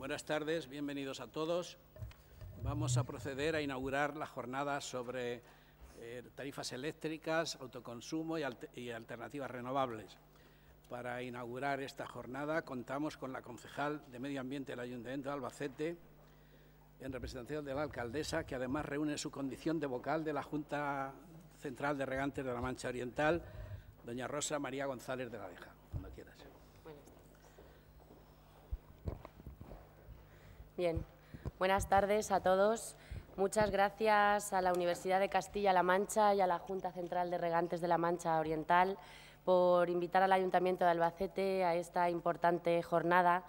Buenas tardes, bienvenidos a todos. Vamos a proceder a inaugurar la jornada sobre tarifas eléctricas, autoconsumo y alternativas renovables. Para inaugurar esta jornada contamos con la concejal de Medio Ambiente del Ayuntamiento de Albacete, en representación de la alcaldesa, que además reúne su condición de vocal de la Junta Central de Regantes de la Mancha Oriental, doña Rosa María González de la Deja. Cuando quieras. Bien, buenas tardes a todos. Muchas gracias a la Universidad de Castilla-La Mancha y a la Junta Central de Regantes de la Mancha Oriental por invitar al Ayuntamiento de Albacete a esta importante jornada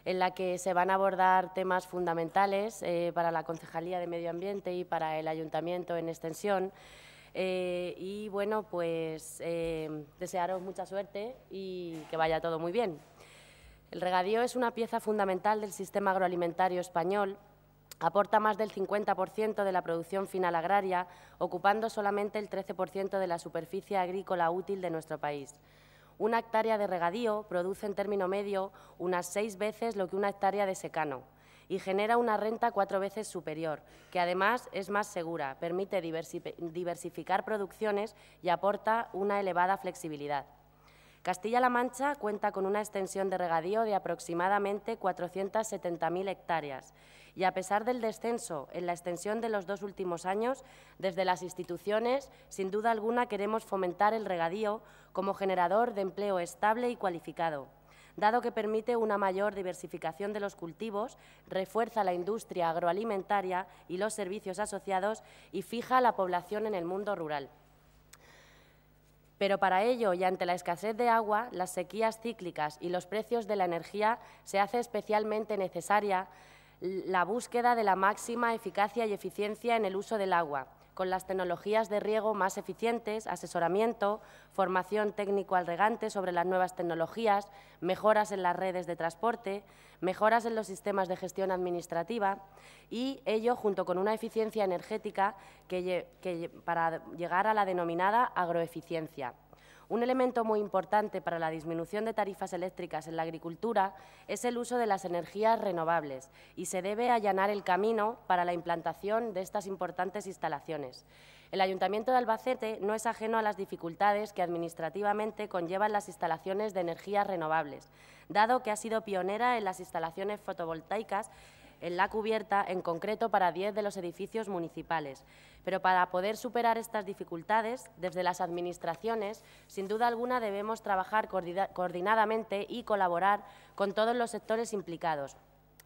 en la que se van a abordar temas fundamentales para la Concejalía de Medio Ambiente y para el Ayuntamiento en extensión. Y bueno, pues desearos mucha suerte y que vaya todo muy bien. El regadío es una pieza fundamental del sistema agroalimentario español. Aporta más del 50% de la producción final agraria, ocupando solamente el 13% de la superficie agrícola útil de nuestro país. Una hectárea de regadío produce en término medio unas 6 veces lo que una hectárea de secano y genera una renta 4 veces superior, que además es más segura, permite diversificar producciones y aporta una elevada flexibilidad. Castilla-La Mancha cuenta con una extensión de regadío de aproximadamente 470.000 hectáreas y, a pesar del descenso en la extensión de los 2 últimos años, desde las instituciones, sin duda alguna, queremos fomentar el regadío como generador de empleo estable y cualificado, dado que permite una mayor diversificación de los cultivos, refuerza la industria agroalimentaria y los servicios asociados y fija la población en el mundo rural. Pero para ello, y ante la escasez de agua, las sequías cíclicas y los precios de la energía, se hace especialmente necesaria la búsqueda de la máxima eficacia y eficiencia en el uso del agua, con las tecnologías de riego más eficientes, asesoramiento, formación técnico al regante sobre las nuevas tecnologías, mejoras en las redes de transporte, mejoras en los sistemas de gestión administrativa y ello junto con una eficiencia energética para llegar a la denominada agroeficiencia. Un elemento muy importante para la disminución de tarifas eléctricas en la agricultura es el uso de las energías renovables y se debe allanar el camino para la implantación de estas importantes instalaciones. El Ayuntamiento de Albacete no es ajeno a las dificultades que administrativamente conllevan las instalaciones de energías renovables, dado que ha sido pionera en las instalaciones fotovoltaicas en la cubierta, en concreto para 10 de los edificios municipales. Pero para poder superar estas dificultades, desde las administraciones, sin duda alguna debemos trabajar coordinadamente y colaborar con todos los sectores implicados.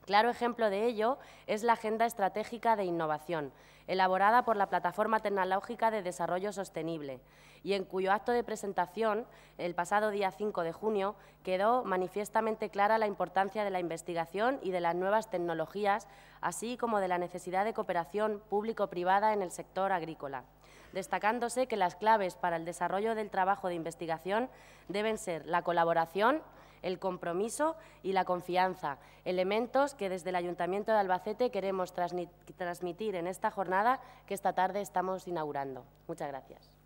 Claro ejemplo de ello es la Agenda Estratégica de Innovación, elaborada por la Plataforma Tecnológica de Desarrollo Sostenible, y en cuyo acto de presentación, el pasado día 5 de junio, quedó manifiestamente clara la importancia de la investigación y de las nuevas tecnologías, así como de la necesidad de cooperación público-privada en el sector agrícola, destacándose que las claves para el desarrollo del trabajo de investigación deben ser la colaboración, el compromiso y la confianza, elementos que desde el Ayuntamiento de Albacete queremos transmitir en esta jornada que esta tarde estamos inaugurando. Muchas gracias.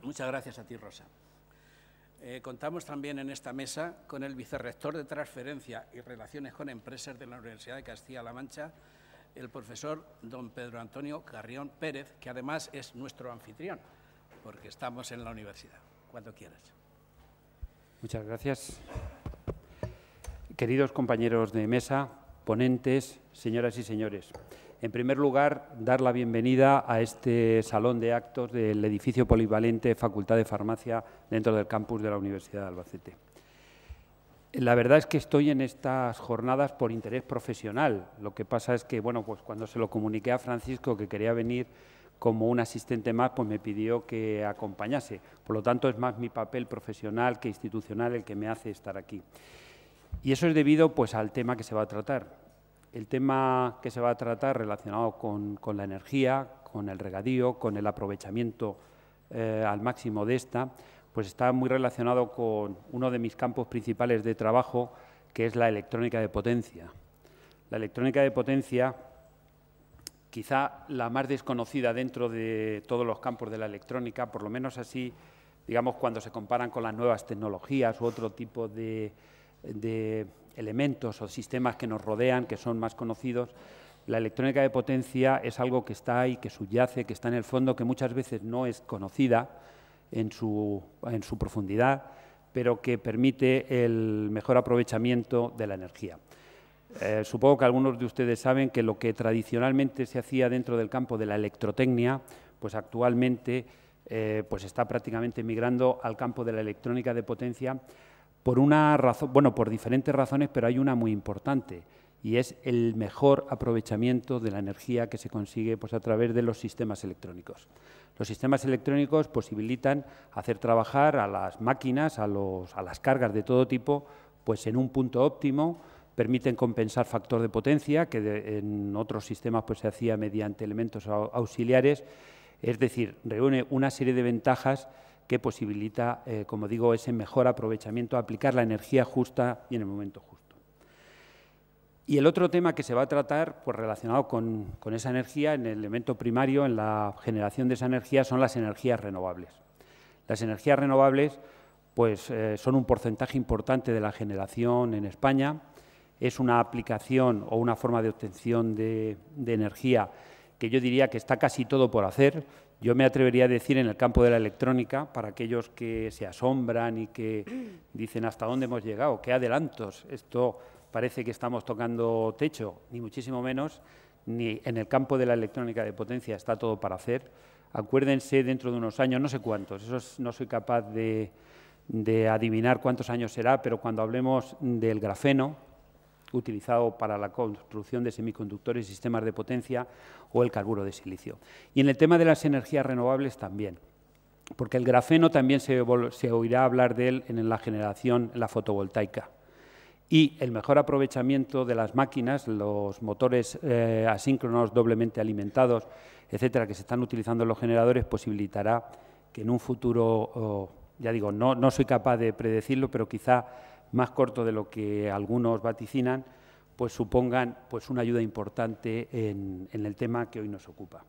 Muchas gracias a ti, Rosa. Contamos también en esta mesa con el vicerrector de Transferencia y Relaciones con Empresas de la Universidad de Castilla-La Mancha, el profesor don Pedro Antonio Carrión Pérez, que además es nuestro anfitrión, porque estamos en la universidad. Cuando quieras. Muchas gracias. Queridos compañeros de mesa, ponentes, señoras y señores. En primer lugar, dar la bienvenida a este salón de actos del edificio polivalente Facultad de Farmacia dentro del campus de la Universidad de Albacete. La verdad es que estoy en estas jornadas por interés profesional. Lo que pasa es que, bueno, pues cuando se lo comuniqué a Francisco que quería venir como un asistente más, pues me pidió que acompañase. Por lo tanto, es más mi papel profesional que institucional el que me hace estar aquí. Y eso es debido, pues, al tema que se va a tratar. El tema que se va a tratar relacionado con la energía, con el regadío, con el aprovechamiento al máximo de esta, pues está muy relacionado con uno de mis campos principales de trabajo, que es la electrónica de potencia. La electrónica de potencia, quizá la más desconocida dentro de todos los campos de la electrónica, por lo menos así digamos, cuando se comparan con las nuevas tecnologías u otro tipo de elementos o sistemas que nos rodean, que son más conocidos, la electrónica de potencia es algo que está ahí, que subyace, que está en el fondo, que muchas veces no es conocida en su profundidad, pero que permite el mejor aprovechamiento de la energía. Supongo que algunos de ustedes saben que lo que tradicionalmente se hacía dentro del campo de la electrotecnia, pues actualmente pues está prácticamente migrando al campo de la electrónica de potencia por una razón, bueno, por diferentes razones, pero hay una muy importante, y es el mejor aprovechamiento de la energía que se consigue pues, a través de los sistemas electrónicos. Los sistemas electrónicos posibilitan hacer trabajar a las máquinas, a las cargas de todo tipo, pues en un punto óptimo, permiten compensar factor de potencia, que en otros sistemas pues, se hacía mediante elementos auxiliares, es decir, reúne una serie de ventajas que posibilita, como digo, ese mejor aprovechamiento, aplicar la energía justa y en el momento justo. Y el otro tema que se va a tratar, pues relacionado con esa energía, en el elemento primario, en la generación de esa energía, son las energías renovables. Las energías renovables pues, son un porcentaje importante de la generación en España. Es una aplicación o una forma de obtención de energía que yo diría que está casi todo por hacer. Yo me atrevería a decir en el campo de la electrónica, para aquellos que se asombran y que dicen hasta dónde hemos llegado, qué adelantos, esto parece que estamos tocando techo, ni muchísimo menos, ni en el campo de la electrónica de potencia está todo para hacer. Acuérdense dentro de unos años, no sé cuántos, eso no soy capaz de adivinar cuántos años será, pero cuando hablemos del grafeno, utilizado para la construcción de semiconductores y sistemas de potencia, o el carburo de silicio. Y en el tema de las energías renovables también, porque el grafeno también se oirá hablar de él en la generación, en la fotovoltaica. Y el mejor aprovechamiento de las máquinas, los motores asíncronos doblemente alimentados, etcétera, que se están utilizando en los generadores, posibilitará que en un futuro, ya digo, no soy capaz de predecirlo, pero quizá más corto de lo que algunos vaticinan, pues supongan pues, una ayuda importante en el tema que hoy nos ocupa.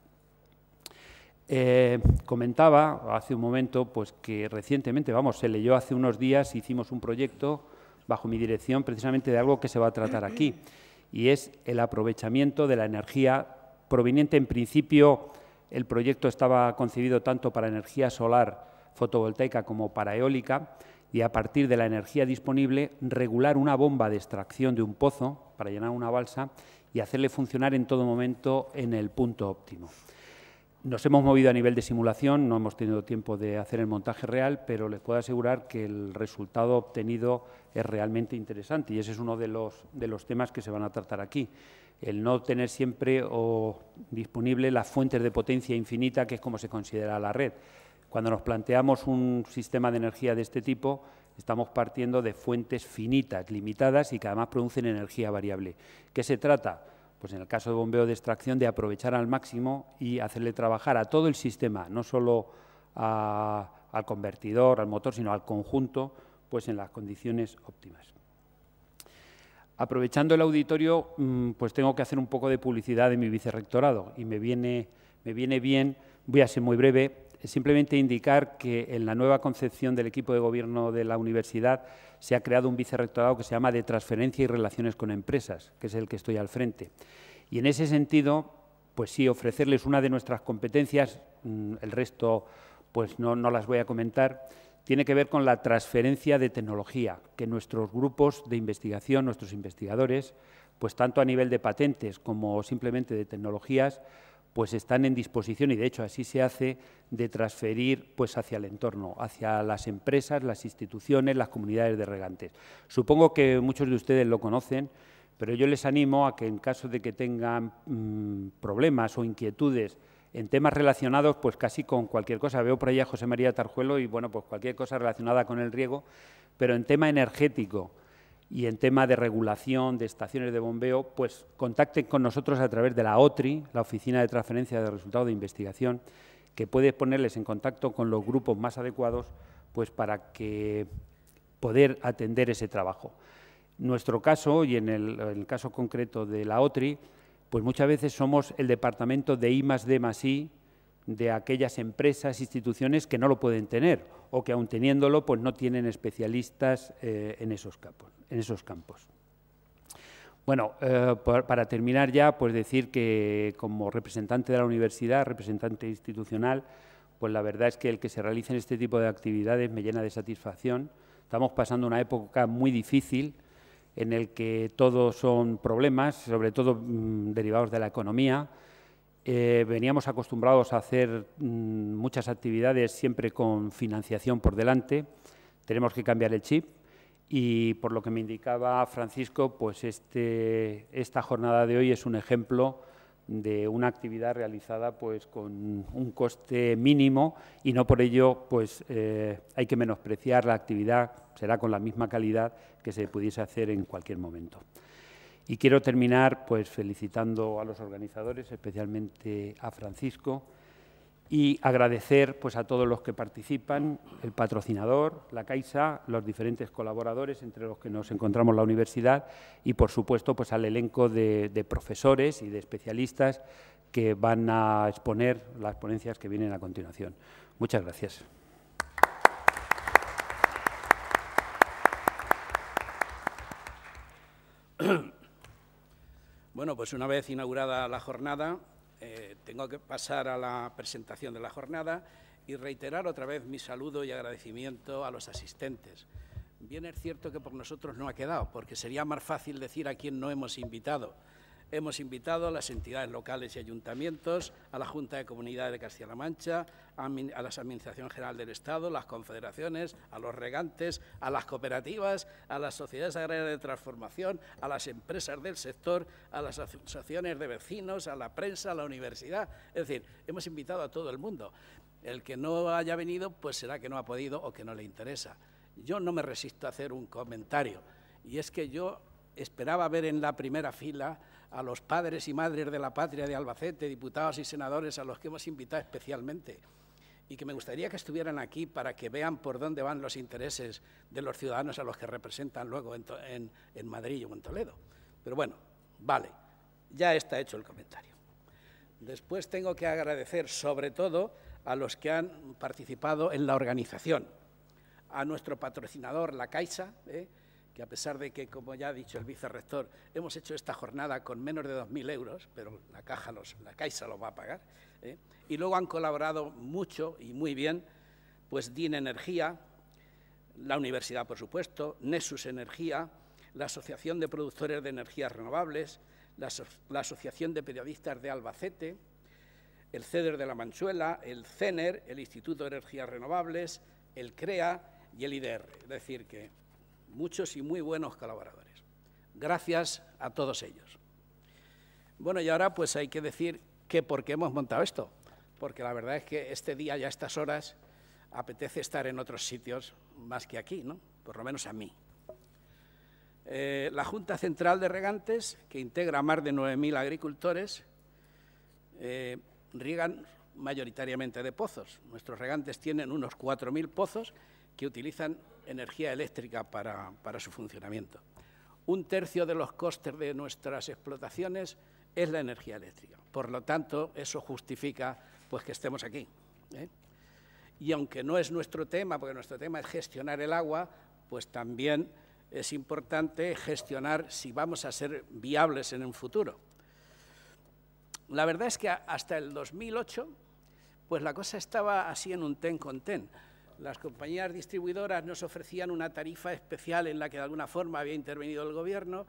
Comentaba hace un momento pues, que recientemente, se leyó hace unos días, hicimos un proyecto bajo mi dirección precisamente de algo que se va a tratar aquí, y es el aprovechamiento de la energía proveniente. En principio, el proyecto estaba concebido tanto para energía solar fotovoltaica como para eólica, y a partir de la energía disponible regular una bomba de extracción de un pozo para llenar una balsa y hacerle funcionar en todo momento en el punto óptimo. Nos hemos movido a nivel de simulación, no hemos tenido tiempo de hacer el montaje real, pero les puedo asegurar que el resultado obtenido es realmente interesante, y ese es uno de los temas que se van a tratar aquí. El no tener siempre disponible las fuentes de potencia infinita, que es como se considera la red. Cuando nos planteamos un sistema de energía de este tipo, estamos partiendo de fuentes finitas, limitadas y que además producen energía variable. ¿Qué se trata? Pues en el caso de bombeo de extracción, de aprovechar al máximo y hacerle trabajar a todo el sistema, no solo al convertidor, al motor, sino al conjunto, pues en las condiciones óptimas. Aprovechando el auditorio, pues tengo que hacer un poco de publicidad de mi vicerrectorado y me viene bien, voy a ser muy breve, simplemente indicar que en la nueva concepción del equipo de gobierno de la universidad se ha creado un vicerrectorado que se llama de Transferencia y Relaciones con Empresas, que es el que estoy al frente. Y en ese sentido, pues sí, ofrecerles una de nuestras competencias, el resto pues no las voy a comentar, tiene que ver con la transferencia de tecnología, que nuestros grupos de investigación, nuestros investigadores, pues tanto a nivel de patentes como simplemente de tecnologías, pues están en disposición, y de hecho así se hace, de transferir pues hacia el entorno, hacia las empresas, las instituciones, las comunidades de regantes. Supongo que muchos de ustedes lo conocen, pero yo les animo a que en caso de que tengan problemas o inquietudes en temas relacionados, pues casi con cualquier cosa. Veo por ahí a José María Tarjuelo y, bueno, pues cualquier cosa relacionada con el riego, pero en tema energético y en tema de regulación de estaciones de bombeo, pues contacten con nosotros a través de la OTRI, la Oficina de Transferencia de Resultados de Investigación, que puede ponerles en contacto con los grupos más adecuados pues para que poder atender ese trabajo. Nuestro caso, y en el caso concreto de la OTRI, pues muchas veces somos el departamento de I+D+I de aquellas empresas, instituciones que no lo pueden tener o que, aun teniéndolo, pues no tienen especialistas en esos campos. Bueno, para terminar ya, pues decir que como representante de la universidad, representante institucional, pues la verdad es que el que se realicen este tipo de actividades me llena de satisfacción. Estamos pasando una época muy difícil en el que todos son problemas, sobre todo derivados de la economía. Veníamos acostumbrados a hacer muchas actividades siempre con financiación por delante. Tenemos que cambiar el chip y, por lo que me indicaba Francisco, pues esta jornada de hoy es un ejemplo de una actividad realizada pues con un coste mínimo y no por ello pues hay que menospreciar la actividad, será con la misma calidad que se pudiese hacer en cualquier momento. Y quiero terminar pues felicitando a los organizadores, especialmente a Francisco, y agradecer pues a todos los que participan, el patrocinador, la Caixa, los diferentes colaboradores entre los que nos encontramos la universidad y, por supuesto, pues al elenco de profesores y de especialistas que van a exponer las ponencias que vienen a continuación. Muchas gracias. Bueno, pues una vez inaugurada la jornada, tengo que pasar a la presentación de la jornada y reiterar otra vez mi saludo y agradecimiento a los asistentes. Bien es cierto que por nosotros no ha quedado, porque sería más fácil decir a quién no hemos invitado. Hemos invitado a las entidades locales y ayuntamientos, a la Junta de Comunidades de Castilla-La Mancha, a la Administración General del Estado, las confederaciones, a los regantes, a las cooperativas, a las sociedades agrarias de transformación, a las empresas del sector, a las asociaciones de vecinos, a la prensa, a la universidad. Es decir, hemos invitado a todo el mundo. El que no haya venido, pues será que no ha podido o que no le interesa. Yo no me resisto a hacer un comentario, y es que yo esperaba ver en la primera fila a los padres y madres de la patria de Albacete, diputados y senadores a los que hemos invitado especialmente, y que me gustaría que estuvieran aquí para que vean por dónde van los intereses de los ciudadanos a los que representan luego en Madrid o en Toledo. Pero bueno, vale, ya está hecho el comentario. Después tengo que agradecer sobre todo a los que han participado en la organización, a nuestro patrocinador, la Caixa, que a pesar de que, como ya ha dicho el vicerrector, hemos hecho esta jornada con menos de 2.000 euros, pero la Caixa lo va a pagar, y luego han colaborado mucho y muy bien, pues DIN Energía, la universidad, por supuesto, Nexus Energía, la Asociación de Productores de Energías Renovables, la Asociación de Periodistas de Albacete, el CEDER de la Manchuela, el CENER, el Instituto de Energías Renovables, el CREA y el IDR, es decir, que muchos y muy buenos colaboradores. Gracias a todos ellos. Bueno, y ahora pues hay que decir que por qué hemos montado esto, porque la verdad es que este día y a estas horas apetece estar en otros sitios más que aquí, ¿no? Por lo menos a mí. La Junta Central de Regantes, que integra a más de 9.000 agricultores, riegan mayoritariamente de pozos. Nuestros regantes tienen unos 4.000 pozos que utilizan energía eléctrica para su funcionamiento. 1/3 de los costes de nuestras explotaciones es la energía eléctrica. Por lo tanto, eso justifica pues, que estemos aquí. Y aunque no es nuestro tema, porque nuestro tema es gestionar el agua, pues también es importante gestionar si vamos a ser viables en un futuro. La verdad es que hasta el 2008, pues la cosa estaba así en un ten con ten. Las compañías distribuidoras nos ofrecían una tarifa especial en la que de alguna forma había intervenido el gobierno,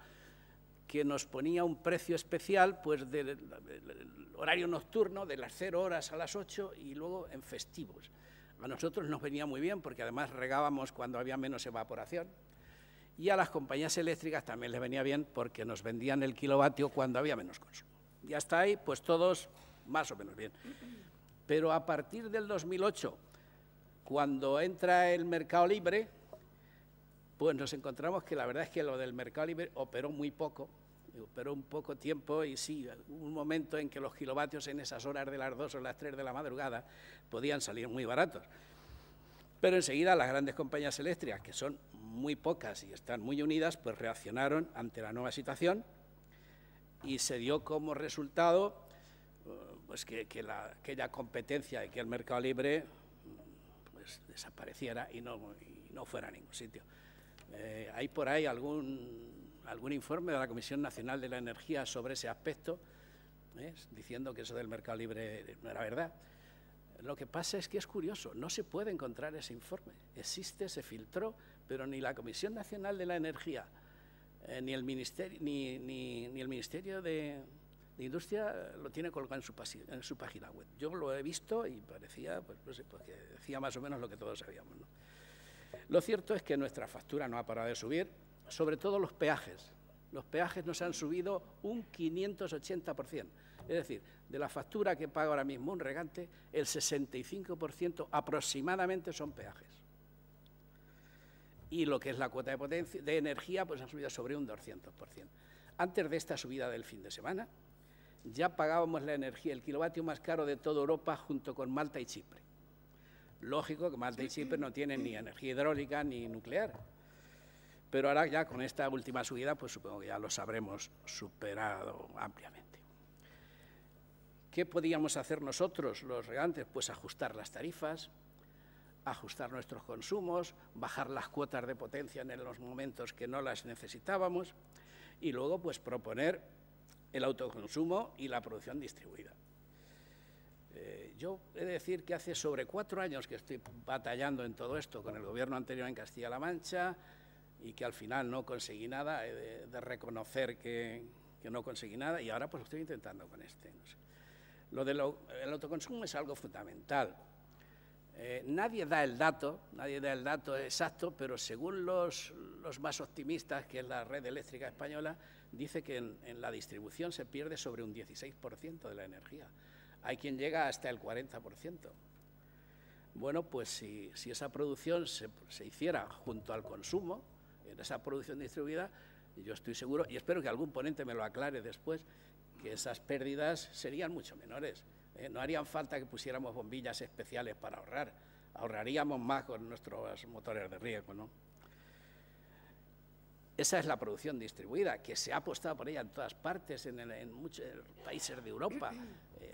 que nos ponía un precio especial pues del horario nocturno, de las 0 horas a las 8 y luego en festivos. A nosotros nos venía muy bien porque además regábamos cuando había menos evaporación y a las compañías eléctricas también les venía bien porque nos vendían el kilovatio cuando había menos consumo. Y hasta ahí pues todos más o menos bien. Pero a partir del 2008, cuando entra el mercado libre, pues nos encontramos que la verdad es que lo del mercado libre operó muy poco, operó un poco tiempo y sí, hubo un momento en que los kilovatios en esas horas de las 2 o las 3 de la madrugada podían salir muy baratos. Pero enseguida las grandes compañías eléctricas, que son muy pocas y están muy unidas, pues reaccionaron ante la nueva situación y se dio como resultado pues que aquella competencia y que el mercado libre pues desapareciera y no fuera a ningún sitio. Hay por ahí algún informe de la Comisión Nacional de la Energía sobre ese aspecto, diciendo que eso del mercado libre no era verdad. Lo que pasa es que es curioso, no se puede encontrar ese informe. Existe, se filtró, pero ni la Comisión Nacional de la Energía, ni el Ministerio de Industria lo tiene colgado en su página web. Yo lo he visto y parecía, pues no sé, pues que decía más o menos lo que todos sabíamos, ¿no? Lo cierto es que nuestra factura no ha parado de subir, sobre todo los peajes. Los peajes nos han subido un 580%. Es decir, de la factura que paga ahora mismo un regante, el 65% aproximadamente son peajes. Y lo que es la cuota de energía, pues ha subido sobre un 200%. Antes de esta subida del fin de semana, ya pagábamos la energía, el kilovatio más caro de toda Europa, junto con Malta y Chipre. Lógico que Malta y Chipre no tienen ni energía hidráulica ni nuclear. Pero ahora ya con esta última subida, pues supongo que ya los habremos superado ampliamente. ¿Qué podíamos hacer nosotros, los regantes? Pues ajustar las tarifas, ajustar nuestros consumos, bajar las cuotas de potencia en los momentos que no las necesitábamos y luego pues proponer el autoconsumo y la producción distribuida. Yo he de decir que hace sobre 4 años que estoy batallando en todo esto con el gobierno anterior en Castilla-La Mancha y que al final no conseguí nada, he de reconocer que no conseguí nada y ahora pues lo estoy intentando con este. No sé. Lo del autoconsumo es algo fundamental. Nadie da el dato exacto, pero según los más optimistas, que es la red eléctrica española, dice que en la distribución se pierde sobre un 16% de la energía. Hay quien llega hasta el 40%. Bueno, pues si esa producción se hiciera junto al consumo, en esa producción distribuida, yo estoy seguro, y espero que algún ponente me lo aclare después, que esas pérdidas serían mucho menores. No harían falta que pusiéramos bombillas especiales para ahorrar. Ahorraríamos más con nuestros motores de riego, ¿no? Esa es la producción distribuida, que se ha apostado por ella en todas partes, en muchos países de Europa.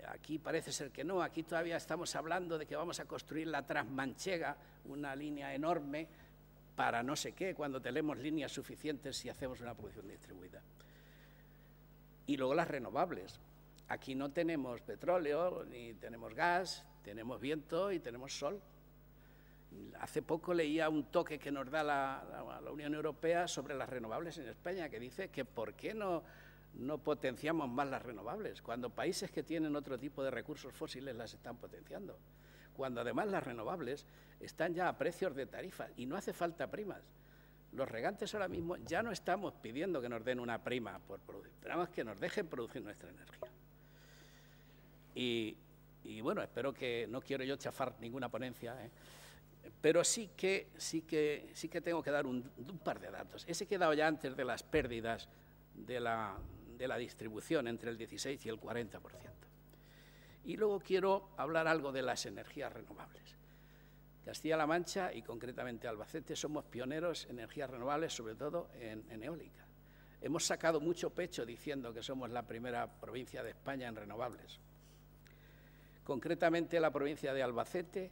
Aquí parece ser que no, aquí todavía estamos hablando de que vamos a construir la Transmanchega, una línea enorme para no sé qué, cuando tenemos líneas suficientes si hacemos una producción distribuida. Y luego las renovables. Aquí no tenemos petróleo, ni tenemos gas, tenemos viento y tenemos sol. Hace poco leía un toque que nos da la Unión Europea sobre las renovables en España, que dice que por qué no potenciamos más las renovables, cuando países que tienen otro tipo de recursos fósiles las están potenciando, cuando además las renovables están ya a precios de tarifa y no hace falta primas. Los regantes ahora mismo ya no estamos pidiendo que nos den una prima por producir, esperamos que nos dejen producir nuestra energía. Y bueno, espero que, no quiero yo chafar ninguna ponencia, pero sí que tengo que dar un par de datos. Ese que he dado ya antes de las pérdidas de la distribución entre el 16 y el 40%. Y luego quiero hablar algo de las energías renovables. Castilla-La Mancha y concretamente Albacete somos pioneros en energías renovables, sobre todo en eólica. Hemos sacado mucho pecho diciendo que somos la primera provincia de España en renovables. Concretamente la provincia de Albacete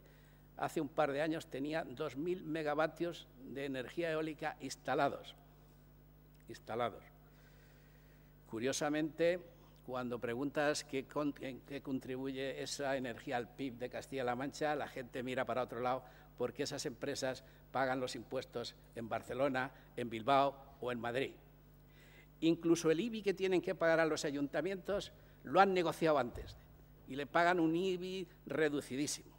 hace un par de años tenía 2.000 megavatios de energía eólica instalados. Curiosamente, cuando preguntas en qué contribuye esa energía al PIB de Castilla-La Mancha, la gente mira para otro lado porque esas empresas pagan los impuestos en Barcelona, en Bilbao o en Madrid. Incluso el IBI que tienen que pagar a los ayuntamientos lo han negociado antes y le pagan un IBI reducidísimo.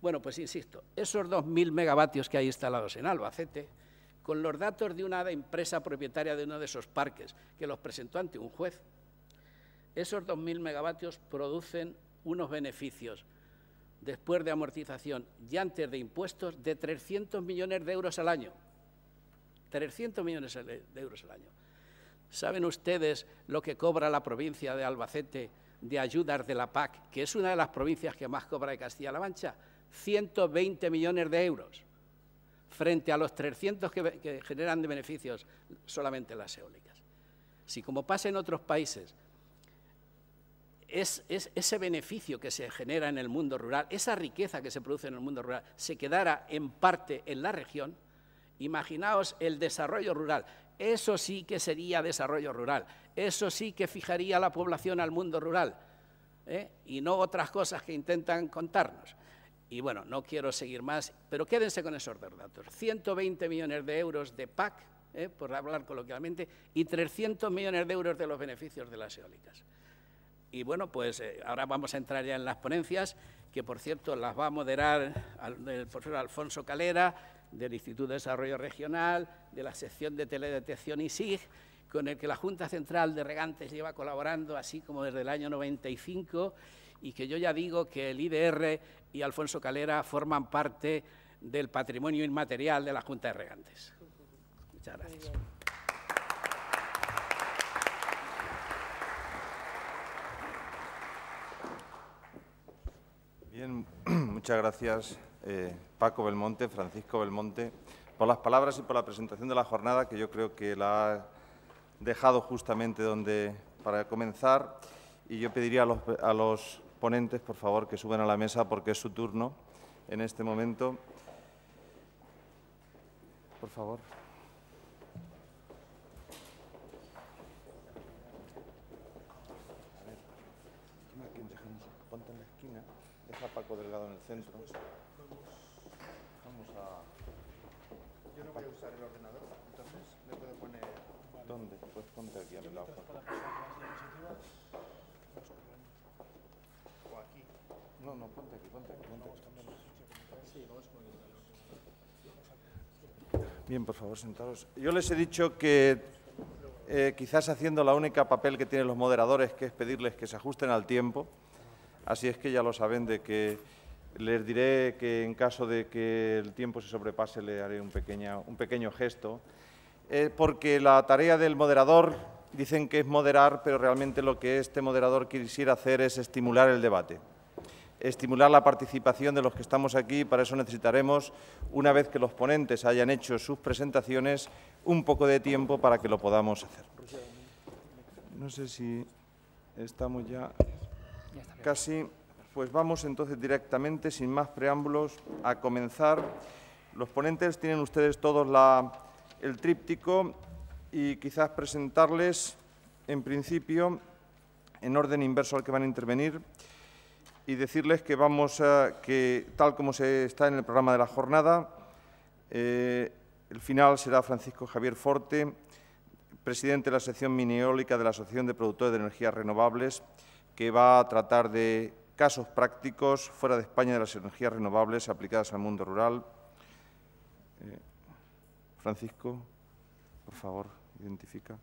Bueno, pues insisto, esos 2.000 megavatios que hay instalados en Albacete, con los datos de una empresa propietaria de uno de esos parques que los presentó ante un juez, esos 2.000 megavatios producen unos beneficios después de amortización y antes de impuestos de 300 millones de euros al año. 300 millones de euros al año. ¿Saben ustedes lo que cobra la provincia de Albacete de ayudas de la PAC, que es una de las provincias que más cobra de Castilla-La Mancha? 120 millones de euros, frente a los 300 que generan de beneficios solamente las eólicas. Si, como pasa en otros países, ese beneficio que se genera en el mundo rural, esa riqueza que se produce en el mundo rural, se quedara en parte en la región, imaginaos el desarrollo rural. Eso sí que sería desarrollo rural, eso sí que fijaría la población al mundo rural, y no otras cosas que intentan contarnos. Y bueno, no quiero seguir más, pero quédense con esos datos. 120 millones de euros de PAC, por hablar coloquialmente, y 300 millones de euros de los beneficios de las eólicas. Y bueno, pues ahora vamos a entrar ya en las ponencias, que por cierto las va a moderar el profesor Alfonso Calera, del Instituto de Desarrollo Regional, de la sección de teledetección ISIG, con el que la Junta Central de Regantes lleva colaborando así como desde el año 95, y que yo ya digo que el IDR y Alfonso Calera forman parte del patrimonio inmaterial de la Junta de Regantes. Muchas gracias. Bien, muchas gracias Paco Belmonte, Francisco Belmonte, por las palabras y por la presentación de la jornada, que yo creo que la ha dejado justamente para comenzar. Y yo pediría a los ponentes, por favor, que suban a la mesa porque es su turno en este momento. Por favor. A ver, ponte en la esquina, deja a Paco Delgado en el centro. Vamos a... Yo no voy a usar el ordenador, entonces me puedo poner... ¿Dónde? Pues ponte aquí a mi lado. O aquí. No, ponte aquí, ponte aquí. Bien, por favor, sentaros. Yo les he dicho que quizás haciendo la única papel que tienen los moderadores, que es pedirles que se ajusten al tiempo, así es que ya lo saben de que les diré que en caso de que el tiempo se sobrepase le haré un pequeño gesto, porque la tarea del moderador, dicen que es moderar, pero realmente lo que este moderador quisiera hacer es estimular el debate, estimular la participación de los que estamos aquí. Para eso necesitaremos, una vez que los ponentes hayan hecho sus presentaciones, un poco de tiempo para que lo podamos hacer. No sé si estamos ya casi, pues vamos entonces directamente, sin más preámbulos, a comenzar. Los ponentes tienen ustedes todos el tríptico y quizás presentarles, en principio, en orden inverso al que van a intervenir, y decirles que tal como se está en el programa de la jornada, el final será Francisco Javier Forte, presidente de la sección mini-eólica de la Asociación de Productores de Energías Renovables, que va a tratar de casos prácticos fuera de España de las energías renovables aplicadas al mundo rural. Francisco, por favor, identifica.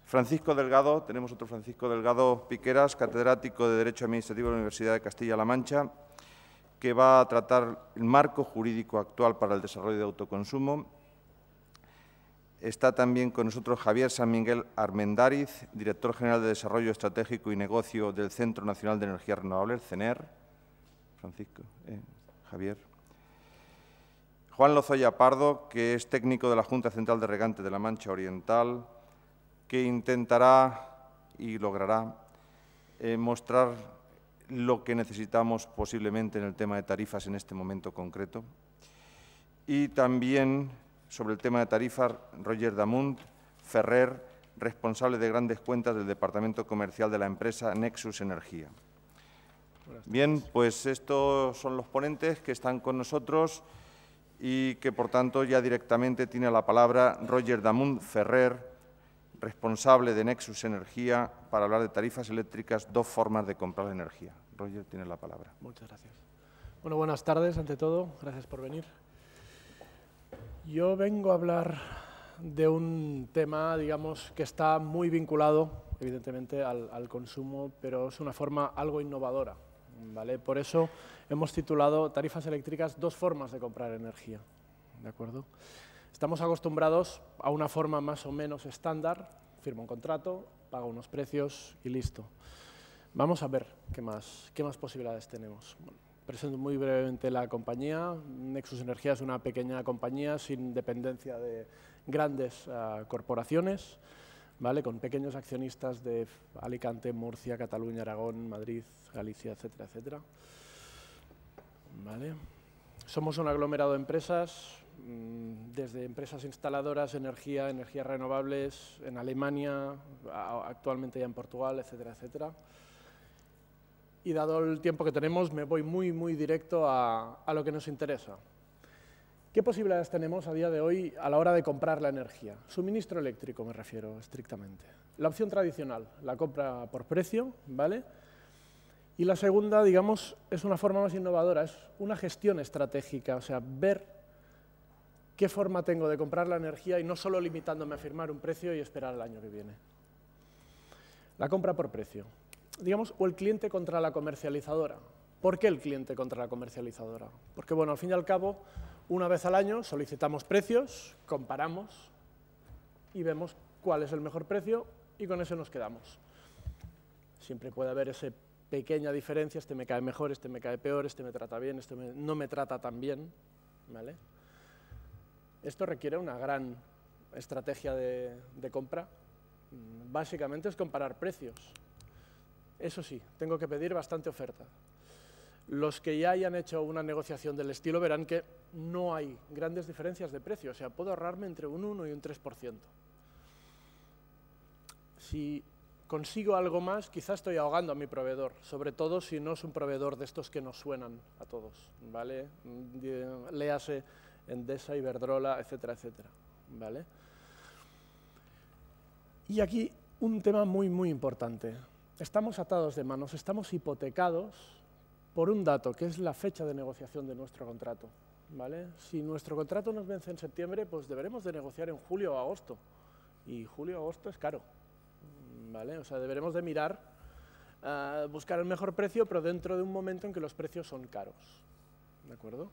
Francisco Delgado, tenemos otro Francisco Delgado Piqueras, catedrático de Derecho Administrativo de la Universidad de Castilla-La Mancha, que va a tratar el marco jurídico actual para el desarrollo de autoconsumo. Está también con nosotros Javier San Miguel Armendáriz, director general de Desarrollo Estratégico y Negocio del Centro Nacional de Energías Renovables, CENER. Francisco, Javier. Juan Lozoya Pardo, que es técnico de la Junta Central de Regantes de la Mancha Oriental, que intentará y logrará mostrar lo que necesitamos posiblemente en el tema de tarifas en este momento concreto. Y también, sobre el tema de tarifas, Roger Damunt Ferrer, responsable de grandes cuentas del Departamento Comercial de la empresa Nexus Energía. Bien, pues estos son los ponentes que están con nosotros y que, por tanto, ya directamente tiene la palabra Roger Damunt Ferrer, responsable de Nexus Energía, para hablar de tarifas eléctricas, dos formas de comprar energía. Roger, tiene la palabra. Muchas gracias. Bueno, buenas tardes, ante todo. Gracias por venir. Yo vengo a hablar de un tema, digamos, que está muy vinculado, evidentemente, al consumo, pero es una forma algo innovadora, ¿vale? Por eso hemos titulado Tarifas eléctricas, dos formas de comprar energía, ¿de acuerdo? Estamos acostumbrados a una forma más o menos estándar, firma un contrato, paga unos precios y listo. Vamos a ver qué más posibilidades tenemos. Bueno, presento muy brevemente la compañía. Nexus Energía es una pequeña compañía sin dependencia de grandes corporaciones, ¿vale? Con pequeños accionistas de Alicante, Murcia, Cataluña, Aragón, Madrid, Galicia, etcétera, etcétera. ¿Vale? Somos un aglomerado de empresas, desde empresas instaladoras, energías renovables en Alemania, actualmente ya en Portugal, etcétera, etcétera. Y dado el tiempo que tenemos, me voy muy directo a lo que nos interesa. ¿Qué posibilidades tenemos a día de hoy a la hora de comprar la energía? Suministro eléctrico me refiero estrictamente. La opción tradicional, la compra por precio, ¿vale? Y la segunda, digamos, es una forma más innovadora, es una gestión estratégica, o sea, ver qué forma tengo de comprar la energía y no solo limitándome a firmar un precio y esperar el año que viene. La compra por precio, digamos, o el cliente contra la comercializadora. ¿Por qué el cliente contra la comercializadora? Porque, bueno, al fin y al cabo, una vez al año solicitamos precios, comparamos y vemos cuál es el mejor precio y con ese nos quedamos. Siempre puede haber esa pequeña diferencia, este me cae mejor, este me cae peor, este me trata bien, este no me trata tan bien, ¿vale? Esto requiere una gran estrategia de compra. Básicamente es comparar precios. Eso sí, tengo que pedir bastante oferta. Los que ya hayan hecho una negociación del estilo verán que no hay grandes diferencias de precio, o sea, puedo ahorrarme entre un 1 y un 3%. Si consigo algo más, quizás estoy ahogando a mi proveedor, sobre todo si no es un proveedor de estos que nos suenan a todos, ¿vale? Léase Endesa, Iberdrola, etcétera, etcétera, ¿vale? Y aquí un tema muy importante. Estamos atados de manos, estamos hipotecados por un dato, que es la fecha de negociación de nuestro contrato, ¿vale? Si nuestro contrato nos vence en septiembre, pues deberemos de negociar en julio o agosto, y julio o agosto es caro, ¿vale? O sea, deberemos de mirar, buscar el mejor precio, pero dentro de un momento en que los precios son caros, ¿de acuerdo?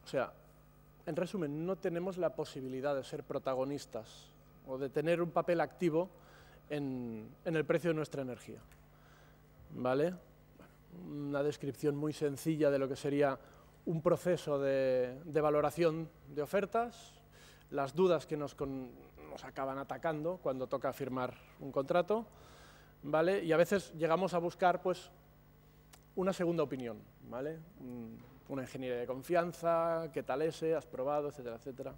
O sea, en resumen, no tenemos la posibilidad de ser protagonistas o de tener un papel activo en el precio de nuestra energía, ¿vale? Una descripción muy sencilla de lo que sería un proceso de valoración de ofertas, las dudas que nos acaban atacando cuando toca firmar un contrato, ¿vale? Y a veces llegamos a buscar, pues, una segunda opinión, ¿vale? Una ingeniería de confianza, ¿qué tal ese? ¿Has probado? Etcétera, etcétera.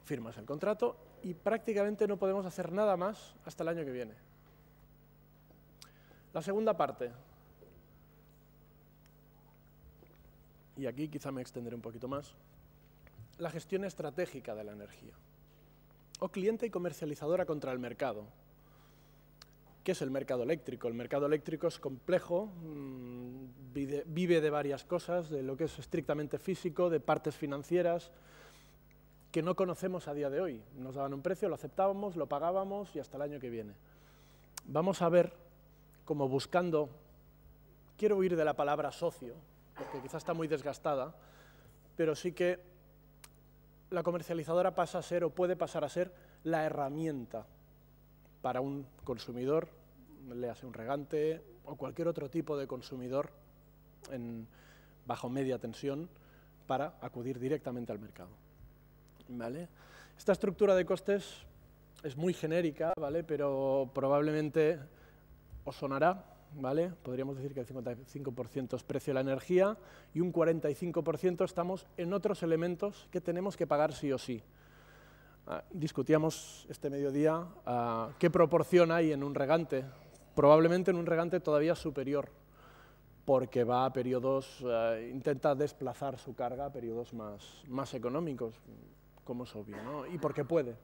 Firmas el contrato y prácticamente no podemos hacer nada más hasta el año que viene. La segunda parte, y aquí quizá me extenderé un poquito más, la gestión estratégica de la energía, o cliente y comercializadora contra el mercado. ¿Qué es el mercado eléctrico? El mercado eléctrico es complejo, vive de varias cosas, de lo que es estrictamente físico, de partes financieras, que no conocemos a día de hoy. Nos daban un precio, lo aceptábamos, lo pagábamos y hasta el año que viene. Vamos a ver como buscando, quiero huir de la palabra socio, porque quizás está muy desgastada, pero sí que la comercializadora pasa a ser o puede pasar a ser la herramienta para un consumidor, léase un regante o cualquier otro tipo de consumidor bajo media tensión, para acudir directamente al mercado, ¿vale? Esta estructura de costes es muy genérica, ¿vale? Pero probablemente os sonará, ¿vale? Podríamos decir que el 55% es precio de la energía y un 45% estamos en otros elementos que tenemos que pagar sí o sí. Discutíamos este mediodía qué proporción hay en un regante. Probablemente en un regante todavía superior, porque va a periodos, intenta desplazar su carga a periodos más económicos, como es obvio, ¿no? Y porque puede.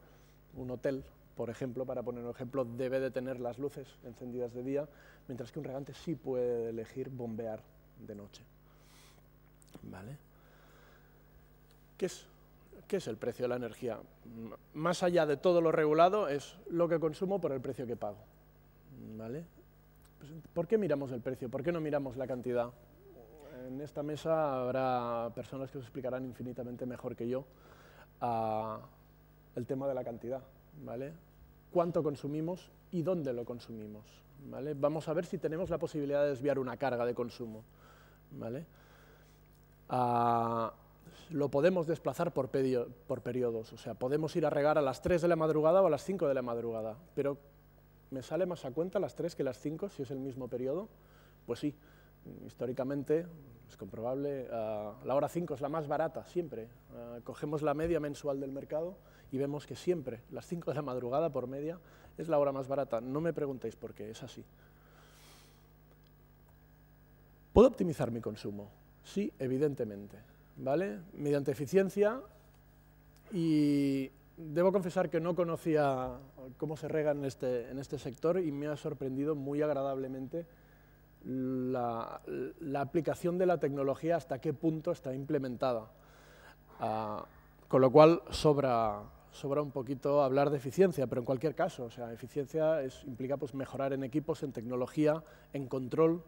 Un hotel, por ejemplo, para poner un ejemplo, debe de tener las luces encendidas de día, mientras que un regante sí puede elegir bombear de noche, ¿vale? ¿Qué es el precio de la energía? Más allá de todo lo regulado, es lo que consumo por el precio que pago, ¿vale? Pues, ¿por qué miramos el precio? ¿Por qué no miramos la cantidad? En esta mesa habrá personas que os explicarán infinitamente mejor que yo el tema de la cantidad, ¿vale? Cuánto consumimos y dónde lo consumimos, ¿vale? Vamos a ver si tenemos la posibilidad de desviar una carga de consumo, ¿vale? lo podemos desplazar por periodos. O sea, podemos ir a regar a las 3 de la madrugada o a las 5 de la madrugada, pero ¿me sale más a cuenta las 3 que las 5 si es el mismo periodo? Pues sí, históricamente es comprobable, la hora 5 es la más barata, siempre. Cogemos la media mensual del mercado y vemos que siempre, las 5 de la madrugada por media, es la hora más barata. No me preguntéis por qué, es así. ¿Puedo optimizar mi consumo? Sí, evidentemente, ¿vale? Mediante eficiencia, y debo confesar que no conocía cómo se rega en este sector y me ha sorprendido muy agradablemente la aplicación de la tecnología, hasta qué punto está implementada. Con lo cual sobra un poquito hablar de eficiencia, pero en cualquier caso, o sea, eficiencia implica pues, mejorar en equipos, en tecnología, en control.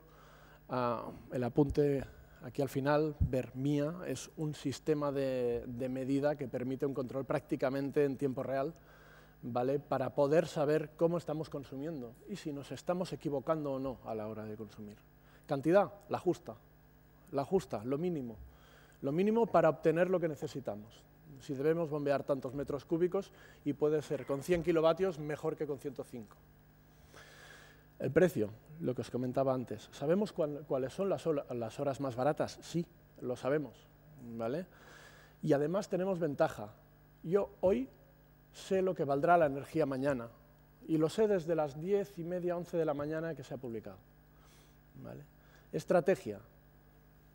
El apunte aquí al final, VERMIA, es un sistema de medida que permite un control prácticamente en tiempo real, ¿vale? Para poder saber cómo estamos consumiendo y si nos estamos equivocando o no a la hora de consumir. Cantidad, la justa, lo mínimo para obtener lo que necesitamos. Si debemos bombear tantos metros cúbicos, y puede ser con 100 kilovatios mejor que con 105. El precio, lo que os comentaba antes. ¿Sabemos cuáles son las horas más baratas? Sí, lo sabemos, ¿vale? Y además tenemos ventaja. Yo hoy sé lo que valdrá la energía mañana, y lo sé desde las 10:30, 11 de la mañana que se ha publicado, ¿vale? Estrategia.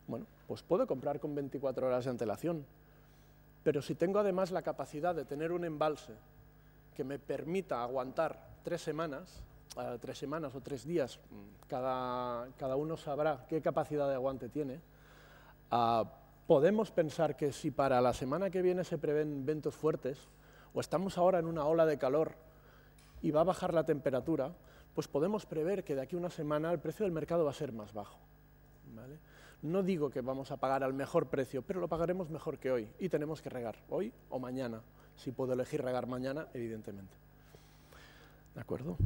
Bueno, pues puedo comprar con 24 horas de antelación, pero si tengo además la capacidad de tener un embalse que me permita aguantar 3 semanas o 3 días, cada uno sabrá qué capacidad de aguante tiene, podemos pensar que si para la semana que viene se prevén vientos fuertes, o estamos ahora en una ola de calor y va a bajar la temperatura, pues podemos prever que de aquí a una semana el precio del mercado va a ser más bajo, ¿vale? No digo que vamos a pagar al mejor precio, pero lo pagaremos mejor que hoy, y tenemos que regar hoy o mañana. Si puedo elegir regar mañana, evidentemente. ¿De acuerdo?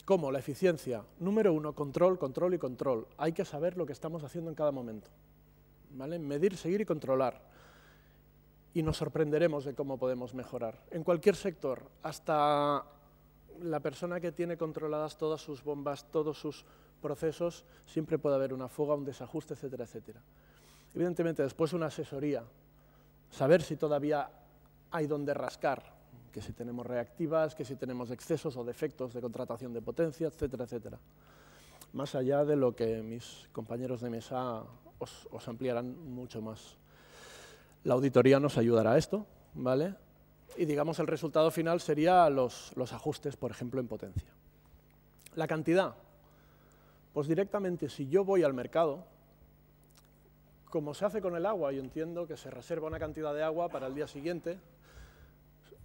¿Cómo? La eficiencia. Número 1, control, control y control. Hay que saber lo que estamos haciendo en cada momento, ¿vale? Medir, seguir y controlar. Y nos sorprenderemos de cómo podemos mejorar. En cualquier sector, hasta la persona que tiene controladas todas sus bombas, todos sus procesos, siempre puede haber una fuga, un desajuste, etcétera, etcétera. Evidentemente, después una asesoría, saber si todavía hay donde rascar, que si tenemos reactivas, que si tenemos excesos o defectos de contratación de potencia, etcétera, etcétera. Más allá de lo que mis compañeros de mesa os ampliarán mucho más. La auditoría nos ayudará a esto, ¿vale? Y digamos el resultado final sería los ajustes, por ejemplo, en potencia. La cantidad. Pues directamente, si yo voy al mercado, como se hace con el agua, yo entiendo que se reserva una cantidad de agua para el día siguiente,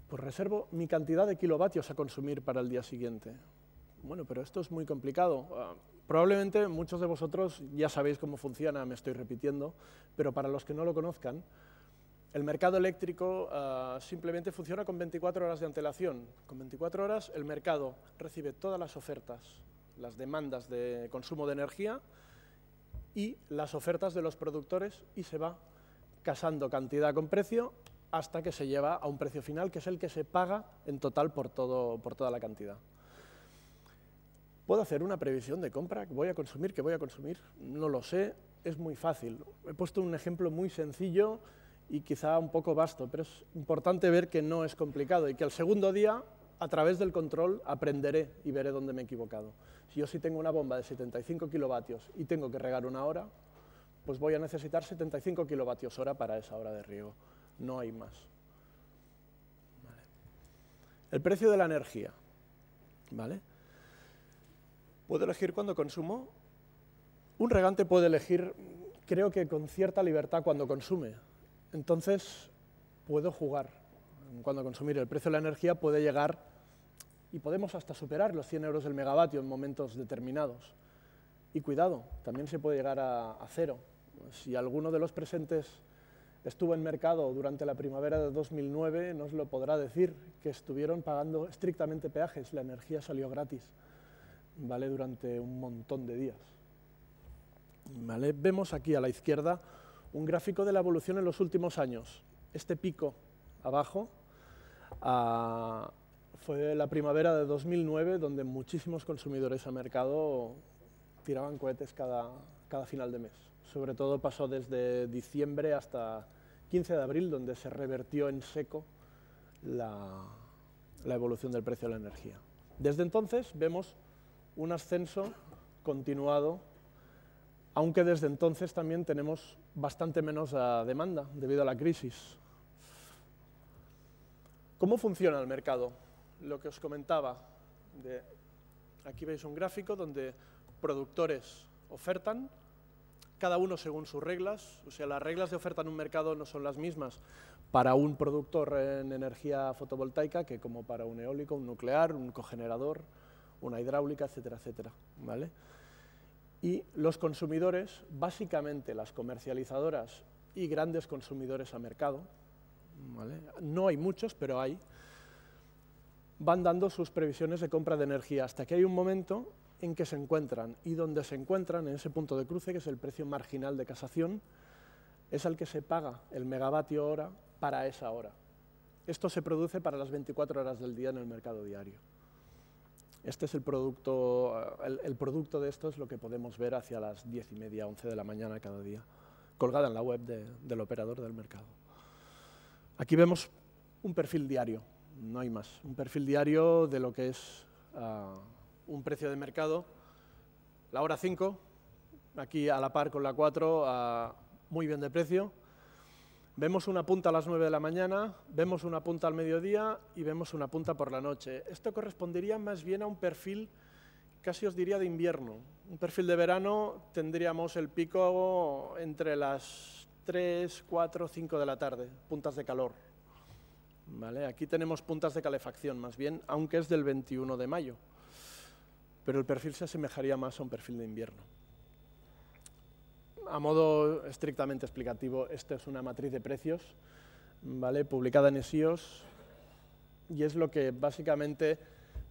pues reservo mi cantidad de kilovatios a consumir para el día siguiente. Bueno, pero esto es muy complicado. Probablemente muchos de vosotros ya sabéis cómo funciona, me estoy repitiendo, pero para los que no lo conozcan, el mercado eléctrico simplemente funciona con 24 horas de antelación. Con 24 horas el mercado recibe todas las ofertas, las demandas de consumo de energía y las ofertas de los productores, y se va casando cantidad con precio hasta que se lleva a un precio final, que es el que se paga en total por toda la cantidad. ¿Puedo hacer una previsión de compra? ¿Qué voy a consumir? ¿Qué voy a consumir? No lo sé, es muy fácil. He puesto un ejemplo muy sencillo y quizá un poco vasto, pero es importante ver que no es complicado y que al segundo día, a través del control, aprenderé y veré dónde me he equivocado. Si yo sí tengo una bomba de 75 kilovatios y tengo que regar una hora, pues voy a necesitar 75 kilovatios hora para esa hora de riego. No hay más. Vale. El precio de la energía. ¿Vale? ¿Puedo elegir cuándo consumo? Un regante puede elegir, creo que con cierta libertad, cuando consume. Entonces, puedo jugar cuando consumir. El precio de la energía puede llegar, y podemos hasta superar los 100 euros el megavatio en momentos determinados. Y cuidado, también se puede llegar a cero. Si alguno de los presentes estuvo en mercado durante la primavera de 2009, nos lo podrá decir, que estuvieron pagando estrictamente peajes. La energía salió gratis, ¿vale? Durante un montón de días. ¿Vale? Vemos aquí a la izquierda un gráfico de la evolución en los últimos años. Este pico abajo fue la primavera de 2009, donde muchísimos consumidores a mercado tiraban cohetes cada final de mes. Sobre todo pasó desde diciembre hasta 15 de abril, donde se revertió en seco la evolución del precio de la energía. Desde entonces vemos un ascenso continuado, aunque desde entonces también tenemos bastante menos demanda debido a la crisis. ¿Cómo funciona el mercado? Lo que os comentaba, aquí veis un gráfico donde productores ofertan, cada uno según sus reglas, o sea, las reglas de oferta en un mercado no son las mismas para un productor en energía fotovoltaica que como para un eólico, un nuclear, un cogenerador, una hidráulica, etcétera, etcétera, ¿vale? Y los consumidores, básicamente las comercializadoras y grandes consumidores a mercado, ¿vale? No hay muchos, pero hay, van dando sus previsiones de compra de energía hasta que hay un momento en que se encuentran, y donde se encuentran, en ese punto de cruce, que es el precio marginal de casación, es al que se paga el megavatio hora para esa hora. Esto se produce para las 24 horas del día en el mercado diario. Este es el producto de esto es lo que podemos ver hacia las 10:30, 11 de la mañana cada día, colgada en la web del operador del mercado. Aquí vemos un perfil diario, no hay más, un perfil diario de lo que es un precio de mercado. La hora 5, aquí a la par con la 4, muy bien de precio. Vemos una punta a las 9 de la mañana, vemos una punta al mediodía y vemos una punta por la noche. Esto correspondería más bien a un perfil, casi os diría, de invierno. Un perfil de verano tendríamos el pico entre las 3, 4, 5 de la tarde, puntas de calor. ¿Vale? Aquí tenemos puntas de calefacción, más bien, aunque es del 21 de mayo. Pero el perfil se asemejaría más a un perfil de invierno. A modo estrictamente explicativo, esta es una matriz de precios, ¿vale? Publicada en ESIOS, y es lo que básicamente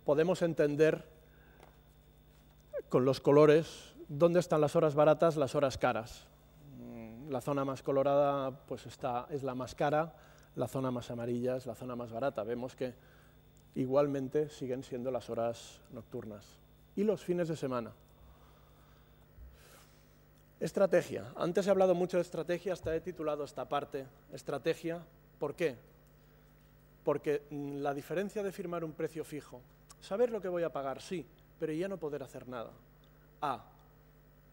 podemos entender con los colores dónde están las horas baratas, las horas caras. La zona más colorada pues es la más cara, la zona más amarilla es la zona más barata. Vemos que igualmente siguen siendo las horas nocturnas. Y los fines de semana. Estrategia. Antes he hablado mucho de estrategia, hasta he titulado esta parte estrategia. ¿Por qué? Porque la diferencia de firmar un precio fijo, saber lo que voy a pagar, sí, pero ya no poder hacer nada.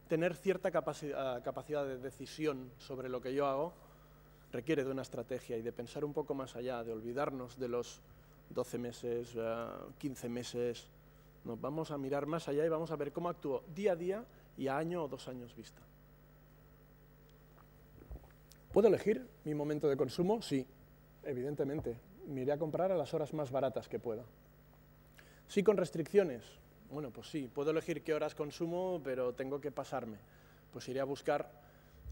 Tener cierta capacidad de decisión sobre lo que yo hago requiere de una estrategia y de pensar un poco más allá, de olvidarnos de los 12 meses, 15 meses. Nos vamos a mirar más allá y vamos a ver cómo actúo día a día y a año o 2 años vista. ¿Puedo elegir mi momento de consumo? Sí, evidentemente. Me iré a comprar a las horas más baratas que pueda. ¿Sí con restricciones? Bueno, pues sí, puedo elegir qué horas consumo, pero tengo que pasarme. Pues iré a buscar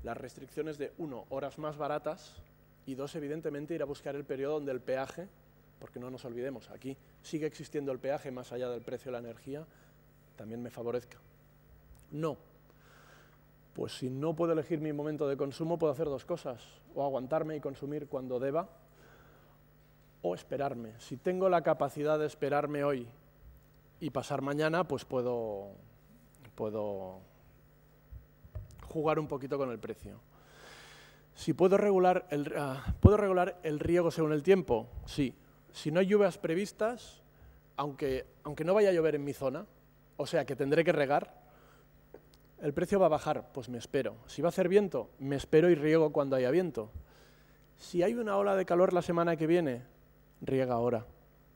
las restricciones de, 1, horas más baratas, y 2, evidentemente, ir a buscar el periodo donde el peaje, porque no nos olvidemos, aquí sigue existiendo el peaje más allá del precio de la energía, también me favorezca. No. Pues si no puedo elegir mi momento de consumo, puedo hacer 2 cosas, o aguantarme y consumir cuando deba, o esperarme. Si tengo la capacidad de esperarme hoy y pasar mañana, pues puedo jugar un poquito con el precio. Si puedo regular el riego según el tiempo, sí. Si no hay lluvias previstas, aunque no vaya a llover en mi zona, o sea que tendré que regar, el precio va a bajar, pues me espero. Si va a hacer viento, me espero y riego cuando haya viento. Si hay una ola de calor la semana que viene, riega ahora,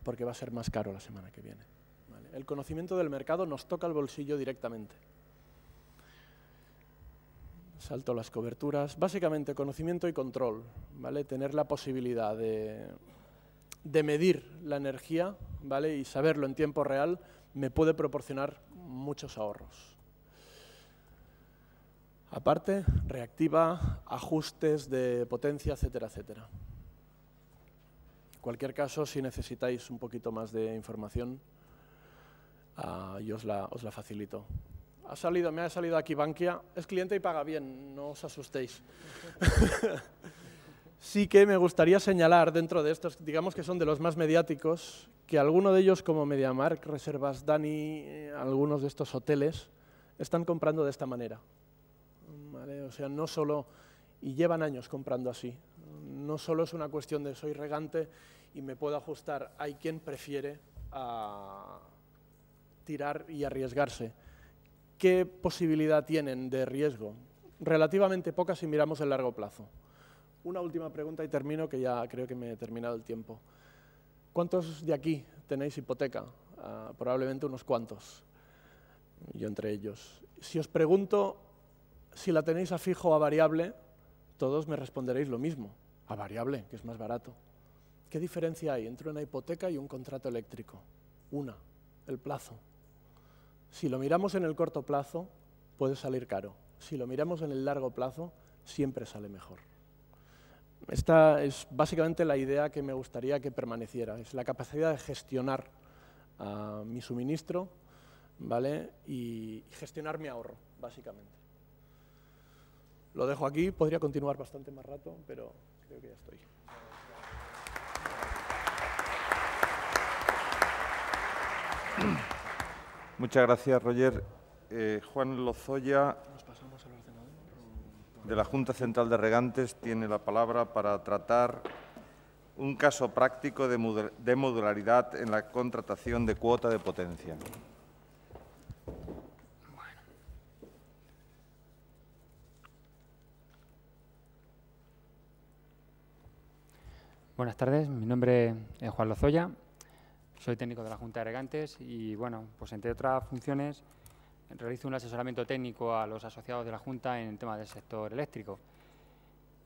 porque va a ser más caro la semana que viene. ¿Vale? El conocimiento del mercado nos toca el bolsillo directamente. Salto las coberturas. Básicamente, conocimiento y control, ¿vale? Tener la posibilidad de medir la energía, ¿vale? Y saberlo en tiempo real me puede proporcionar muchos ahorros. Aparte, reactiva, ajustes de potencia, etcétera, etcétera. En cualquier caso, si necesitáis un poquito más de información, yo os la facilito. me ha salido aquí Bankia. Es cliente y paga bien, no os asustéis. Sí que me gustaría señalar dentro de estos, digamos que son de los más mediáticos, que alguno de ellos, como MediaMarkt, Reservas Dani, algunos de estos hoteles, están comprando de esta manera. ¿Vale? O sea, no solo, y llevan años comprando así, no solo es una cuestión de soy regante y me puedo ajustar, hay quien prefiere tirar y arriesgarse. ¿Qué posibilidad tienen de riesgo? Relativamente poca si miramos el largo plazo. Una última pregunta y termino, que ya creo que me he terminado el tiempo. ¿Cuántos de aquí tenéis hipoteca? Probablemente unos cuantos, yo entre ellos. Si os pregunto si la tenéis a fijo o a variable, todos me responderéis lo mismo, a variable, que es más barato. ¿Qué diferencia hay entre una hipoteca y un contrato eléctrico? Una, el plazo. Si lo miramos en el corto plazo, puede salir caro. Si lo miramos en el largo plazo, siempre sale mejor. Esta es básicamente la idea que me gustaría que permaneciera, es la capacidad de gestionar mi suministro, ¿vale? Y gestionar mi ahorro, básicamente. Lo dejo aquí, podría continuar bastante más rato, pero creo que ya estoy. Muchas gracias, Roger. Juan Lozoya, de la Junta Central de Regantes, tiene la palabra para tratar un caso práctico de modularidad en la contratación de cuota de potencia. Buenas tardes, mi nombre es Juan Lozoya, soy técnico de la Junta de Regantes y, bueno, pues entre otras funciones realizo un asesoramiento técnico a los asociados de la Junta en el tema del sector eléctrico.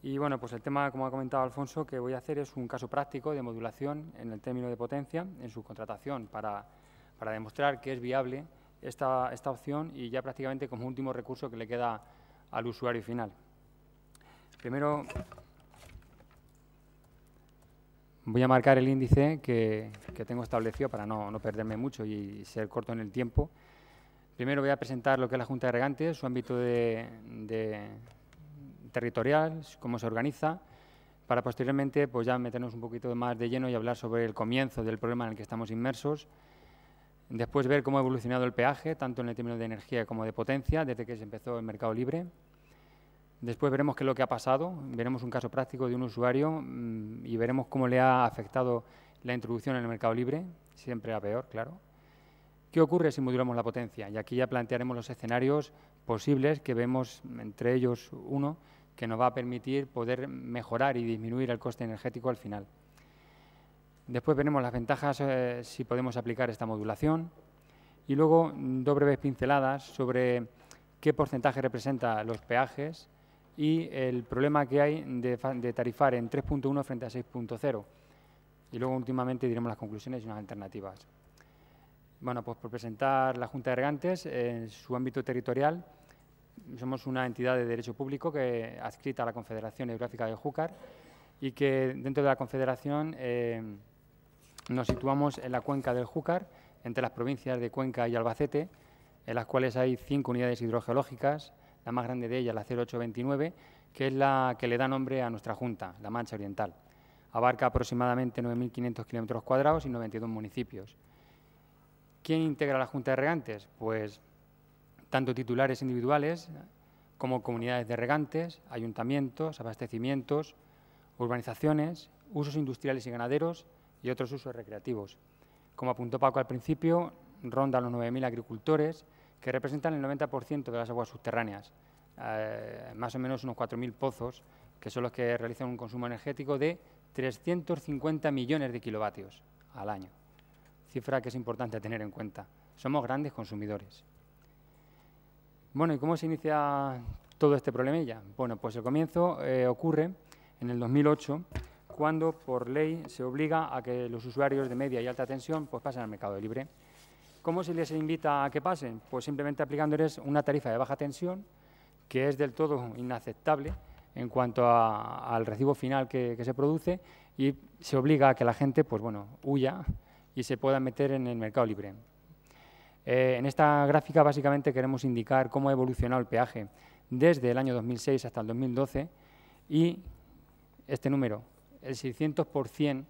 Y, bueno, pues el tema, como ha comentado Alfonso, que voy a hacer es un caso práctico de modulación en el término de potencia en su contratación para demostrar que es viable esta opción y ya prácticamente como último recurso que le queda al usuario final. Primero voy a marcar el índice que tengo establecido para no perderme mucho y ser corto en el tiempo. Primero voy a presentar lo que es la Junta de Regantes, su ámbito territorial, cómo se organiza, para posteriormente pues ya meternos un poquito más de lleno y hablar sobre el comienzo del problema en el que estamos inmersos. Después ver cómo ha evolucionado el peaje, tanto en el término de energía como de potencia, desde que se empezó el mercado libre. Después veremos qué es lo que ha pasado, veremos un caso práctico de un usuario y veremos cómo le ha afectado la introducción en el mercado libre, siempre a peor, claro. ¿Qué ocurre si modulamos la potencia? Y aquí ya plantearemos los escenarios posibles que vemos, entre ellos uno, que nos va a permitir poder mejorar y disminuir el coste energético al final. Después veremos las ventajas si podemos aplicar esta modulación y luego dos breves pinceladas sobre qué porcentaje representa los peajes y el problema que hay de tarifar en 3.1 frente a 6.0. Y luego últimamente diremos las conclusiones y unas alternativas. Bueno, pues por presentar la Junta de Regantes, en su ámbito territorial, somos una entidad de derecho público que adscrita a la Confederación Hidrográfica del Júcar y que dentro de la Confederación nos situamos en la cuenca del Júcar, entre las provincias de Cuenca y Albacete, en las cuales hay 5 unidades hidrogeológicas, la más grande de ellas, la 0829, que es la que le da nombre a nuestra Junta, la Mancha Oriental. Abarca aproximadamente 9.500 kilómetros cuadrados y 92 municipios. ¿Quién integra la Junta de Regantes? Pues tanto titulares individuales como comunidades de regantes, ayuntamientos, abastecimientos, urbanizaciones, usos industriales y ganaderos y otros usos recreativos. Como apuntó Paco al principio, rondan los 9.000 agricultores que representan el 90% de las aguas subterráneas, más o menos unos 4.000 pozos, que son los que realizan un consumo energético de 350 millones de kilovatios al año. Cifra que es importante tener en cuenta. Somos grandes consumidores. Bueno, ¿y cómo se inicia todo este problemilla? Bueno, pues el comienzo ocurre en el 2008, cuando por ley se obliga a que los usuarios de media y alta tensión pues pasen al mercado libre. ¿Cómo se les invita a que pasen? Pues simplemente aplicándoles una tarifa de baja tensión, que es del todo inaceptable en cuanto al recibo final que se produce, y se obliga a que la gente pues, bueno, huya y se pueda meter en el mercado libre. En esta gráfica básicamente queremos indicar cómo ha evolucionado el peaje desde el año 2006 hasta el 2012 y este número, el 600%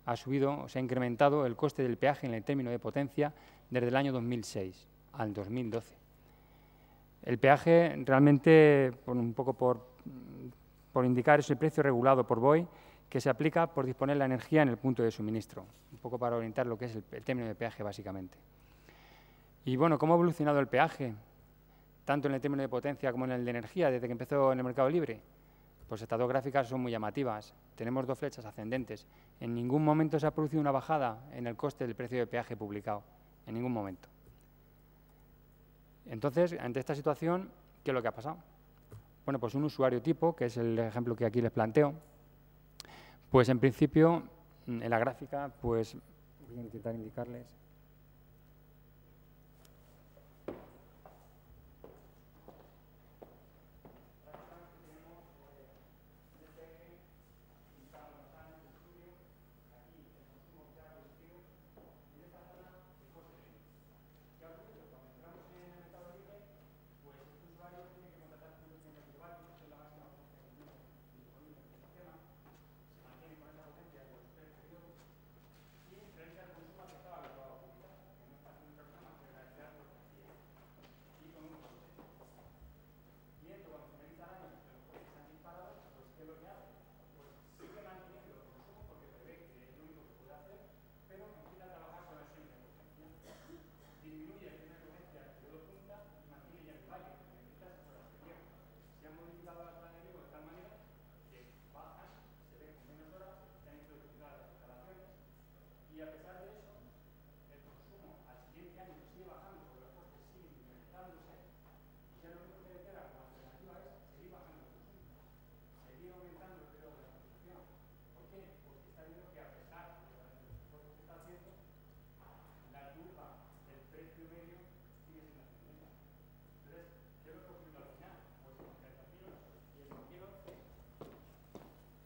ha subido o se ha incrementado el coste del peaje en el término de potencia desde el año 2006 al 2012. El peaje realmente, un poco por indicar, es el precio regulado por BOE que se aplica por disponer la energía en el punto de suministro, un poco para orientar lo que es el término de peaje básicamente. Y bueno, ¿cómo ha evolucionado el peaje? Tanto en el término de potencia como en el de energía, desde que empezó en el mercado libre. Pues estas dos gráficas son muy llamativas. Tenemos dos flechas ascendentes. En ningún momento se ha producido una bajada en el coste del precio de peaje publicado. En ningún momento. Entonces, ante esta situación, ¿qué es lo que ha pasado? Bueno, pues un usuario tipo, que es el ejemplo que aquí les planteo, pues en principio, en la gráfica, pues voy a intentar indicarles.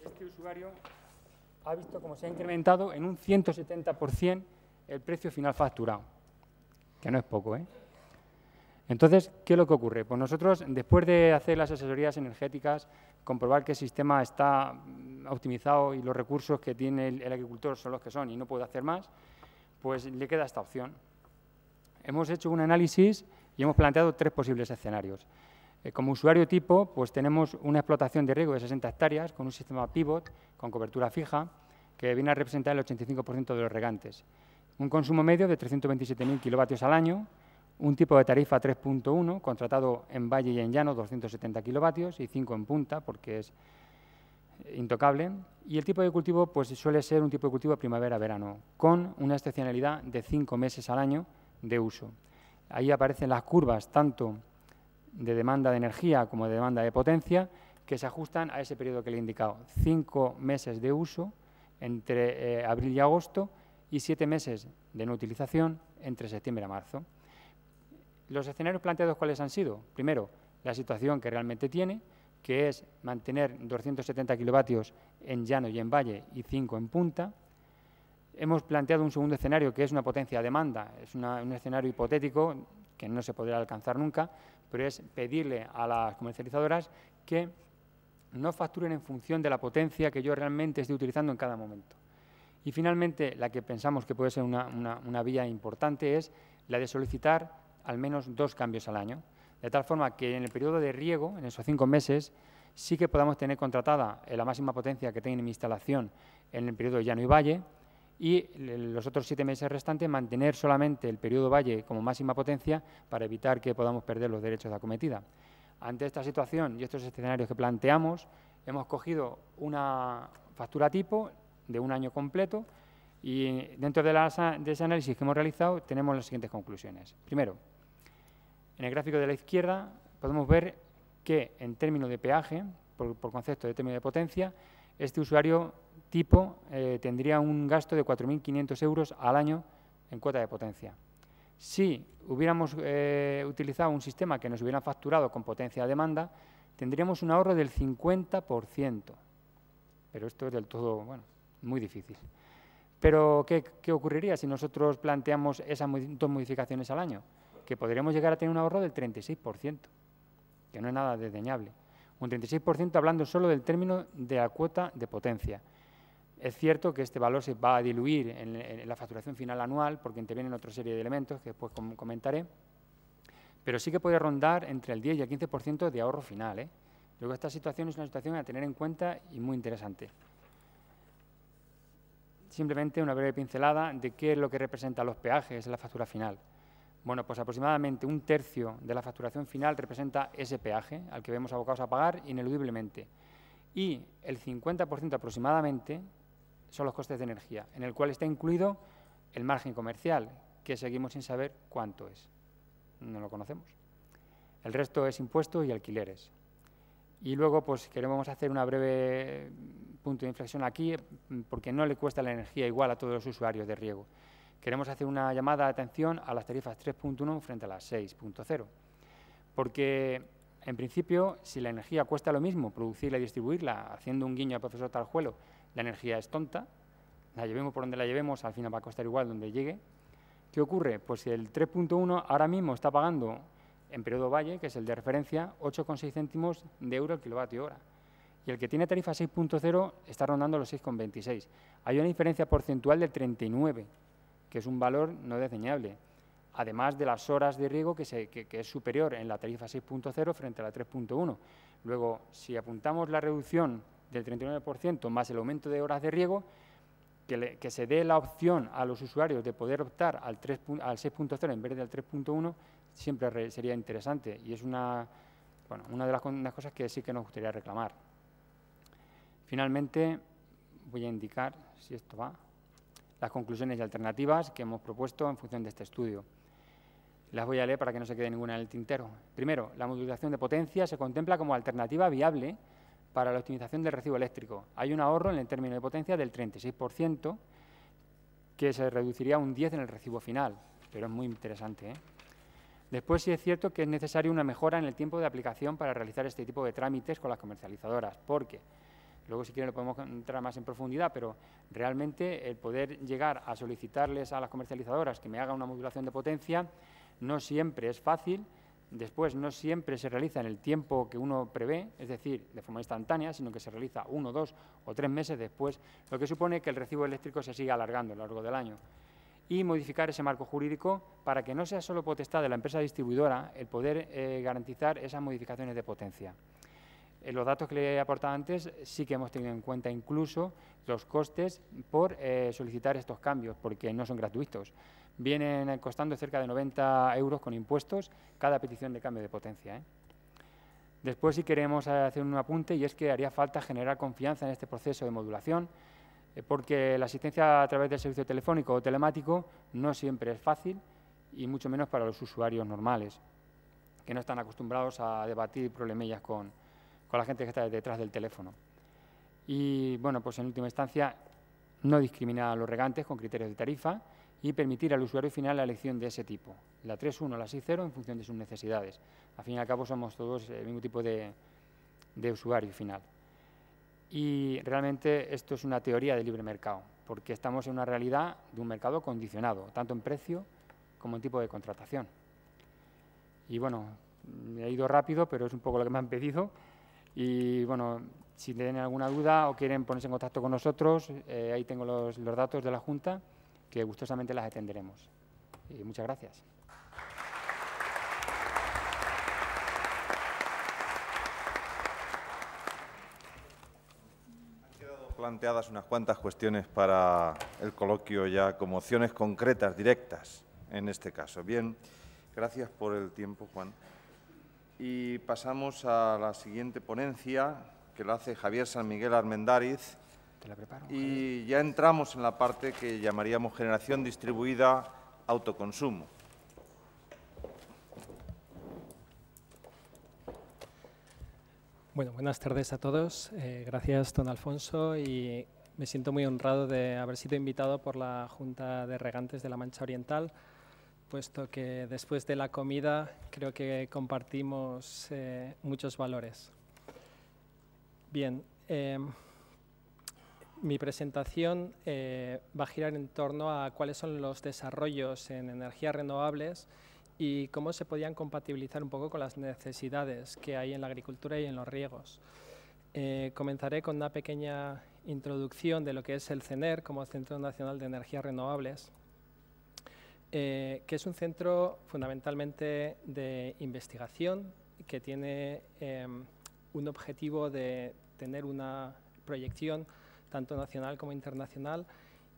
Este usuario ha visto cómo se ha incrementado en un 170% el precio final facturado, que no es poco, ¿eh? Entonces, ¿qué es lo que ocurre? Pues nosotros, después de hacer las asesorías energéticas, comprobar que el sistema está optimizado y los recursos que tiene el agricultor son los que son y no puede hacer más, pues le queda esta opción. Hemos hecho un análisis y hemos planteado 3 posibles escenarios. Como usuario tipo, pues tenemos una explotación de riego de 60 hectáreas con un sistema pivot con cobertura fija que viene a representar el 85% de los regantes. Un consumo medio de 327.000 kilovatios al año, un tipo de tarifa 3.1 contratado en valle y en llano 270 kilovatios y 5 en punta porque es intocable. Y el tipo de cultivo pues suele ser un tipo de cultivo primavera-verano con una estacionalidad de 5 meses al año de uso. Ahí aparecen las curvas tanto de demanda de energía como de demanda de potencia, que se ajustan a ese periodo que le he indicado. 5 meses de uso entre abril y agosto y 7 meses de no utilización entre septiembre a marzo. Los escenarios planteados, ¿cuáles han sido? Primero, la situación que realmente tiene, que es mantener 270 kilovatios en llano y en valle y 5 en punta. Hemos planteado un segundo escenario, que es una potencia demanda. Es un escenario hipotético que no se podrá alcanzar nunca, pero es pedirle a las comercializadoras que no facturen en función de la potencia que yo realmente esté utilizando en cada momento. Y finalmente, la que pensamos que puede ser una vía importante es la de solicitar al menos 2 cambios al año, de tal forma que en el periodo de riego, en esos 5 meses, sí que podamos tener contratada la máxima potencia que tenga en mi instalación en el periodo de llano y valle, y los otros 7 meses restantes mantener solamente el periodo valle como máxima potencia para evitar que podamos perder los derechos de acometida. Ante esta situación y estos escenarios que planteamos, hemos cogido una factura tipo de un año completo y dentro de ese análisis que hemos realizado tenemos las siguientes conclusiones. Primero, en el gráfico de la izquierda podemos ver que en términos de peaje, por concepto de término de potencia, este usuario tipo tendría un gasto de 4.500 euros al año en cuota de potencia. Si hubiéramos utilizado un sistema que nos hubiera facturado con potencia de demanda, tendríamos un ahorro del 50%. Pero esto es del todo, bueno, muy difícil. Pero, ¿qué ocurriría si nosotros planteamos esas 2 modificaciones al año? Que podríamos llegar a tener un ahorro del 36%, que no es nada desdeñable. Un 36% hablando solo del término de la cuota de potencia. Es cierto que este valor se va a diluir en la facturación final anual, porque intervienen otra serie de elementos que después comentaré, pero sí que puede rondar entre el 10 y el 15% de ahorro final. Luego, esta situación es una situación a tener en cuenta y muy interesante. Simplemente una breve pincelada de qué es lo que representan los peajes en la factura final. Bueno, pues aproximadamente 1/3 de la facturación final representa ese peaje al que vemos abocados a pagar ineludiblemente. Y el 50% aproximadamente son los costes de energía, en el cual está incluido el margen comercial, que seguimos sin saber cuánto es. No lo conocemos. El resto es impuestos y alquileres. Y luego, pues queremos hacer una breve punto de inflexión aquí, porque no le cuesta la energía igual a todos los usuarios de riego. Queremos hacer una llamada de atención a las tarifas 3.1 frente a las 6.0, porque, en principio, si la energía cuesta lo mismo producirla y distribuirla, haciendo un guiño al profesor Tarjuelo, la energía es tonta, la llevemos por donde la llevemos, al final va a costar igual donde llegue. ¿Qué ocurre? Pues si el 3.1 ahora mismo está pagando, en periodo Valle, que es el de referencia, 8,6 céntimos de euro el kilovatio hora. Y el que tiene tarifa 6.0 está rondando los 6,26. Hay una diferencia porcentual del 39, que es un valor no desdeñable, además de las horas de riego que es superior en la tarifa 6.0 frente a la 3.1. Luego, si apuntamos la reducción del 39% más el aumento de horas de riego, que se dé la opción a los usuarios de poder optar al 6.0 en vez del 3.1, siempre sería interesante y es una de las cosas que sí que nos gustaría reclamar. Finalmente, voy a indicar, si esto va, las conclusiones y alternativas que hemos propuesto en función de este estudio. Las voy a leer para que no se quede ninguna en el tintero. Primero, la modulación de potencia se contempla como alternativa viable para la optimización del recibo eléctrico. Hay un ahorro en el término de potencia del 36%, que se reduciría a un 10% en el recibo final, pero es muy interesante. Después sí es cierto que es necesaria una mejora en el tiempo de aplicación para realizar este tipo de trámites con las comercializadoras, porque luego si quieren lo podemos entrar más en profundidad, pero realmente el poder llegar a solicitarles a las comercializadoras que me hagan una modulación de potencia no siempre es fácil. Después, no siempre se realiza en el tiempo que uno prevé, es decir, de forma instantánea, sino que se realiza 1, 2 o 3 meses después, lo que supone que el recibo eléctrico se siga alargando a lo largo del año. Y modificar ese marco jurídico para que no sea solo potestad de la empresa distribuidora el poder garantizar esas modificaciones de potencia. Los datos que le he aportado antes sí que hemos tenido en cuenta incluso los costes por solicitar estos cambios, porque no son gratuitos. Vienen costando cerca de 90 euros con impuestos cada petición de cambio de potencia. Después sí queremos hacer un apunte, y es que haría falta generar confianza en este proceso de modulación, porque la asistencia a través del servicio telefónico o telemático no siempre es fácil, y mucho menos para los usuarios normales, que no están acostumbrados a debatir problemillas con la gente que está detrás del teléfono. Y, bueno, pues en última instancia, no discriminar a los regantes con criterios de tarifa y permitir al usuario final la elección de ese tipo, la 3.1 o la 6.0 en función de sus necesidades. Al fin y al cabo somos todos el mismo tipo de usuario final. Y realmente esto es una teoría de libre mercado, porque estamos en una realidad de un mercado condicionado, tanto en precio como en tipo de contratación. Y bueno, he ido rápido, pero es un poco lo que me han pedido. Y bueno, si tienen alguna duda o quieren ponerse en contacto con nosotros, ahí tengo los datos de la Junta, que gustosamente las atenderemos. Y muchas gracias. Han quedado planteadas unas cuantas cuestiones para el coloquio ya como opciones concretas, directas, en este caso. Bien, gracias por el tiempo, Juan. Y pasamos a la siguiente ponencia, que la hace Javier San Miguel Armendáriz. Te la preparo, y ya entramos en la parte que llamaríamos generación distribuida, autoconsumo. Bueno, buenas tardes a todos. Gracias, don Alfonso, y me siento muy honrado de haber sido invitado por la Junta de Regantes de la Mancha Oriental, puesto que después de la comida creo que compartimos muchos valores. Bien, mi presentación va a girar en torno a cuáles son los desarrollos en energías renovables y cómo se podían compatibilizar un poco con las necesidades que hay en la agricultura y en los riegos. Comenzaré con una pequeña introducción de lo que es el CENER como Centro Nacional de Energías Renovables, que es un centro fundamentalmente de investigación que tiene un objetivo de tener una proyección tanto nacional como internacional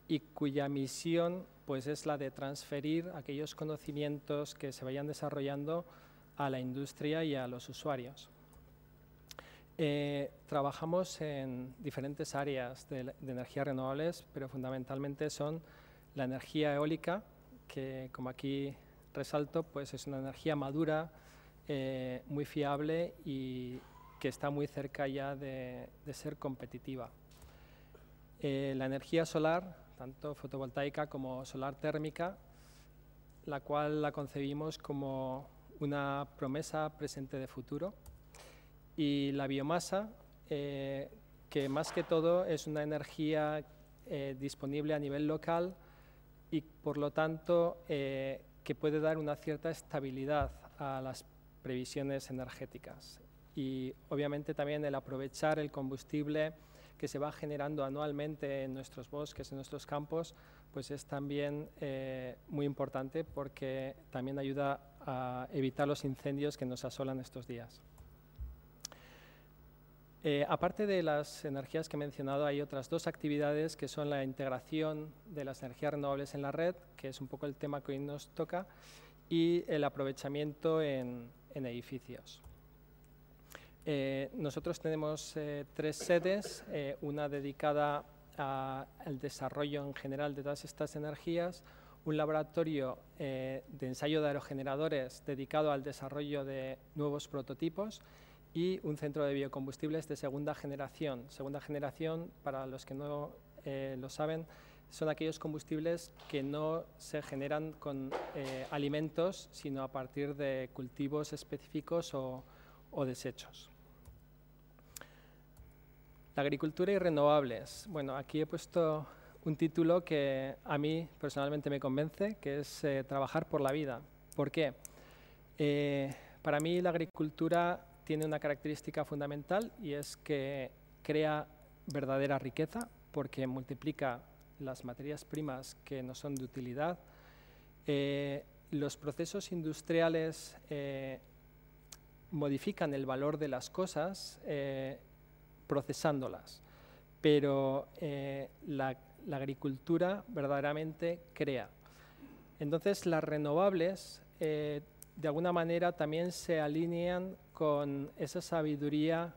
y cuya misión pues, es la de transferir aquellos conocimientos que se vayan desarrollando a la industria y a los usuarios. Trabajamos en diferentes áreas de energías renovables, pero fundamentalmente son la energía eólica, que como aquí resalto, pues es una energía madura, muy fiable y que está muy cerca ya de ser competitiva. La energía solar, tanto fotovoltaica como solar térmica, la cual la concebimos como una promesa presente de futuro. Y la biomasa, que más que todo es una energía disponible a nivel local y por lo tanto que puede dar una cierta estabilidad a las previsiones energéticas. Y obviamente también el aprovechar el combustible que se va generando anualmente en nuestros bosques, en nuestros campos, pues es también muy importante porque también ayuda a evitar los incendios que nos asolan estos días. Aparte de las energías que he mencionado, hay otras dos actividades que son la integración de las energías renovables en la red, que es un poco el tema que hoy nos toca, y el aprovechamiento en edificios. Nosotros tenemos 3 sedes, una dedicada al desarrollo en general de todas estas energías, un laboratorio de ensayo de aerogeneradores dedicado al desarrollo de nuevos prototipos y un centro de biocombustibles de segunda generación. Segunda generación, para los que no lo saben, son aquellos combustibles que no se generan con alimentos, sino a partir de cultivos específicos o desechos. La agricultura y renovables. Bueno, aquí he puesto un título que a mí personalmente me convence, que es trabajar por la vida. ¿Por qué? Para mí la agricultura tiene una característica fundamental y es que crea verdadera riqueza porque multiplica las materias primas que nos son de utilidad. Los procesos industriales modifican el valor de las cosas procesándolas, pero la agricultura verdaderamente crea. Entonces, las renovables de alguna manera también se alinean con esa sabiduría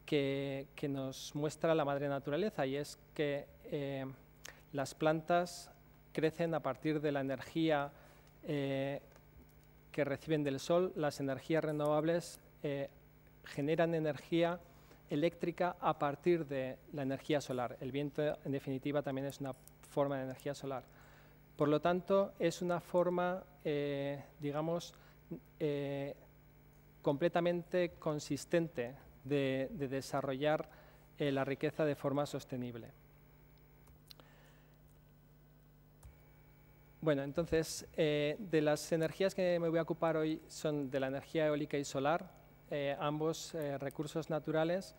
que nos muestra la madre naturaleza, y es que las plantas crecen a partir de la energía que reciben del sol. Las energías renovables generan energía eléctrica a partir de la energía solar. El viento, en definitiva, también es una forma de energía solar. Por lo tanto, es una forma, digamos, completamente consistente de desarrollar la riqueza de forma sostenible. Bueno, entonces, de las energías que me voy a ocupar hoy son de la energía eólica y solar, ambos recursos naturales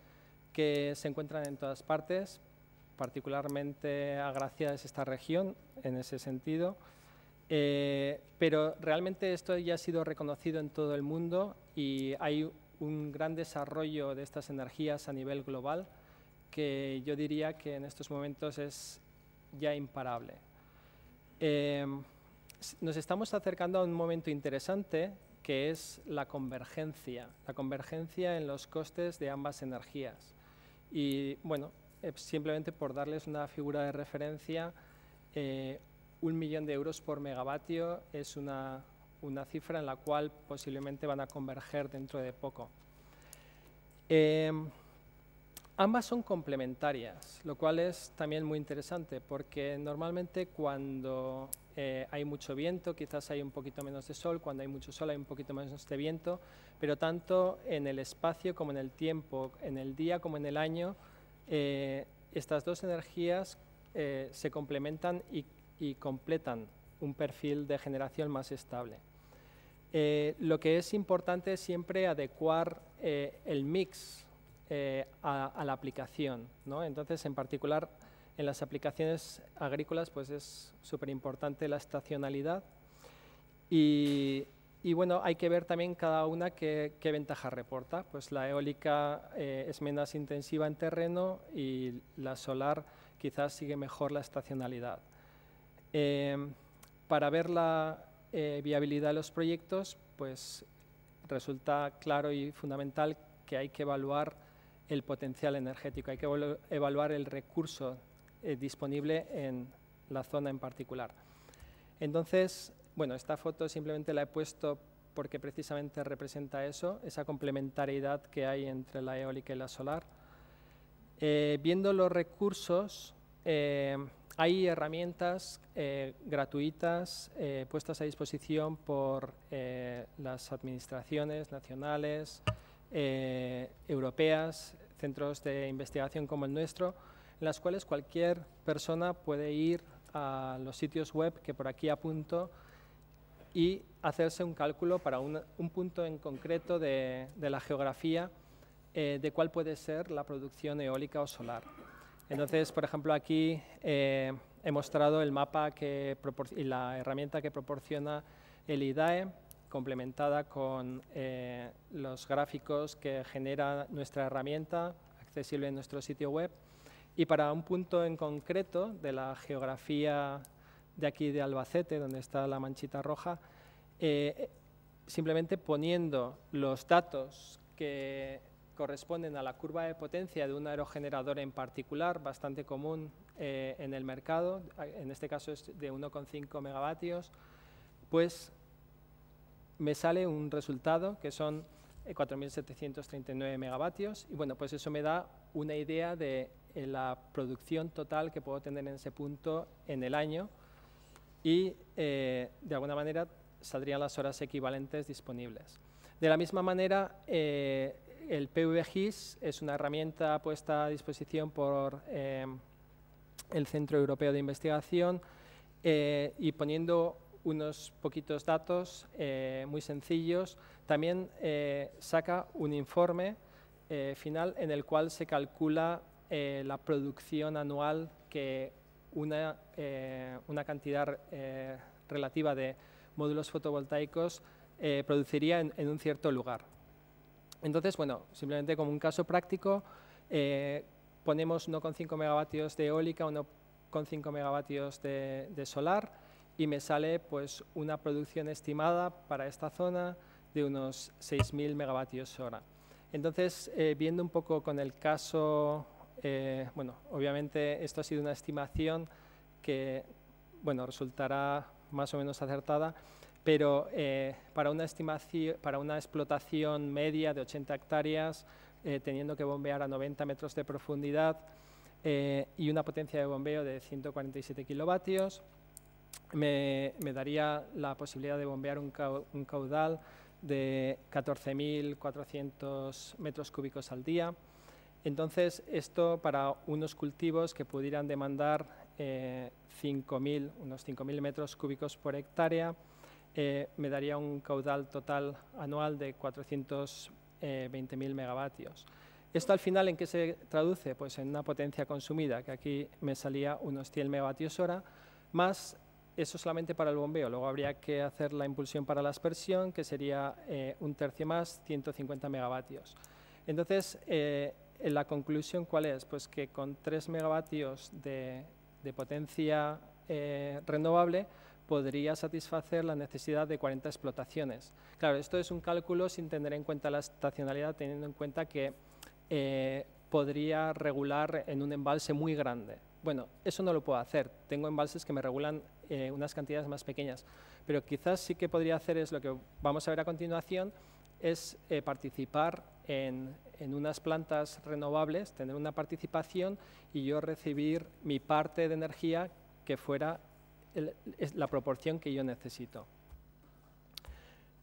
que se encuentran en todas partes, particularmente agraciada es esta región en ese sentido, pero realmente esto ya ha sido reconocido en todo el mundo y hay un gran desarrollo de estas energías a nivel global que yo diría que en estos momentos es ya imparable. Nos estamos acercando a un momento interesante que es la convergencia en los costes de ambas energías. Y bueno, simplemente por darles una figura de referencia, 1 millón de euros por megavatio es una cifra en la cual posiblemente van a converger dentro de poco. Ambas son complementarias, lo cual es también muy interesante porque normalmente cuando hay mucho viento quizás hay un poquito menos de sol, cuando hay mucho sol hay un poquito menos de viento, pero tanto en el espacio como en el tiempo, en el día como en el año, estas dos energías se complementan y completan un perfil de generación más estable. Lo que es importante es siempre adecuar el mix a la aplicación, ¿no? Entonces, en particular, en las aplicaciones agrícolas, pues es súper importante la estacionalidad y bueno, hay que ver también cada una qué ventaja reporta. Pues la eólica es menos intensiva en terreno y la solar quizás sigue mejor la estacionalidad. Para ver la viabilidad de los proyectos, pues resulta claro y fundamental que hay que evaluar el potencial energético, hay que evaluar el recurso disponible en la zona en particular. Entonces, bueno, esta foto simplemente la he puesto porque precisamente representa eso, esa complementariedad que hay entre la eólica y la solar. Viendo los recursos, hay herramientas gratuitas puestas a disposición por las administraciones nacionales, europeas, centros de investigación como el nuestro, en las cuales cualquier persona puede ir a los sitios web que por aquí apunto y hacerse un cálculo para un punto en concreto de la geografía de cuál puede ser la producción eólica o solar. Entonces, por ejemplo, aquí he mostrado el mapa y la herramienta que proporciona el IDAE, complementada con los gráficos que genera nuestra herramienta, accesible en nuestro sitio web. Y para un punto en concreto de la geografía de aquí de Albacete, donde está la manchita roja, simplemente poniendo los datos que corresponden a la curva de potencia de un aerogenerador en particular, bastante común en el mercado, en este caso es de 1,5 megavatios, pues me sale un resultado que son 4.739 megavatios y bueno, pues eso me da una idea de la producción total que puedo tener en ese punto en el año y de alguna manera saldrían las horas equivalentes disponibles. De la misma manera, el PV-GIS es una herramienta puesta a disposición por el Centro Europeo de Investigación y poniendo unos poquitos datos muy sencillos, también saca un informe final en el cual se calcula la producción anual que una cantidad relativa de módulos fotovoltaicos produciría en un cierto lugar. Entonces, bueno, simplemente como un caso práctico, ponemos 1,5 megavatios de eólica, 1,5 megavatios de solar y me sale pues una producción estimada para esta zona de unos 6.000 megavatios hora. Entonces, viendo un poco con el caso, bueno, obviamente esto ha sido una estimación que, bueno, resultará más o menos acertada, pero para una estimación, para una explotación media de 80 hectáreas, teniendo que bombear a 90 metros de profundidad y una potencia de bombeo de 147 kilovatios, me daría la posibilidad de bombear un caudal de 14.400 metros cúbicos al día. Entonces, esto para unos cultivos que pudieran demandar unos 5.000 metros cúbicos por hectárea, me daría un caudal total anual de 420.000 megavatios. ¿Esto al final en qué se traduce? Pues en una potencia consumida, que aquí me salía unos 100 megavatios hora, más eso solamente para el bombeo. Luego habría que hacer la impulsión para la aspersión, que sería un tercio más, 150 megavatios. Entonces, la conclusión, ¿cuál es? Pues que con 3 megavatios de potencia renovable podría satisfacer la necesidad de 40 explotaciones. Claro, esto es un cálculo sin tener en cuenta la estacionalidad, teniendo en cuenta que podría regular en un embalse muy grande. Bueno, eso no lo puedo hacer. Tengo embalses que me regulan unas cantidades más pequeñas, pero quizás sí que podría hacer es lo que vamos a ver a continuación, es participar en unas plantas renovables, tener una participación y yo recibir mi parte de energía que fuera la proporción que yo necesito.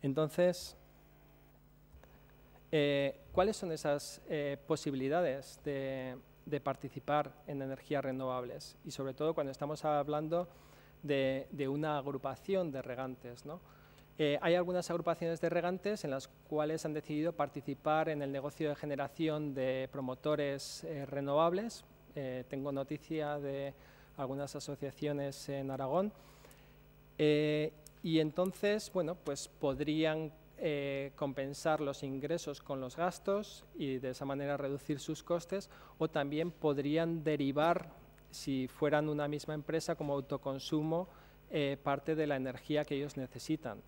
Entonces, ¿cuáles son esas posibilidades de de participar en energías renovables y sobre todo cuando estamos hablando de una agrupación de regantes, ¿no? Hay algunas agrupaciones de regantes en las cuales han decidido participar en el negocio de generación de promotores renovables. Tengo noticia de algunas asociaciones en Aragón. Y entonces, bueno, pues podrían compensar los ingresos con los gastos y de esa manera reducir sus costes, o también podrían derivar, si fueran una misma empresa, como autoconsumo, parte de la energía que ellos necesitan.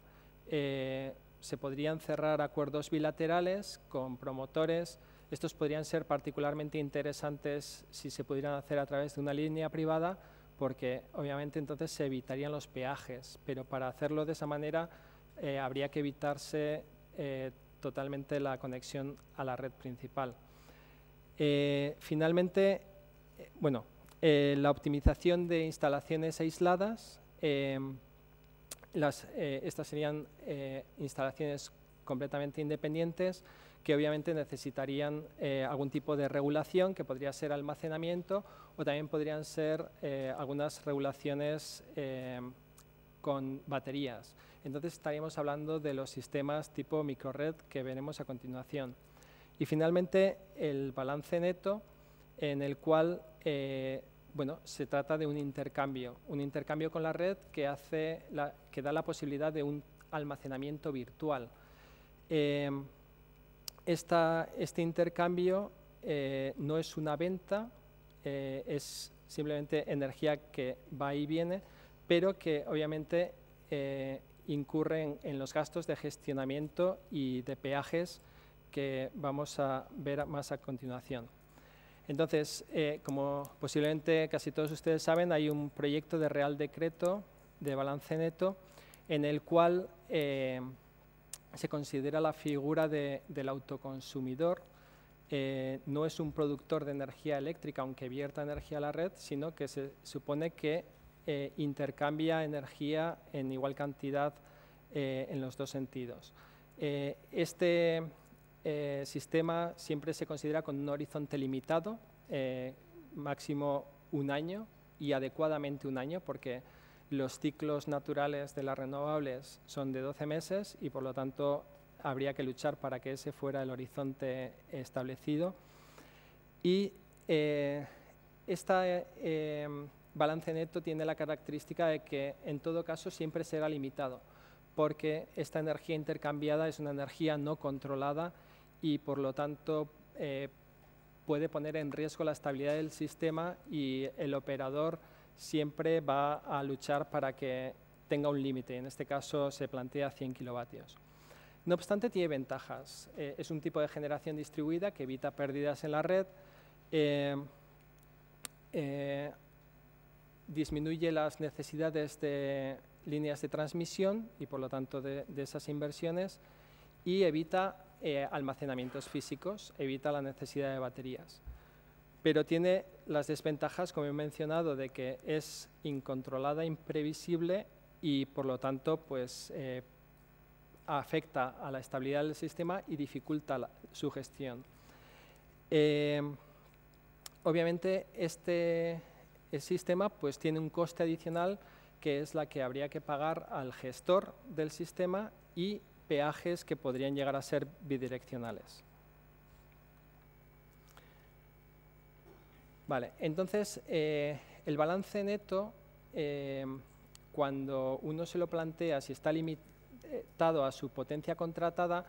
Se podrían cerrar acuerdos bilaterales con promotores. Estos podrían ser particularmente interesantes si se pudieran hacer a través de una línea privada, porque obviamente entonces se evitarían los peajes, pero para hacerlo de esa manera habría que evitarse totalmente la conexión a la red principal. Finalmente, bueno, la optimización de instalaciones aisladas. Estas serían instalaciones completamente independientes que obviamente necesitarían algún tipo de regulación, que podría ser almacenamiento, o también podrían ser algunas regulaciones con baterías. Entonces estaríamos hablando de los sistemas tipo microred que veremos a continuación. Y finalmente el balance neto, en el cual bueno, se trata de un intercambio con la red que da la posibilidad de un almacenamiento virtual. Este intercambio no es una venta, es simplemente energía que va y viene, pero que obviamente incurre en los gastos de gestionamiento y de peajes que vamos a ver más a continuación. Entonces, como posiblemente casi todos ustedes saben, hay un proyecto de Real Decreto de balance neto en el cual se considera la figura del autoconsumidor. No es un productor de energía eléctrica, aunque vierta energía a la red, sino que se supone que intercambia energía en igual cantidad en los dos sentidos. Este sistema siempre se considera con un horizonte limitado, máximo un año y adecuadamente un año, porque los ciclos naturales de las renovables son de 12 meses y por lo tanto habría que luchar para que ese fuera el horizonte establecido. Y balance neto tiene la característica de que en todo caso siempre será limitado, porque esta energía intercambiada es una energía no controlada y por lo tanto puede poner en riesgo la estabilidad del sistema, y el operador siempre va a luchar para que tenga un límite. En este caso se plantea 100 kilovatios. No obstante, tiene ventajas. Es un tipo de generación distribuida que evita pérdidas en la red, disminuye las necesidades de líneas de transmisión y por lo tanto de esas inversiones, y evita almacenamientos físicos, evita la necesidad de baterías. Pero tiene las desventajas, como he mencionado, de que es incontrolada, imprevisible y por lo tanto pues, afecta a la estabilidad del sistema y dificulta su gestión. Obviamente el sistema pues, tiene un coste adicional, que es la que habría que pagar al gestor del sistema, y peajes que podrían llegar a ser bidireccionales. Vale, entonces el balance neto, cuando uno se lo plantea, si está limitado a su potencia contratada,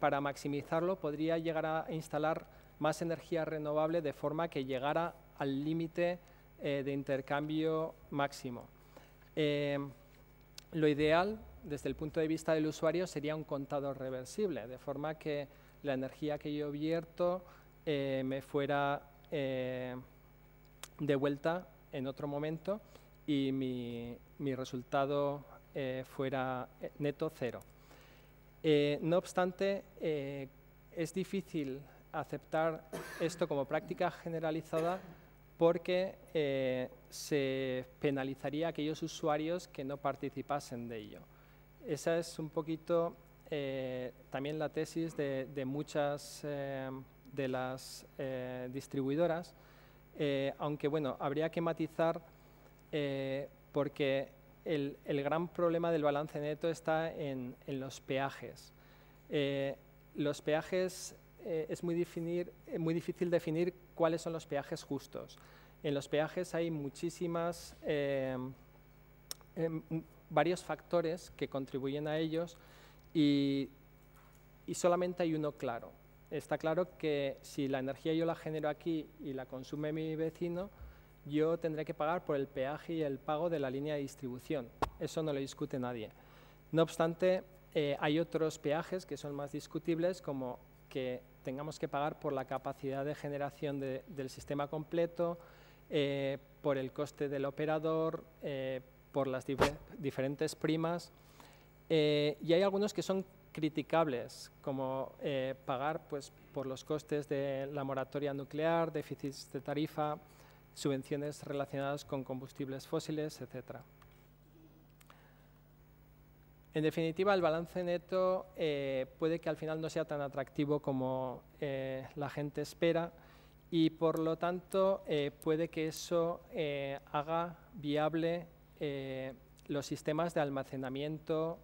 para maximizarlo podría llegar a instalar más energía renovable de forma que llegara al límite de intercambio máximo. Lo ideal, desde el punto de vista del usuario, sería un contador reversible, de forma que la energía que yo vierto me fuera de vuelta en otro momento y mi resultado fuera neto cero. No obstante, es difícil aceptar esto como práctica generalizada, porque se penalizaría a aquellos usuarios que no participasen de ello. Esa es un poquito también la tesis de muchas distribuidoras, aunque bueno, habría que matizar porque el gran problema del balance neto está en los peajes. Los peajes es muy difícil definir cuáles son los peajes justos. En los peajes hay varios factores que contribuyen a ellos y solamente hay uno claro. Está claro que si la energía yo la genero aquí y la consume mi vecino, yo tendré que pagar por el peaje y el pago de la línea de distribución. Eso no lo discute nadie. No obstante, hay otros peajes que son más discutibles, como que tengamos que pagar por la capacidad de generación del sistema completo, por el coste del operador, por las diferentes primas. Y hay algunos que son criticables, como pagar pues, por los costes de la moratoria nuclear, déficits de tarifa, subvenciones relacionadas con combustibles fósiles, etc. En definitiva, el balance neto puede que al final no sea tan atractivo como la gente espera y, por lo tanto, puede que eso haga viable los sistemas de almacenamiento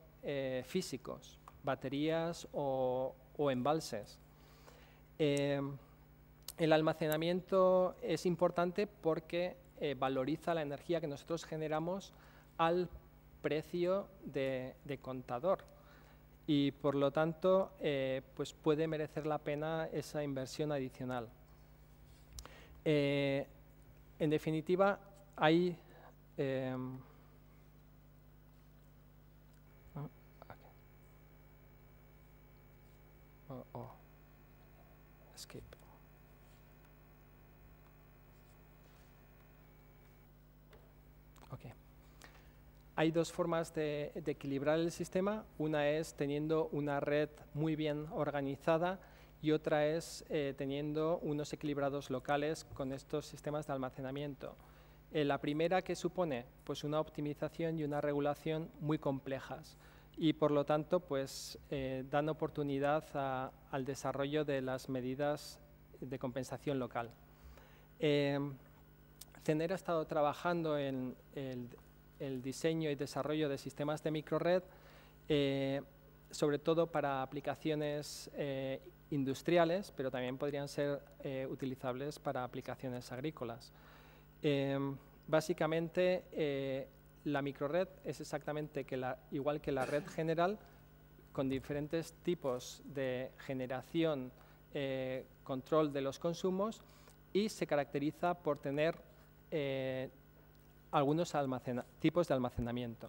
físicos, baterías o embalses. El almacenamiento es importante porque valoriza la energía que nosotros generamos al precio de contador y, por lo tanto, pues puede merecer la pena esa inversión adicional. En definitiva, hay escape. Okay. Hay dos formas de equilibrar el sistema. Una es teniendo una red muy bien organizada y otra es teniendo unos equilibrados locales con estos sistemas de almacenamiento. La primera, que supone pues, una optimización y una regulación muy complejas y, por lo tanto, pues, dan oportunidad al desarrollo de las medidas de compensación local. CENER ha estado trabajando en el diseño y desarrollo de sistemas de microred, sobre todo para aplicaciones industriales, pero también podrían ser utilizables para aplicaciones agrícolas. Básicamente, la microred es exactamente igual que la red general, con diferentes tipos de generación, control de los consumos, y se caracteriza por tener algunos tipos de almacenamiento.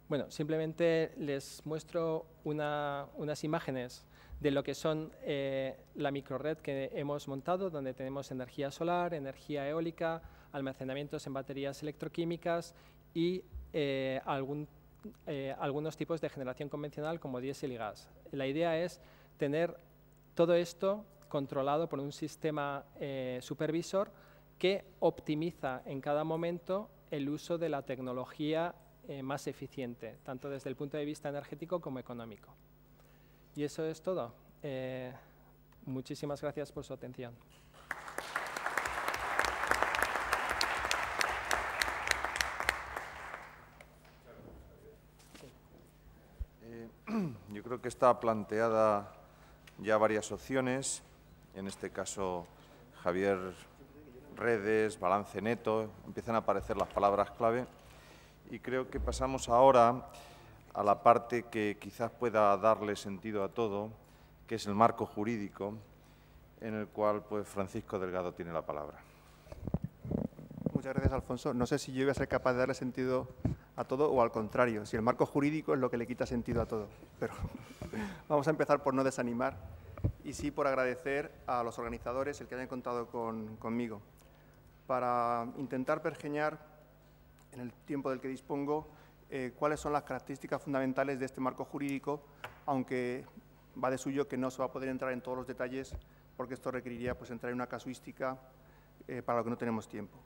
Bueno, simplemente les muestro unas imágenes de lo que son la microred que hemos montado, donde tenemos energía solar, energía eólica, almacenamientos en baterías electroquímicas y algunos tipos de generación convencional como diésel y gas. La idea es tener todo esto controlado por un sistema supervisor que optimiza en cada momento el uso de la tecnología más eficiente, tanto desde el punto de vista energético como económico. Y eso es todo. Muchísimas gracias por su atención. Yo creo que está planteada ya varias opciones, en este caso Javier, redes, balance neto, empiezan a aparecer las palabras clave y creo que pasamos ahora a la parte que quizás pueda darle sentido a todo, que es el marco jurídico, en el cual pues Francisco Delgado tiene la palabra. Muchas gracias, Alfonso. No sé si yo iba a ser capaz de darle sentido a todo o al contrario, si el marco jurídico es lo que le quita sentido a todo. Pero vamos a empezar por no desanimar y sí por agradecer a los organizadores el que hayan contado conmigo para intentar pergeñar en el tiempo del que dispongo cuáles son las características fundamentales de este marco jurídico, aunque va de suyo que no se va a poder entrar en todos los detalles porque esto requeriría pues, entrar en una casuística para lo que no tenemos tiempo.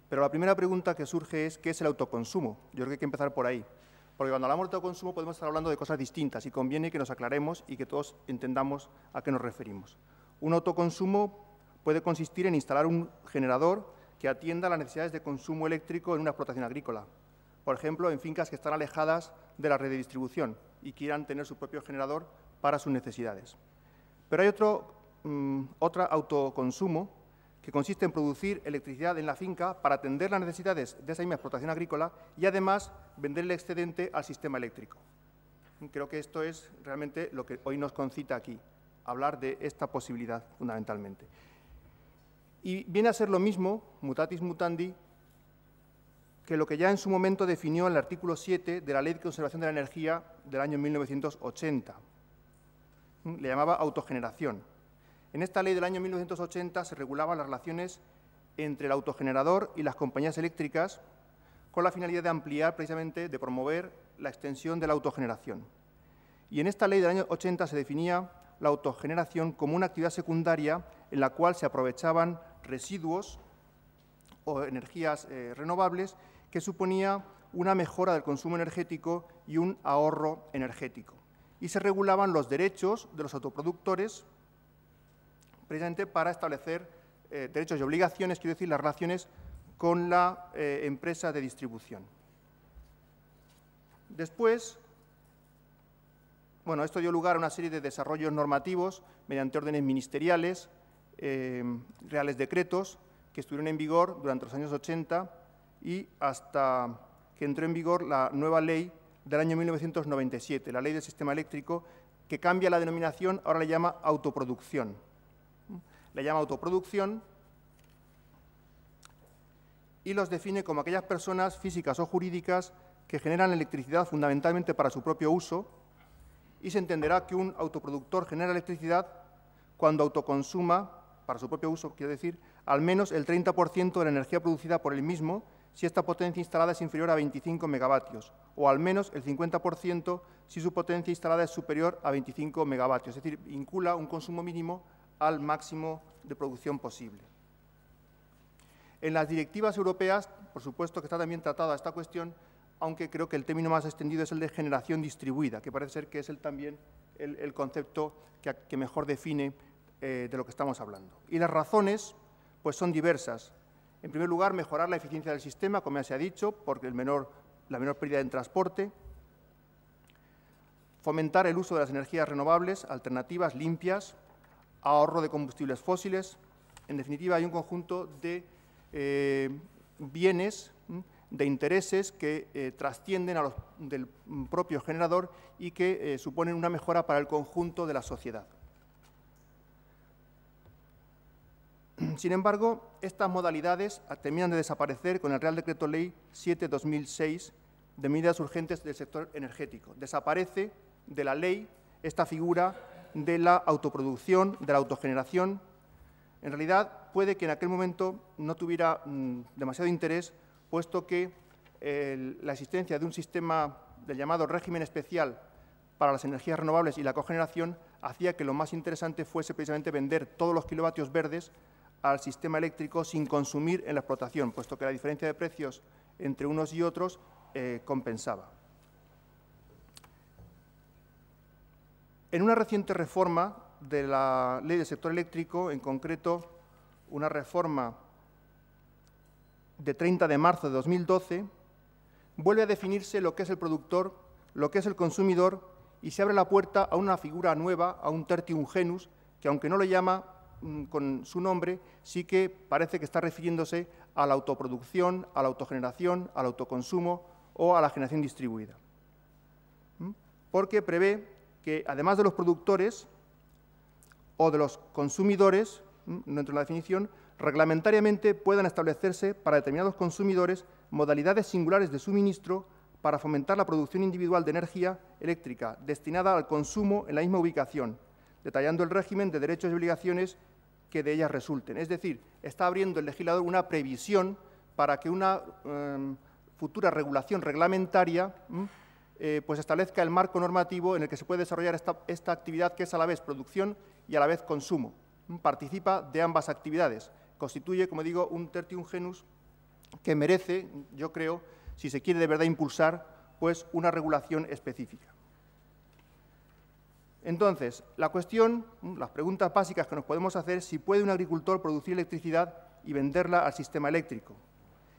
Pero la primera pregunta que surge es ¿qué es el autoconsumo? Yo creo que hay que empezar por ahí, Porque cuando hablamos de autoconsumo podemos estar hablando de cosas distintas y conviene que nos aclaremos y que todos entendamos a qué nos referimos. Un autoconsumo puede consistir en instalar un generador que atienda las necesidades de consumo eléctrico en una explotación agrícola. Por ejemplo, en fincas que están alejadas de la red de distribución y quieran tener su propio generador para sus necesidades. Pero hay otro autoconsumo que consiste en producir electricidad en la finca para atender las necesidades de esa misma explotación agrícola y, además, vender el excedente al sistema eléctrico. Creo que esto es realmente lo que hoy nos concita aquí, hablar de esta posibilidad fundamentalmente. Y viene a ser lo mismo, mutatis mutandi, que lo que ya en su momento definió el artículo 7 de la Ley de Conservación de la Energía del año 1980. Le llamaba autogeneración. En esta ley del año 1980 se regulaban las relaciones entre el autogenerador y las compañías eléctricas con la finalidad de ampliar, precisamente, de promover la extensión de la autogeneración. Y en esta ley del año 80 se definía la autogeneración como una actividad secundaria en la cual se aprovechaban residuos o energías renovables que suponía una mejora del consumo energético y un ahorro energético. Y se regulaban los derechos de los autoproductores precisamente para establecer derechos y obligaciones, quiero decir, las relaciones con la empresa de distribución. Después, bueno, esto dio lugar a una serie de desarrollos normativos mediante órdenes ministeriales, reales decretos, que estuvieron en vigor durante los años 80 y hasta que entró en vigor la nueva ley del año 1997, la Ley del Sistema Eléctrico, que cambia la denominación, ahora le llama autoproducción. Le llama autoproducción y los define como aquellas personas físicas o jurídicas que generan electricidad fundamentalmente para su propio uso, y se entenderá que un autoproductor genera electricidad cuando autoconsuma, para su propio uso, quiero decir, al menos el 30% de la energía producida por él mismo, si esta potencia instalada es inferior a 25 megavatios, o al menos el 50% si su potencia instalada es superior a 25 megavatios, es decir, vincula un consumo mínimo al máximo de producción posible. En las directivas europeas, por supuesto que está también tratada esta cuestión, aunque creo que el término más extendido es el de generación distribuida, que parece ser que es también el concepto que mejor define de lo que estamos hablando. Y las razones pues, son diversas. En primer lugar, mejorar la eficiencia del sistema, como ya se ha dicho, porque la menor pérdida en transporte, fomentar el uso de las energías renovables, alternativas limpias, ahorro de combustibles fósiles. En definitiva, hay un conjunto de bienes, de intereses que trascienden a los del propio generador y que suponen una mejora para el conjunto de la sociedad. Sin embargo, estas modalidades terminan de desaparecer con el Real Decreto Ley 7/2006 de medidas urgentes del sector energético. Desaparece de la ley esta figura de la autoproducción, de la autogeneración. En realidad, puede que en aquel momento no tuviera demasiado interés, puesto que la existencia de un sistema del llamado régimen especial para las energías renovables y la cogeneración hacía que lo más interesante fuese precisamente vender todos los kilovatios verdes al sistema eléctrico sin consumir en la explotación, puesto que la diferencia de precios entre unos y otros compensaba. En una reciente reforma de la Ley del Sector Eléctrico, en concreto una reforma de 30 de marzo de 2012, vuelve a definirse lo que es el productor, lo que es el consumidor, y se abre la puerta a una figura nueva, a un tertium genus, que aunque no lo llama con su nombre, sí que parece que está refiriéndose a la autoproducción, a la autogeneración, al autoconsumo o a la generación distribuida. Porque prevé que, además de los productores o de los consumidores, dentro de la definición, reglamentariamente puedan establecerse para determinados consumidores modalidades singulares de suministro para fomentar la producción individual de energía eléctrica destinada al consumo en la misma ubicación, detallando el régimen de derechos y obligaciones que de ellas resulten. Es decir, está abriendo el legislador una previsión para que una futura regulación reglamentaria pues establezca el marco normativo en el que se puede desarrollar esta actividad, que es a la vez producción y a la vez consumo. Participa de ambas actividades. Constituye, como digo, un tertium genus que merece, yo creo, si se quiere de verdad impulsar, pues, una regulación específica. Entonces, la cuestión, las preguntas básicas que nos podemos hacer es si puede un agricultor producir electricidad y venderla al sistema eléctrico,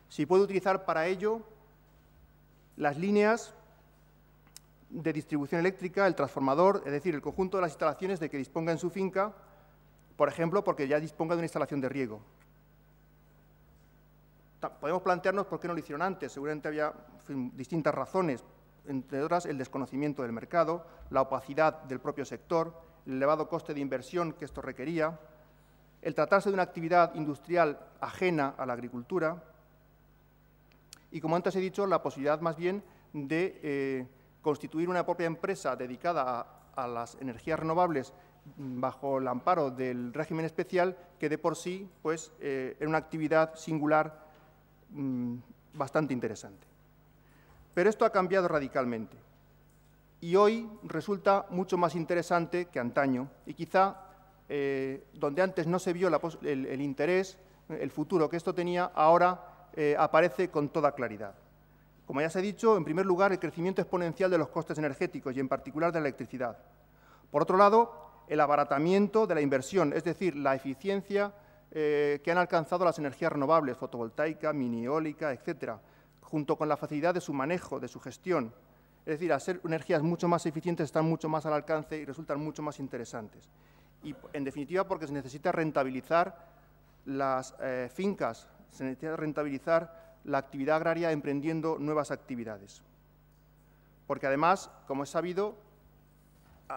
si puede utilizar para ello las líneas de distribución eléctrica, el transformador, es decir, el conjunto de las instalaciones de que disponga en su finca, por ejemplo, porque ya disponga de una instalación de riego. Podemos plantearnos por qué no lo hicieron antes. Seguramente había distintas razones, entre otras el desconocimiento del mercado, la opacidad del propio sector, el elevado coste de inversión que esto requería, el tratarse de una actividad industrial ajena a la agricultura y, como antes he dicho, la posibilidad más bien de constituir una propia empresa dedicada a las energías renovables bajo el amparo del régimen especial, que de por sí pues, era una actividad singular bastante interesante. Pero esto ha cambiado radicalmente y hoy resulta mucho más interesante que antaño y quizá donde antes no se vio el interés, el futuro que esto tenía, ahora aparece con toda claridad. Como ya se ha dicho, en primer lugar, el crecimiento exponencial de los costes energéticos y en particular de la electricidad. Por otro lado, el abaratamiento de la inversión, es decir, la eficiencia que han alcanzado las energías renovables, fotovoltaica, mini eólica, etcétera, junto con la facilidad de su manejo, de su gestión. Es decir, al ser energías mucho más eficientes, están mucho más al alcance y resultan mucho más interesantes. Y, en definitiva, porque se necesita rentabilizar las fincas, se necesita rentabilizar la actividad agraria emprendiendo nuevas actividades. Porque, además, como es sabido,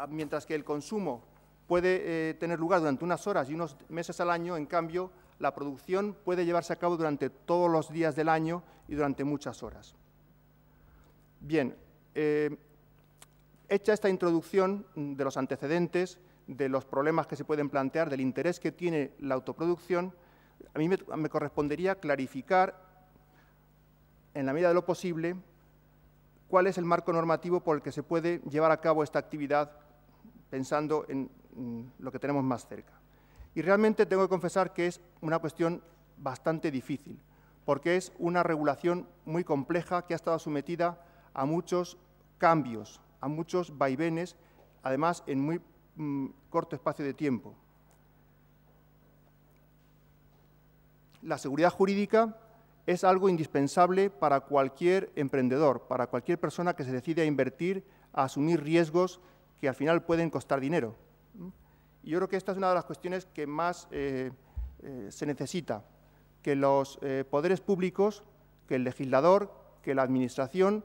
mientras que el consumo puede tener lugar durante unas horas y unos meses al año, en cambio, la producción puede llevarse a cabo durante todos los días del año y durante muchas horas. Bien, hecha esta introducción de los antecedentes, de los problemas que se pueden plantear, del interés que tiene la autoproducción, a mí me correspondería clarificar, en la medida de lo posible, cuál es el marco normativo por el que se puede llevar a cabo esta actividad pensando en lo que tenemos más cerca. Y realmente tengo que confesar que es una cuestión bastante difícil, porque es una regulación muy compleja que ha estado sometida a muchos cambios, a muchos vaivenes, además en muy corto espacio de tiempo. La seguridad jurídica es algo indispensable para cualquier emprendedor, para cualquier persona que se decide a invertir, a asumir riesgos que al final pueden costar dinero. Y yo creo que esta es una de las cuestiones que más se necesita, que los poderes públicos, que el legislador, que la Administración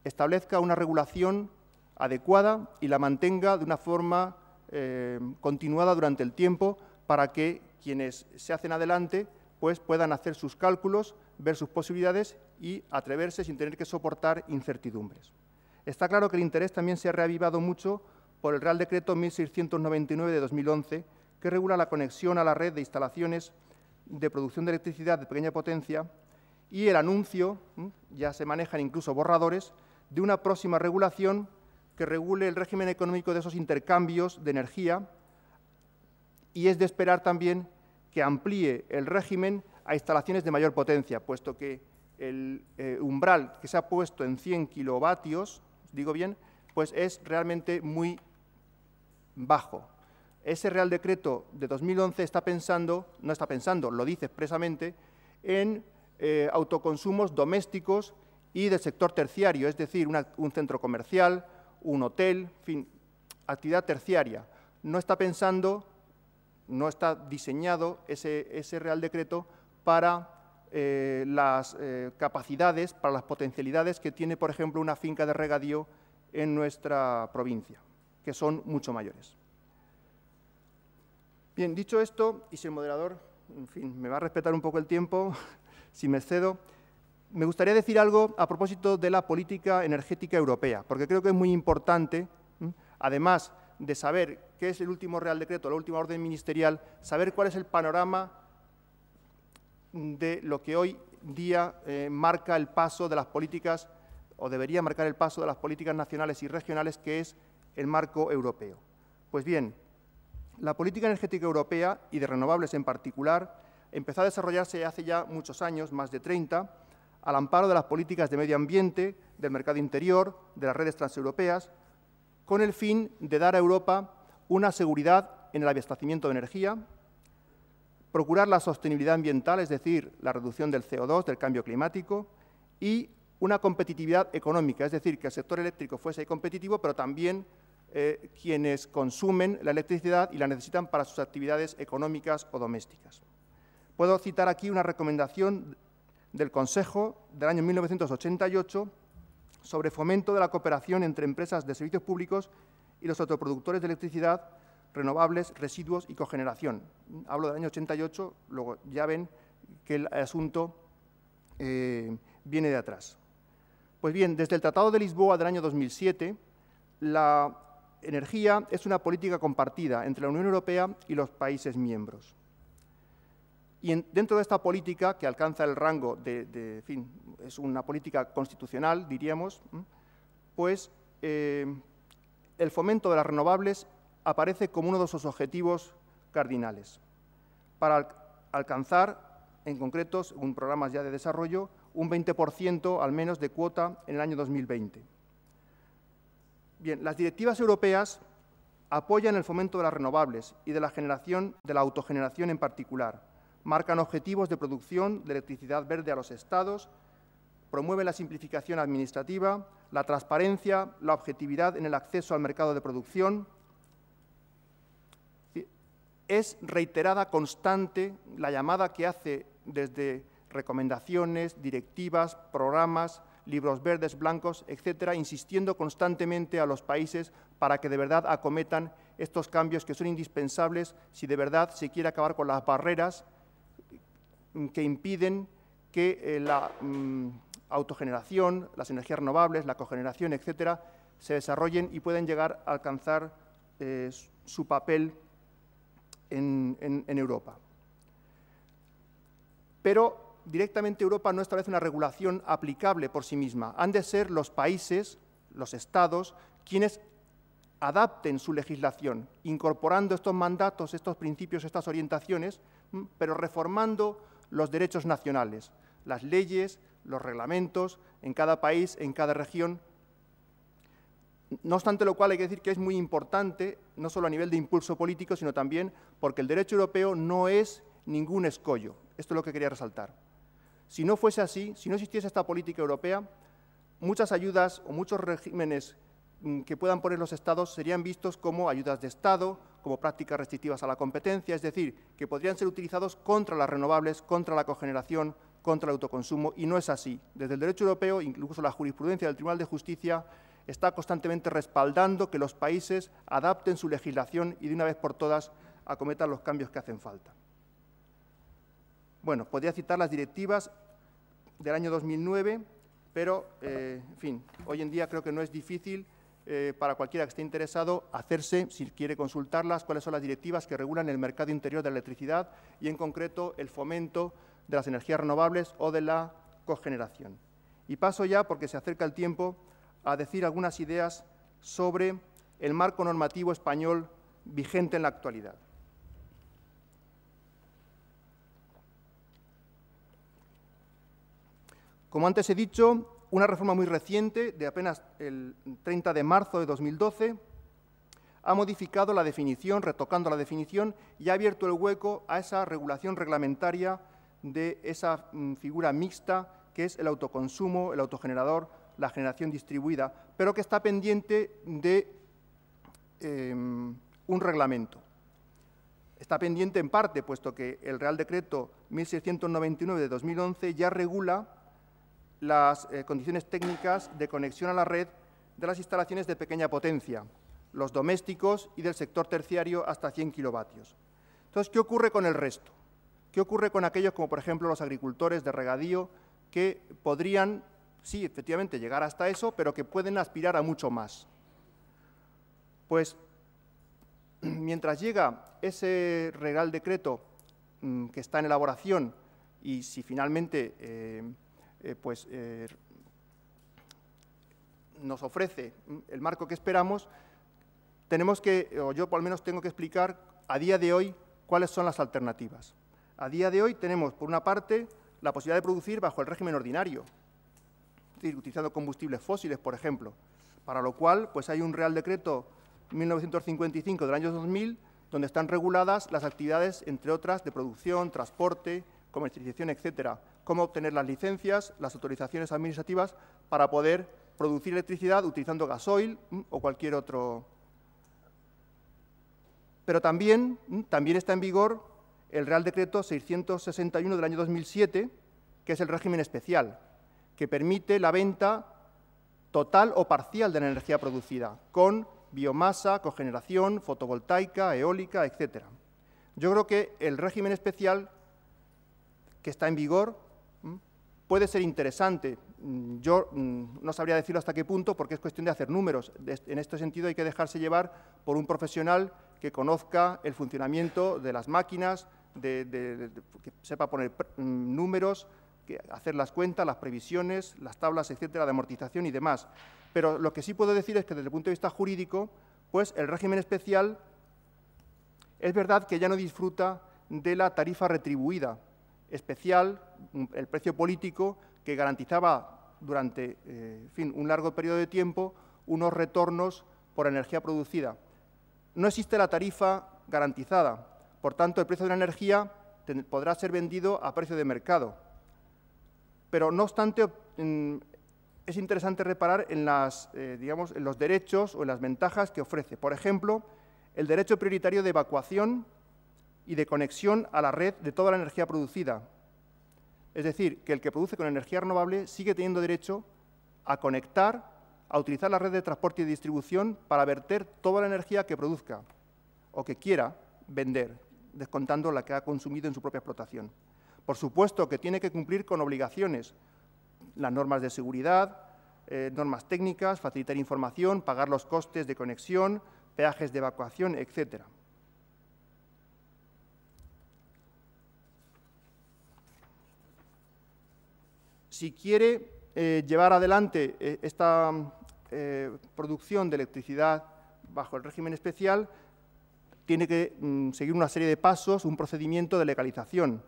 establezca una regulación adecuada y la mantenga de una forma continuada durante el tiempo para que quienes se hacen adelante pues puedan hacer sus cálculos, ver sus posibilidades y atreverse sin tener que soportar incertidumbres. Está claro que el interés también se ha reavivado mucho por el Real Decreto 1699 de 2011, que regula la conexión a la red de instalaciones de producción de electricidad de pequeña potencia, y el anuncio, ya se manejan incluso borradores, de una próxima regulación que regule el régimen económico de esos intercambios de energía, y es de esperar también que amplíe el régimen a instalaciones de mayor potencia, puesto que el umbral que se ha puesto en 100 kilovatios, digo bien, pues es realmente muy bajo. Ese Real Decreto de 2011 no está pensando, lo dice expresamente, en autoconsumos domésticos y del sector terciario, es decir, un centro comercial, un hotel, en fin, actividad terciaria. No está pensando, no está diseñado ese Real Decreto para las capacidades, para las potencialidades que tiene, por ejemplo, una finca de regadío en nuestra provincia, que son mucho mayores. Bien, dicho esto, y si el moderador, en fin, me va a respetar un poco el tiempo, si me excedo, me gustaría decir algo a propósito de la política energética europea, porque creo que es muy importante, además de saber qué es el último Real Decreto, la última orden ministerial, saber cuál es el panorama de lo que hoy día marca el paso de las políticas, o debería marcar el paso de las políticas nacionales y regionales, que es el marco europeo. Pues bien, la política energética europea, y de renovables en particular, empezó a desarrollarse hace ya muchos años, más de 30, al amparo de las políticas de medio ambiente, del mercado interior, de las redes transeuropeas, con el fin de dar a Europa una seguridad en el abastecimiento de energía, procurar la sostenibilidad ambiental, es decir, la reducción del CO2, del cambio climático, y una competitividad económica, es decir, que el sector eléctrico fuese competitivo, pero también quienes consumen la electricidad y la necesitan para sus actividades económicas o domésticas. Puedo citar aquí una recomendación del Consejo del año 1988 sobre fomento de la cooperación entre empresas de servicios públicos y los autoproductores de electricidad, renovables, residuos y cogeneración. Hablo del año 88, luego ya ven que el asunto viene de atrás. Pues bien, desde el Tratado de Lisboa del año 2007, la energía es una política compartida entre la Unión Europea y los países miembros. Y dentro de esta política, que alcanza el rango en fin, es una política constitucional, diríamos, pues el fomento de las renovables aparece como uno de sus objetivos cardinales, para alcanzar, en concreto, según programas ya de desarrollo, un 20% al menos de cuota en el año 2020. Bien, las directivas europeas apoyan el fomento de las renovables y de la generación, de la autogeneración en particular. Marcan objetivos de producción de electricidad verde a los Estados, promueven la simplificación administrativa, la transparencia, la objetividad en el acceso al mercado de producción. Es reiterada, constante, la llamada que hace desde recomendaciones, directivas, programas, libros verdes, blancos, etcétera, insistiendo constantemente a los países para que de verdad acometan estos cambios que son indispensables si de verdad se quiere acabar con las barreras que impiden que la autogeneración, las energías renovables, la cogeneración, etcétera, se desarrollen y puedan llegar a alcanzar su papel en Europa. Pero directamente Europa no establece una regulación aplicable por sí misma. Han de ser los países, los Estados, quienes adapten su legislación, incorporando estos mandatos, estos principios, estas orientaciones, pero reformando los derechos nacionales, las leyes, los reglamentos, en cada país, en cada región. No obstante lo cual hay que decir que es muy importante, no solo a nivel de impulso político, sino también porque el derecho europeo no es ningún escollo. Esto es lo que quería resaltar. Si no fuese así, si no existiese esta política europea, muchas ayudas o muchos regímenes que puedan poner los Estados serían vistos como ayudas de Estado, como prácticas restrictivas a la competencia, es decir, que podrían ser utilizados contra las renovables, contra la cogeneración, contra el autoconsumo, y no es así. Desde el derecho europeo, incluso la jurisprudencia del Tribunal de Justicia, está constantemente respaldando que los países adapten su legislación y de una vez por todas acometan los cambios que hacen falta. Bueno, podría citar las directivas del año 2009, pero, en fin, hoy en día creo que no es difícil para cualquiera que esté interesado hacerse, si quiere consultarlas, cuáles son las directivas que regulan el mercado interior de la electricidad y, en concreto, el fomento de las energías renovables o de la cogeneración. Y paso ya, porque se acerca el tiempo, a decir algunas ideas sobre el marco normativo español vigente en la actualidad. Como antes he dicho, una reforma muy reciente, de apenas el 30 de marzo de 2012, ha modificado la definición, retocando la definición, y ha abierto el hueco a esa regulación reglamentaria de esa figura mixta que es el autoconsumo, el autogenerador, la generación distribuida, pero que está pendiente de un reglamento. Está pendiente en parte, puesto que el Real Decreto 1699 de 2011 ya regula las condiciones técnicas de conexión a la red de las instalaciones de pequeña potencia, los domésticos y del sector terciario hasta 100 kilovatios. Entonces, ¿qué ocurre con el resto? ¿Qué ocurre con aquellos como, por ejemplo, los agricultores de regadío que podrían, sí, efectivamente, llegar hasta eso, pero que pueden aspirar a mucho más? Pues, mientras llega ese Real Decreto que está en elaboración y si finalmente nos ofrece el marco que esperamos, tenemos que, o yo por lo menos tengo que explicar a día de hoy cuáles son las alternativas. A día de hoy tenemos, por una parte, la posibilidad de producir bajo el régimen ordinario, es decir, utilizando combustibles fósiles, por ejemplo, para lo cual pues hay un Real Decreto 1955 del año 2000, donde están reguladas las actividades, entre otras, de producción, transporte, comercialización, etcétera, cómo obtener las licencias, las autorizaciones administrativas para poder producir electricidad utilizando gasoil o cualquier otro. Pero también está en vigor el Real Decreto 661 del año 2007, que es el régimen especial, que permite la venta total o parcial de la energía producida, con biomasa, cogeneración, fotovoltaica, eólica, etcétera. Yo creo que el régimen especial que está en vigor puede ser interesante. Yo no sabría decirlo hasta qué punto, porque es cuestión de hacer números. En este sentido hay que dejarse llevar por un profesional que conozca el funcionamiento de las máquinas, que sepa poner números, hacer las cuentas, las previsiones, las tablas, etcétera, de amortización y demás. Pero lo que sí puedo decir es que desde el punto de vista jurídico, pues el régimen especial es verdad que ya no disfruta de la tarifa retribuida especial, el precio político que garantizaba durante un largo periodo de tiempo unos retornos por energía producida. No existe la tarifa garantizada, por tanto el precio de la energía podrá ser vendido a precio de mercado. Pero no obstante, es interesante reparar en en los derechos o en las ventajas que ofrece. Por ejemplo, el derecho prioritario de evacuación y de conexión a la red de toda la energía producida. Es decir, que el que produce con energía renovable sigue teniendo derecho a conectar, a utilizar la red de transporte y distribución para verter toda la energía que produzca o que quiera vender, descontando la que ha consumido en su propia explotación. Por supuesto que tiene que cumplir con obligaciones, las normas de seguridad, normas técnicas, facilitar información, pagar los costes de conexión, peajes de evacuación, etcétera. Si quiere llevar adelante esta producción de electricidad bajo el régimen especial, tiene que seguir una serie de pasos, un procedimiento de legalización.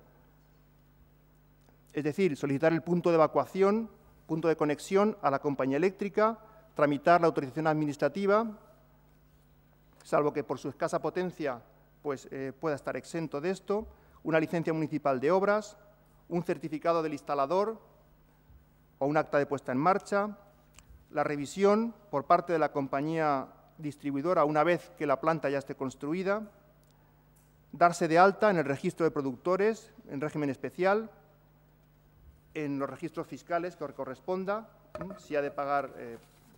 Es decir, solicitar el punto de evacuación, punto de conexión a la compañía eléctrica, tramitar la autorización administrativa, salvo que por su escasa potencia pues, pueda estar exento de esto, una licencia municipal de obras, un certificado del instalador o un acta de puesta en marcha, la revisión por parte de la compañía distribuidora una vez que la planta ya esté construida, darse de alta en el registro de productores en régimen especial, en los registros fiscales que corresponda, si ha de pagar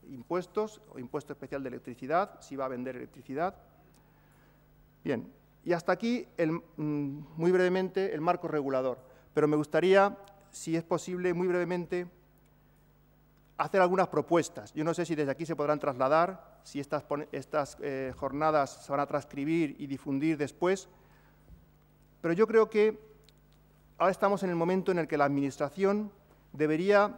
impuestos o impuesto especial de electricidad, si va a vender electricidad. Bien, y hasta aquí, muy brevemente, el marco regulador. Pero me gustaría, si es posible, muy brevemente, hacer algunas propuestas. Yo no sé si desde aquí se podrán trasladar, si estas jornadas se van a transcribir y difundir después, pero yo creo que ahora estamos en el momento en el que la Administración debería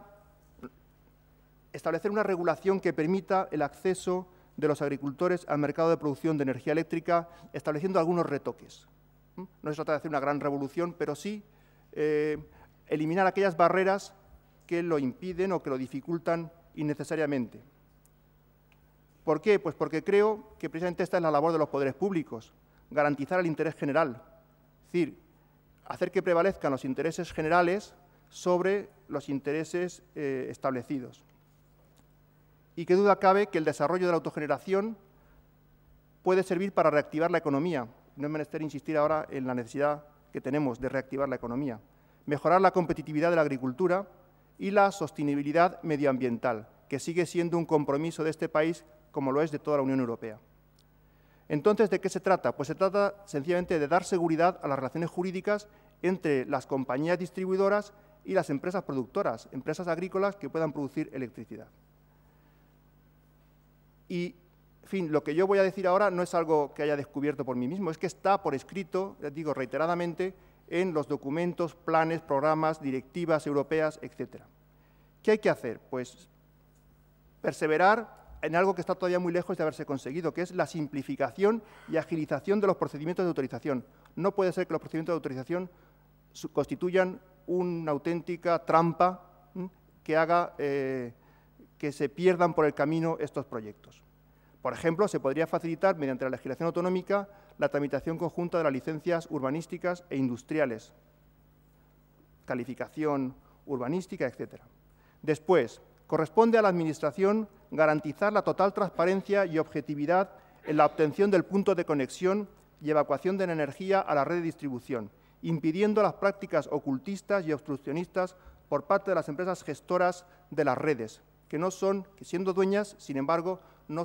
establecer una regulación que permita el acceso de los agricultores al mercado de producción de energía eléctrica, estableciendo algunos retoques. No se trata de hacer una gran revolución, pero sí eliminar aquellas barreras que lo impiden o que lo dificultan innecesariamente. ¿Por qué? Pues porque creo que precisamente esta es la labor de los poderes públicos, garantizar el interés general, es decir, hacer que prevalezcan los intereses generales sobre los intereses establecidos. Y qué duda cabe que el desarrollo de la autogeneración puede servir para reactivar la economía. No es menester insistir ahora en la necesidad que tenemos de reactivar la economía. Mejorar la competitividad de la agricultura y la sostenibilidad medioambiental, que sigue siendo un compromiso de este país como lo es de toda la Unión Europea. Entonces, ¿de qué se trata? Pues se trata sencillamente de dar seguridad a las relaciones jurídicas entre las compañías distribuidoras y las empresas productoras, empresas agrícolas que puedan producir electricidad. Y, en fin, lo que yo voy a decir ahora no es algo que haya descubierto por mí mismo, es que está por escrito, les digo reiteradamente, en los documentos, planes, programas, directivas europeas, etc. ¿Qué hay que hacer? Pues perseverar en algo que está todavía muy lejos de haberse conseguido, que es la simplificación y agilización de los procedimientos de autorización. No puede ser que los procedimientos de autorización constituyan una auténtica trampa que haga que se pierdan por el camino estos proyectos. Por ejemplo, se podría facilitar, mediante la legislación autonómica, la tramitación conjunta de las licencias urbanísticas e industriales, calificación urbanística, etc. Después, corresponde a la Administración garantizar la total transparencia y objetividad en la obtención del punto de conexión y evacuación de la energía a la red de distribución, impidiendo las prácticas ocultistas y obstruccionistas por parte de las empresas gestoras de las redes, que siendo dueñas, sin embargo, no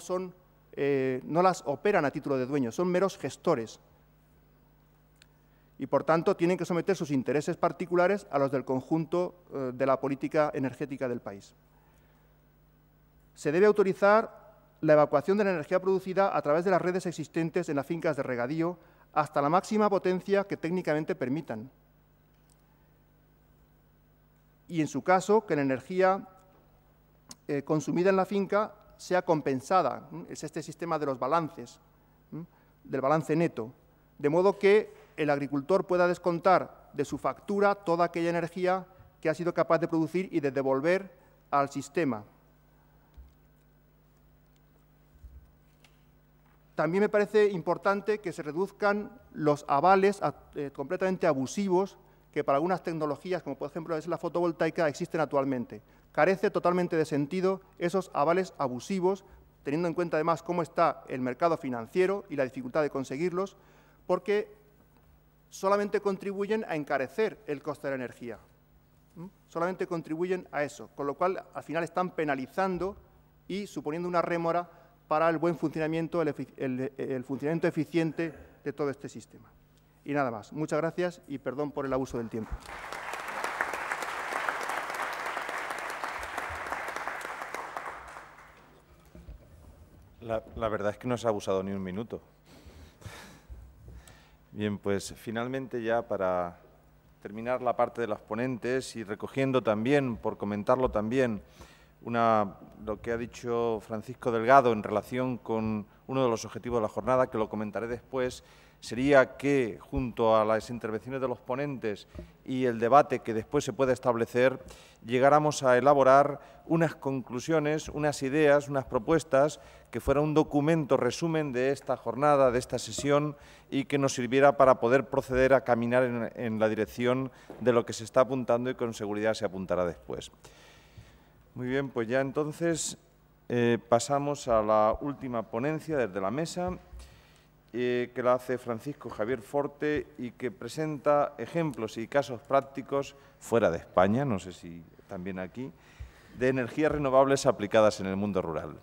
las operan a título de dueños, son meros gestores. Y, por tanto, tienen que someter sus intereses particulares a los del conjunto de la política energética del país. Se debe autorizar la evacuación de la energía producida a través de las redes existentes en las fincas de regadío hasta la máxima potencia que técnicamente permitan. Y, en su caso, que la energía consumida en la finca sea compensada. Es este sistema de los balances, del balance neto, de modo que el agricultor pueda descontar de su factura toda aquella energía que ha sido capaz de producir y de devolver al sistema. También me parece importante que se reduzcan los avales completamente abusivos que para algunas tecnologías, como por ejemplo es la fotovoltaica, existen actualmente. Carece totalmente de sentido esos avales abusivos, teniendo en cuenta además cómo está el mercado financiero y la dificultad de conseguirlos, porque solamente contribuyen a encarecer el coste de la energía. Solamente contribuyen a eso, con lo cual al final están penalizando y suponiendo una rémora para el buen funcionamiento, el funcionamiento eficiente de todo este sistema. Y nada más. Muchas gracias y perdón por el abuso del tiempo. La verdad es que no se ha abusado ni un minuto. Bien, pues finalmente ya para terminar la parte de los ponentes y recogiendo también, por comentarlo también, lo que ha dicho Francisco Delgado en relación con uno de los objetivos de la jornada, que lo comentaré después, sería que, junto a las intervenciones de los ponentes y el debate que después se pueda establecer, llegáramos a elaborar unas conclusiones, unas ideas, unas propuestas, que fuera un documento resumen de esta jornada, de esta sesión, y que nos sirviera para poder proceder a caminar en la dirección de lo que se está apuntando y con seguridad se apuntará después. Muy bien, pues ya entonces pasamos a la última ponencia desde la mesa, que la hace Francisco Javier Forte y que presenta ejemplos y casos prácticos fuera de España, no sé si también aquí, de energías renovables aplicadas en el mundo rural.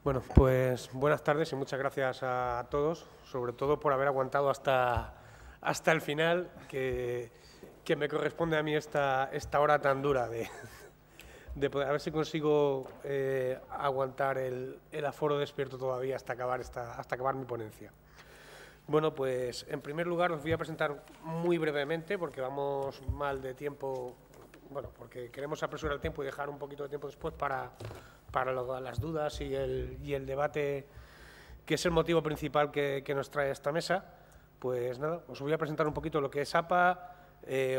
Bueno, pues buenas tardes y muchas gracias a todos, sobre todo por haber aguantado hasta el final, que me corresponde a mí esta hora tan dura de poder, a ver si consigo aguantar el aforo despierto todavía hasta acabar mi ponencia. Bueno, pues en primer lugar os voy a presentar muy brevemente, porque vamos mal de tiempo, bueno, porque queremos apresurar el tiempo y dejar un poquito de tiempo después para las dudas y el debate, que es el motivo principal que nos trae esta mesa. Pues nada, os voy a presentar un poquito lo que es APA.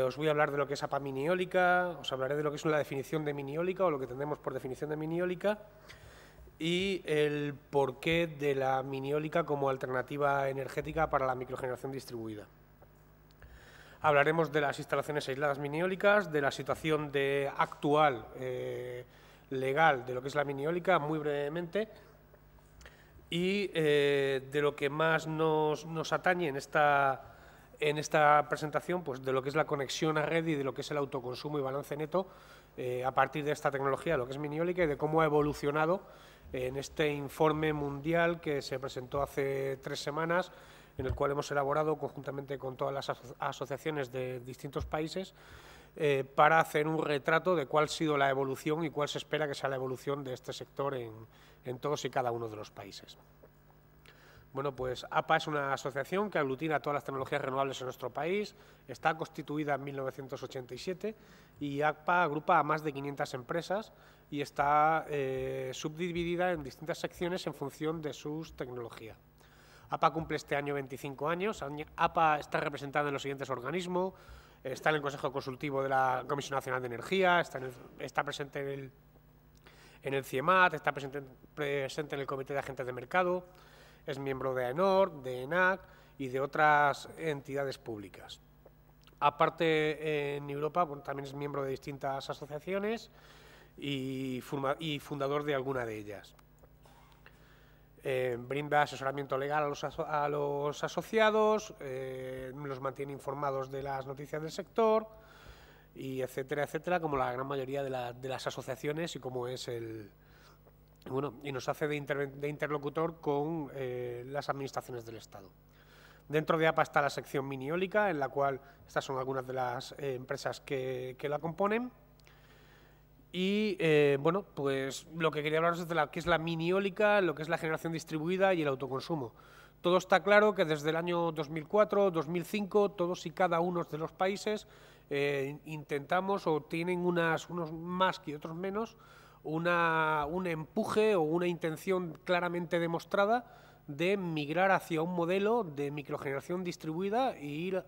Os voy a hablar de lo que es APA mini-eólica, os hablaré de lo que es la definición de mini-eólica o lo que entendemos por definición de mini-eólica y el porqué de la mini-eólica como alternativa energética para la microgeneración distribuida. Hablaremos de las instalaciones aisladas mini-eólicas, de la situación actual legal de lo que es la mini-eólica, muy brevemente, y de lo que más nos atañe en esta presentación, pues de lo que es la conexión a red y de lo que es el autoconsumo y balance neto a partir de esta tecnología, lo que es mini-eólica, y de cómo ha evolucionado en este informe mundial que se presentó hace 3 semanas, en el cual hemos elaborado conjuntamente con todas las asociaciones de distintos países para hacer un retrato de cuál ha sido la evolución y cuál se espera que sea la evolución de este sector en todos y cada uno de los países. Bueno, pues APA es una asociación que aglutina todas las tecnologías renovables en nuestro país, está constituida en 1987 y APA agrupa a más de 500 empresas y está subdividida en distintas secciones en función de sus tecnologías. APA cumple este año 25 años, APA está representada en los siguientes organismos: está en el Consejo Consultivo de la Comisión Nacional de Energía, está presente en el CIEMAT, está presente en el Comité de Agentes de Mercado, es miembro de AENOR, de ENAC y de otras entidades públicas. Aparte, en Europa, bueno, también es miembro de distintas asociaciones y fundador de alguna de ellas. Brinda asesoramiento legal a los asociados, los mantiene informados de las noticias del sector, y etcétera, etcétera, como la gran mayoría de las asociaciones y como es y nos hace de interlocutor con las administraciones del Estado. Dentro de APA está la sección mini-eólica, en la cual estas son algunas de las empresas que la componen. Y, bueno, pues lo que quería hablaros es de lo que es la mini-eólica, lo que es la generación distribuida y el autoconsumo. Todo está claro que desde el año 2004, 2005, todos y cada uno de los países intentamos, o tienen unos más que otros menos, un empuje o una intención claramente demostrada de migrar hacia un modelo de microgeneración distribuida e ir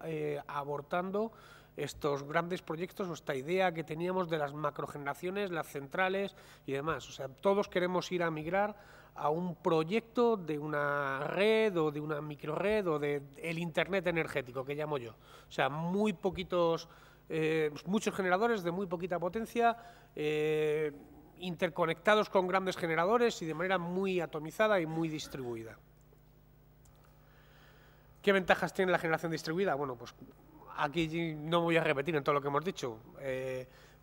abortando estos grandes proyectos o esta idea que teníamos de las macrogeneraciones, las centrales y demás. O sea, todos queremos ir a migrar a un proyecto de una red o de una microred o de el Internet energético, que llamo yo. O sea, muchos generadores de muy poquita potencia, interconectados con grandes generadores y de manera muy atomizada y muy distribuida. ¿Qué ventajas tiene la generación distribuida? Bueno, pues aquí no voy a repetir en todo lo que hemos dicho.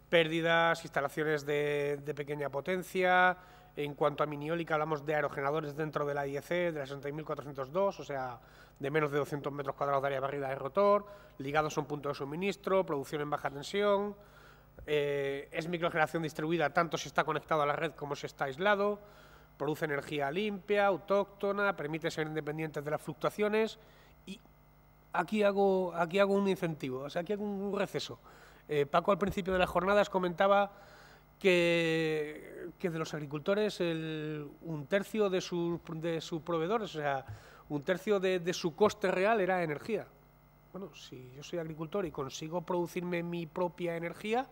Pérdidas, instalaciones de pequeña potencia. En cuanto a mini-eólica, hablamos de aerogeneradores dentro de la IEC, de la 60.402, o sea, de menos de 200 metros cuadrados de área barrida de rotor, ligados a un punto de suministro, producción en baja tensión. Es microgeneración distribuida tanto si está conectado a la red como si está aislado. Produce energía limpia, autóctona, permite ser independientes de las fluctuaciones. Y aquí hago un incentivo, o sea, aquí hago un receso. Paco al principio de las jornadas comentaba que de los agricultores un tercio de sus proveedores, o sea, un tercio de su coste real era energía. Bueno, si yo soy agricultor y consigo producirme mi propia energía,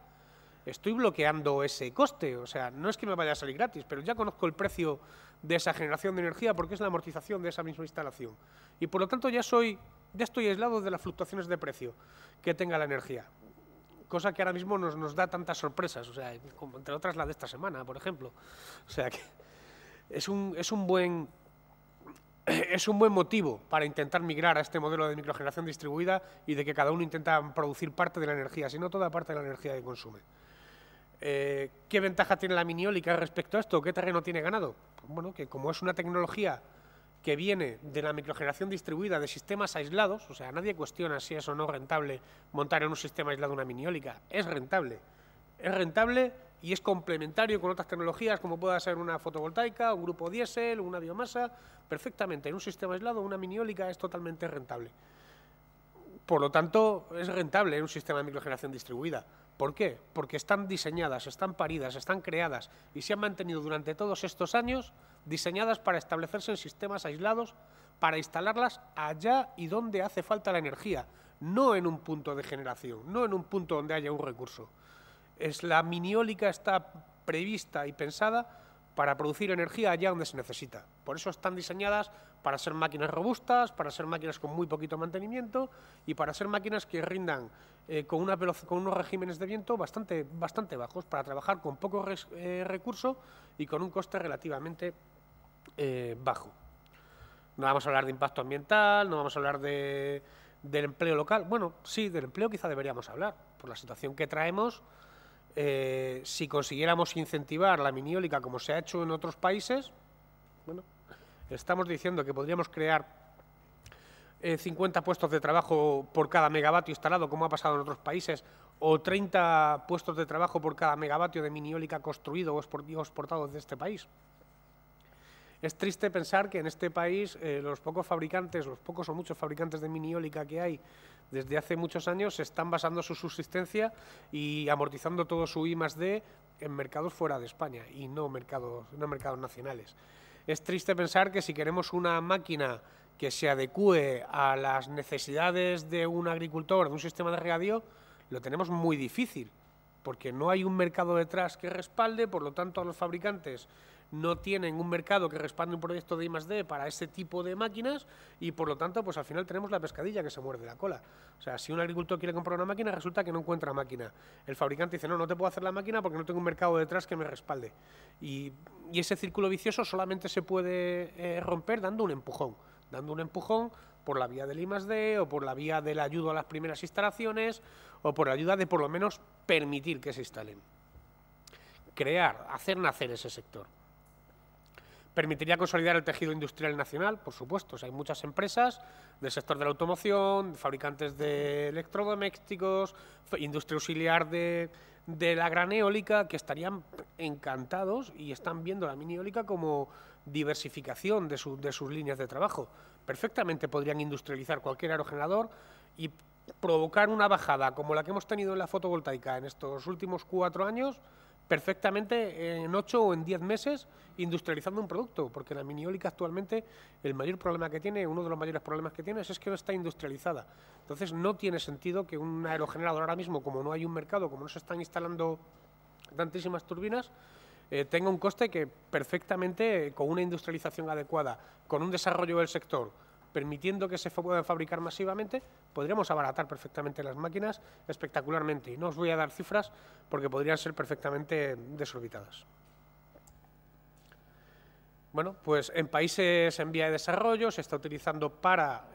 estoy bloqueando ese coste. O sea, no es que me vaya a salir gratis, pero ya conozco el precio de esa generación de energía porque es la amortización de esa misma instalación. Y por lo tanto ya estoy aislado de las fluctuaciones de precio que tenga la energía. Cosa que ahora mismo nos da tantas sorpresas, o sea, como entre otras la de esta semana, por ejemplo. O sea, que es un buen motivo para intentar migrar a este modelo de microgeneración distribuida y de que cada uno intenta producir parte de la energía, si no toda parte de la energía que consume. ¿Qué ventaja tiene la mini-eólica respecto a esto? ¿Qué terreno tiene ganado? Pues bueno, que como es una tecnología que viene de la microgeneración distribuida de sistemas aislados, o sea, nadie cuestiona si es o no rentable montar en un sistema aislado una mini-eólica, es rentable y es complementario con otras tecnologías como pueda ser una fotovoltaica, un grupo diésel, una biomasa, perfectamente. En un sistema aislado una mini-eólica es totalmente rentable. Por lo tanto, es rentable en un sistema de microgeneración distribuida. ¿Por qué? Porque están diseñadas, están paridas, están creadas y se han mantenido durante todos estos años diseñadas para establecerse en sistemas aislados, para instalarlas allá y donde hace falta la energía, no en un punto de generación, no en un punto donde haya un recurso. La mini-eólica está prevista y pensada para producir energía allá donde se necesita. Por eso están diseñadas para ser máquinas robustas, para ser máquinas con muy poquito mantenimiento y para ser máquinas que rindan con unos regímenes de viento bastante bajos, para trabajar con poco recurso y con un coste relativamente bajo. No vamos a hablar de impacto ambiental, no vamos a hablar del empleo local. Bueno, sí, del empleo quizá deberíamos hablar, por la situación que traemos. Si consiguiéramos incentivar la mini-eólica como se ha hecho en otros países, bueno, estamos diciendo que podríamos crear 50 puestos de trabajo por cada megavatio instalado, como ha pasado en otros países, o 30 puestos de trabajo por cada megavatio de mini-eólica construido o exportado desde este país. Es triste pensar que en este país los pocos o muchos fabricantes de mini-eólica que hay desde hace muchos años están basando su subsistencia y amortizando todo su I+D en mercados fuera de España y no mercados nacionales. Es triste pensar que si queremos una máquina que se adecúe a las necesidades de un agricultor, de un sistema de regadío, lo tenemos muy difícil, porque no hay un mercado detrás que respalde, por lo tanto a los fabricantes no tienen un mercado que respalde un proyecto de I+D para ese tipo de máquinas y por lo tanto pues al final tenemos la pescadilla que se muerde la cola. O sea, si un agricultor quiere comprar una máquina, resulta que no encuentra máquina. El fabricante dice, no te puedo hacer la máquina porque no tengo un mercado detrás que me respalde. Y ese círculo vicioso solamente se puede romper dando un empujón por la vía del I+D o por la vía del ayuda a las primeras instalaciones o por la ayuda de por lo menos permitir que se instalen. Crear, hacer nacer ese sector. Permitiría consolidar el tejido industrial nacional, por supuesto. O sea, hay muchas empresas del sector de la automoción, fabricantes de electrodomésticos, industria auxiliar de la gran eólica, que estarían encantados y están viendo la mini eólica como diversificación de sus líneas de trabajo. Perfectamente podrían industrializar cualquier aerogenerador y provocar una bajada como la que hemos tenido en la fotovoltaica en estos últimos 4 años, perfectamente en 8 o en 10 meses industrializando un producto, porque la mini eólica actualmente el mayor problema que tiene, uno de los mayores problemas que tiene es que no está industrializada. Entonces no tiene sentido que un aerogenerador ahora mismo, como no hay un mercado, como no se están instalando tantísimas turbinas, tenga un coste que perfectamente con una industrialización adecuada, con un desarrollo del sector, permitiendo que se puedan fabricar masivamente, podríamos abaratar perfectamente las máquinas espectacularmente. Y no os voy a dar cifras porque podrían ser perfectamente desorbitadas. Bueno, pues en países en vía de desarrollo se está utilizando para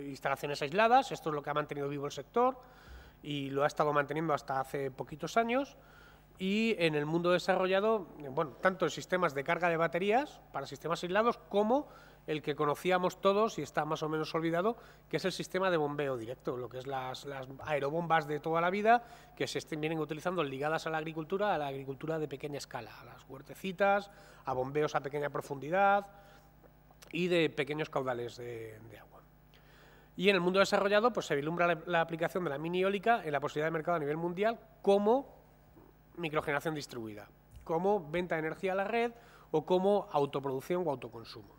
instalaciones aisladas. Esto es lo que ha mantenido vivo el sector y lo ha estado manteniendo hasta hace poquitos años. Y en el mundo desarrollado, bueno, tanto en sistemas de carga de baterías para sistemas aislados como el que conocíamos todos y está más o menos olvidado, que es el sistema de bombeo directo, lo que es las aerobombas de toda la vida que se vienen utilizando ligadas a la agricultura de pequeña escala, a las huertecitas, a bombeos a pequeña profundidad y de pequeños caudales de agua. Y en el mundo desarrollado pues se vislumbra la aplicación de la mini eólica en la posibilidad de mercado a nivel mundial como microgeneración distribuida, como venta de energía a la red o como autoproducción o autoconsumo.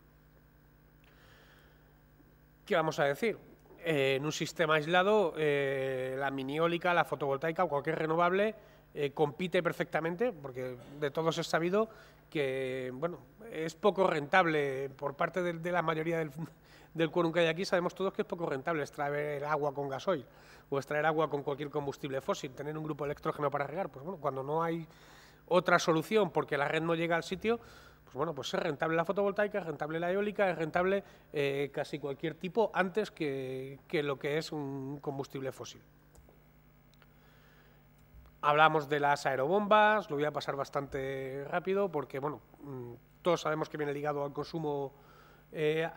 ¿Qué vamos a decir? En un sistema aislado, la mini eólica, la fotovoltaica o cualquier renovable compite perfectamente, porque de todos es sabido que bueno, es poco rentable por parte de la mayoría del quórum que hay aquí. Sabemos todos que es poco rentable extraer agua con gasoil o extraer agua con cualquier combustible fósil, tener un grupo electrógeno para regar. Pues bueno, cuando no hay otra solución porque la red no llega al sitio, pues bueno, pues es rentable la fotovoltaica, es rentable la eólica, es rentable casi cualquier tipo antes que lo que es un combustible fósil. Hablamos de las aerobombas, lo voy a pasar bastante rápido porque bueno, todos sabemos que viene ligado al consumo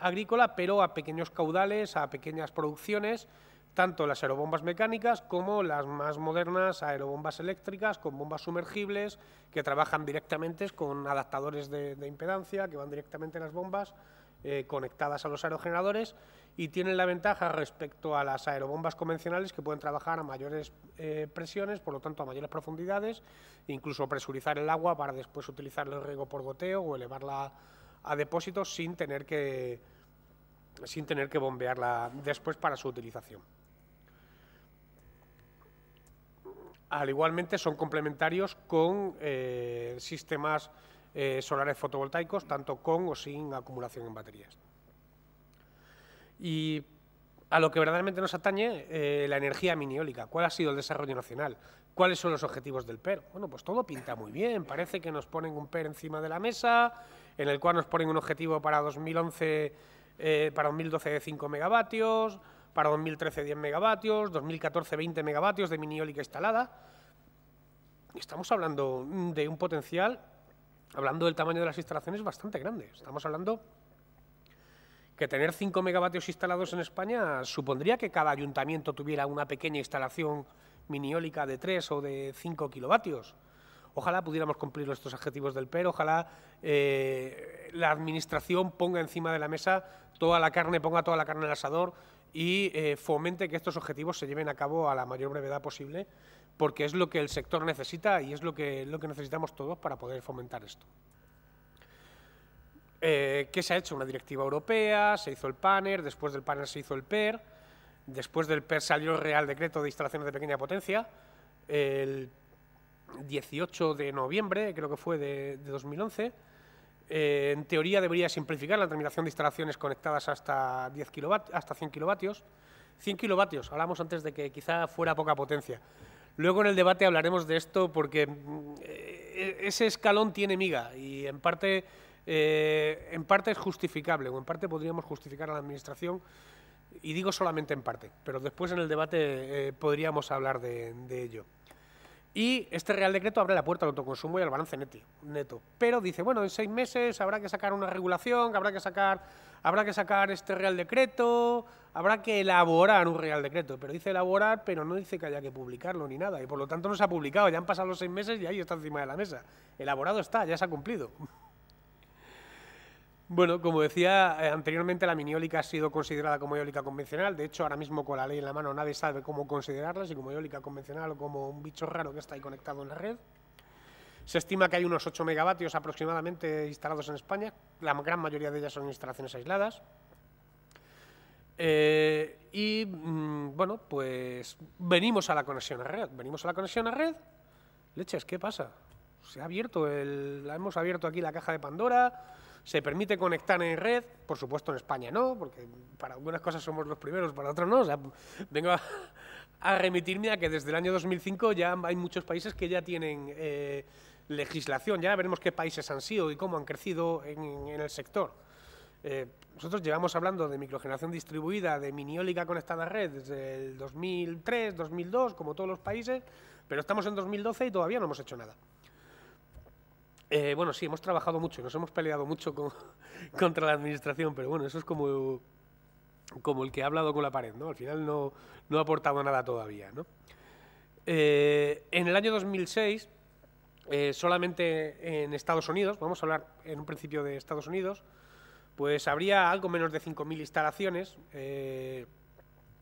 agrícola, pero a pequeños caudales, a pequeñas producciones, tanto las aerobombas mecánicas como las más modernas aerobombas eléctricas con bombas sumergibles que trabajan directamente con adaptadores de impedancia que van directamente en las bombas conectadas a los aerogeneradores y tienen la ventaja respecto a las aerobombas convencionales que pueden trabajar a mayores presiones, por lo tanto a mayores profundidades, incluso presurizar el agua para después utilizar el riego por goteo o elevarla a depósitos sin tener que bombearla después para su utilización. Al igualmente son complementarios con sistemas solares fotovoltaicos, tanto con o sin acumulación en baterías. Y a lo que verdaderamente nos atañe, la energía mini eólica. ¿Cuál ha sido el desarrollo nacional? ¿Cuáles son los objetivos del PER? Bueno, pues todo pinta muy bien. Parece que nos ponen un PER encima de la mesa, en el cual nos ponen un objetivo para 2011, para 2012 de 5 megavatios, para 2013 10 megavatios, 2014 20 megavatios de mini eólica instalada. Estamos hablando de un potencial, hablando del tamaño de las instalaciones, bastante grande. Estamos hablando que tener 5 megavatios instalados en España supondría que cada ayuntamiento tuviera una pequeña instalación mini eólica de 3 o de 5 kilovatios. Ojalá pudiéramos cumplir estos objetivos del PER, ojalá la Administración ponga encima de la mesa toda la carne, ponga toda la carne en el asador y fomente que estos objetivos se lleven a cabo a la mayor brevedad posible, porque es lo que el sector necesita y es lo que necesitamos todos para poder fomentar esto. ¿Qué se ha hecho? Una directiva europea, se hizo el PANER, después del PANER se hizo el PER, después del PER salió el Real Decreto de Instalaciones de Pequeña Potencia, el 18 de noviembre, creo que fue, de 2011. En teoría debería simplificar la tramitación de instalaciones conectadas hasta 100 kilovatios. 100 kilovatios, hablamos antes de que quizá fuera poca potencia. Luego en el debate hablaremos de esto porque ese escalón tiene miga y en parte es justificable, o en parte podríamos justificar a la Administración, y digo solamente en parte, pero después en el debate podríamos hablar de ello. Y este Real Decreto abre la puerta al autoconsumo y al balance neto. Pero dice, bueno, en 6 meses habrá que sacar una regulación, habrá que sacar este Real Decreto, habrá que elaborar un Real Decreto. Pero dice elaborar, pero no dice que haya que publicarlo ni nada. Y por lo tanto no se ha publicado, ya han pasado los 6 meses y ahí está encima de la mesa. Elaborado está, ya se ha cumplido. Bueno, como decía anteriormente, la miniólica ha sido considerada como eólica convencional. De hecho, ahora mismo con la ley en la mano nadie sabe cómo considerarla, si como eólica convencional o como un bicho raro que está ahí conectado en la red. Se estima que hay unos 8 megavatios aproximadamente instalados en España. La gran mayoría de ellas son instalaciones aisladas. Bueno, pues venimos a la conexión a red. Leches, ¿qué pasa? Se ha abierto hemos abierto aquí la caja de Pandora. Se permite conectar en red, por supuesto en España no, porque para algunas cosas somos los primeros, para otras no. O sea, vengo a remitirme a que desde el año 2005 ya hay muchos países que ya tienen legislación. Ya veremos qué países han sido y cómo han crecido en el sector. Nosotros llevamos hablando de microgeneración distribuida, de miniólica conectada a red desde el 2003, 2002, como todos los países, pero estamos en 2012 y todavía no hemos hecho nada. Bueno, sí, hemos trabajado mucho y nos hemos peleado mucho contra la Administración, pero bueno, eso es como el que ha hablado con la pared, ¿no? Al final no ha aportado nada todavía, ¿no? En el año 2006, solamente en Estados Unidos, vamos a hablar en un principio de Estados Unidos, pues habría algo menos de 5.000 instalaciones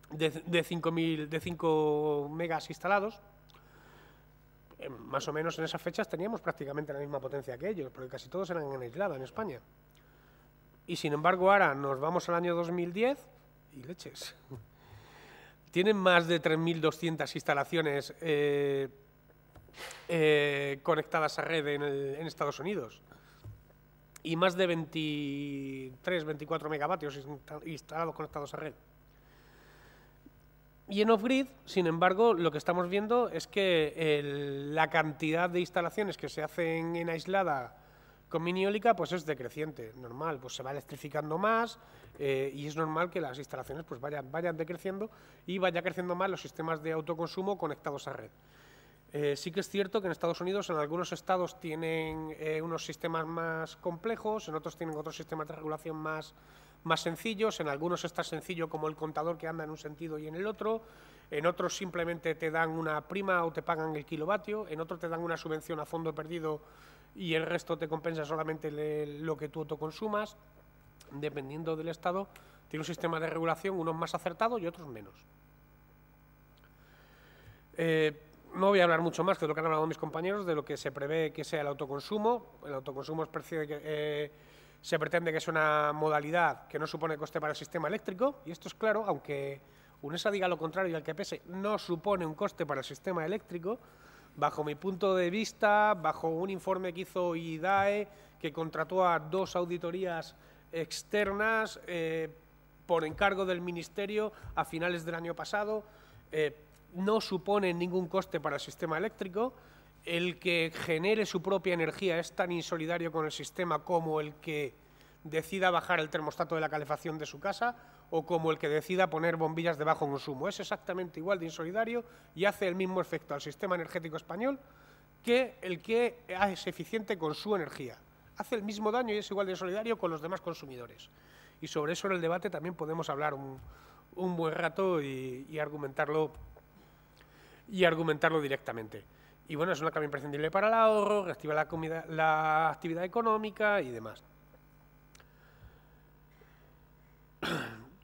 de 5 megas instalados. Más o menos en esas fechas teníamos prácticamente la misma potencia que ellos, porque casi todos eran en aislada en España. Y sin embargo ahora nos vamos al año 2010 y leches. Tienen más de 3.200 instalaciones conectadas a red en Estados Unidos y más de 23, 24 megavatios instalados conectados a red. Y en off-grid, sin embargo, lo que estamos viendo es que la cantidad de instalaciones que se hacen en aislada con miniólica pues es decreciente, normal, pues se va electrificando más y es normal que las instalaciones pues vayan decreciendo y vaya creciendo más los sistemas de autoconsumo conectados a red. Sí que es cierto que en Estados Unidos en algunos estados tienen unos sistemas más complejos, en otros tienen otros sistemas de regulación más sencillos, en algunos es tan sencillo como el contador que anda en un sentido y en el otro, en otros simplemente te dan una prima o te pagan el kilovatio, en otros te dan una subvención a fondo perdido y el resto te compensa solamente lo que tú autoconsumas. Dependiendo del estado, tiene un sistema de regulación, unos más acertados y otros menos. No voy a hablar mucho más que lo que han hablado mis compañeros de lo que se prevé que sea el autoconsumo. El autoconsumo se pretende que sea una modalidad que no supone coste para el sistema eléctrico, y esto es claro, aunque UNESA diga lo contrario y al que pese, no supone un coste para el sistema eléctrico. Bajo mi punto de vista, bajo un informe que hizo IDAE, que contrató a 2 auditorías externas por encargo del Ministerio a finales del año pasado, no supone ningún coste para el sistema eléctrico. El que genere su propia energía es tan insolidario con el sistema como el que decida bajar el termostato de la calefacción de su casa o como el que decida poner bombillas de bajo consumo. Es exactamente igual de insolidario y hace el mismo efecto al sistema energético español que el que es eficiente con su energía. Hace el mismo daño y es igual de insolidario con los demás consumidores. Y sobre eso en el debate también podemos hablar un buen rato y argumentarlo directamente. Y bueno, es una clave imprescindible para el ahorro, reactiva la actividad económica y demás.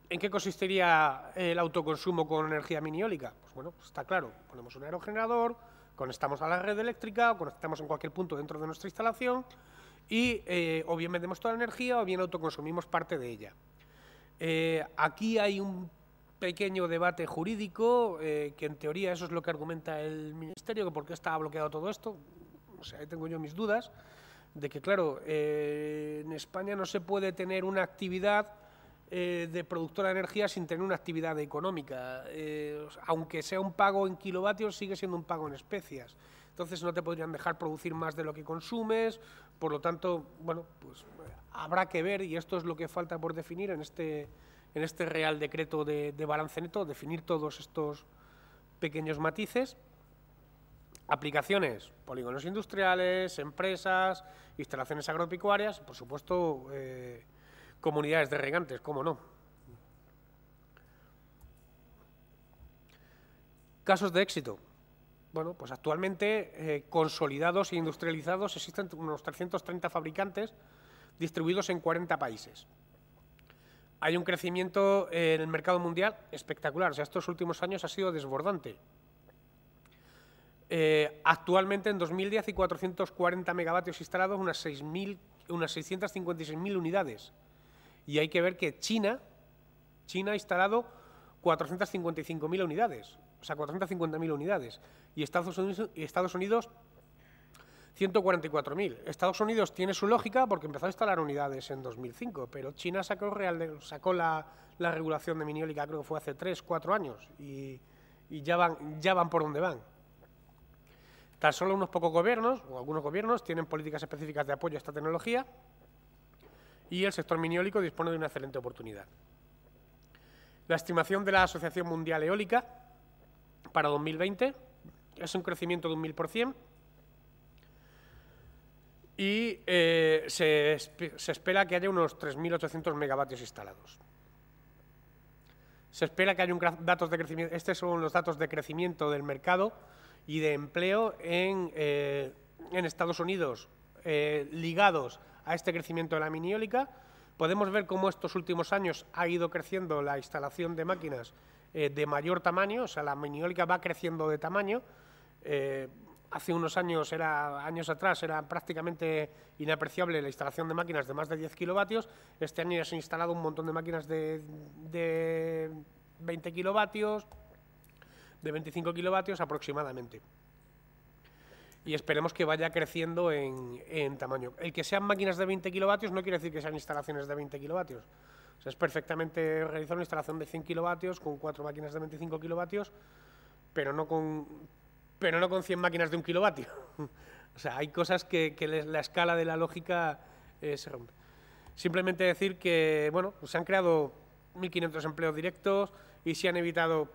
¿En qué consistiría el autoconsumo con energía miniólica? Pues bueno, pues está claro, ponemos un aerogenerador, conectamos a la red eléctrica o conectamos en cualquier punto dentro de nuestra instalación y o bien vendemos toda la energía o bien autoconsumimos parte de ella. Aquí hay un pequeño debate jurídico, que en teoría eso es lo que argumenta el Ministerio, que por qué estaba bloqueado todo esto. O sea, ahí tengo yo mis dudas de que, claro, en España no se puede tener una actividad de productora de energía sin tener una actividad económica. Aunque sea un pago en kilovatios, sigue siendo un pago en especias. Entonces no te podrían dejar producir más de lo que consumes, por lo tanto, bueno, pues habrá que ver, y esto es lo que falta por definir en este Real Decreto de balance neto, definir todos estos pequeños matices. Aplicaciones, polígonos industriales, empresas, instalaciones agropecuarias, por supuesto, comunidades de regantes, cómo no. Casos de éxito. Bueno, pues actualmente consolidados e industrializados existen unos 330 fabricantes distribuidos en 40 países. Hay un crecimiento en el mercado mundial espectacular, o sea, estos últimos años ha sido desbordante. Actualmente, en 2010, hay 440 megavatios instalados, unas 656.000 unidades. Y hay que ver que China ha instalado 455.000 unidades, o sea, 450.000 unidades. Y Estados Unidos 144.000. Estados Unidos tiene su lógica porque empezó a instalar unidades en 2005, pero China sacó la regulación de mini eólica, creo que fue hace 3 o 4 años, y ya van por donde van. Tan solo unos pocos gobiernos, o algunos gobiernos, tienen políticas específicas de apoyo a esta tecnología, y el sector mini eólico dispone de una excelente oportunidad. La estimación de la Asociación Mundial Eólica para 2020 es un crecimiento de un 1000%, y se espera que haya unos 3.800 megavatios instalados. Se espera que haya datos de crecimiento. Estos son los datos de crecimiento del mercado y de empleo en Estados Unidos, ligados a este crecimiento de la mini eólica. Podemos ver cómo estos últimos años ha ido creciendo la instalación de máquinas de mayor tamaño, o sea, la mini eólica va creciendo de tamaño. Hace unos años, años atrás, era prácticamente inapreciable la instalación de máquinas de más de 10 kilovatios. Este año ya se han instalado un montón de máquinas de 20 kilovatios, de 25 kilovatios aproximadamente. Y esperemos que vaya creciendo en tamaño. El que sean máquinas de 20 kilovatios no quiere decir que sean instalaciones de 20 kilovatios. O sea, es perfectamente realizar una instalación de 100 kilovatios con 4 máquinas de 25 kilovatios, pero no con 100 máquinas de 1 kilovatio. O sea, hay cosas que la escala de la lógica se rompe. Simplemente decir que, bueno, pues se han creado 1.500 empleos directos y se han evitado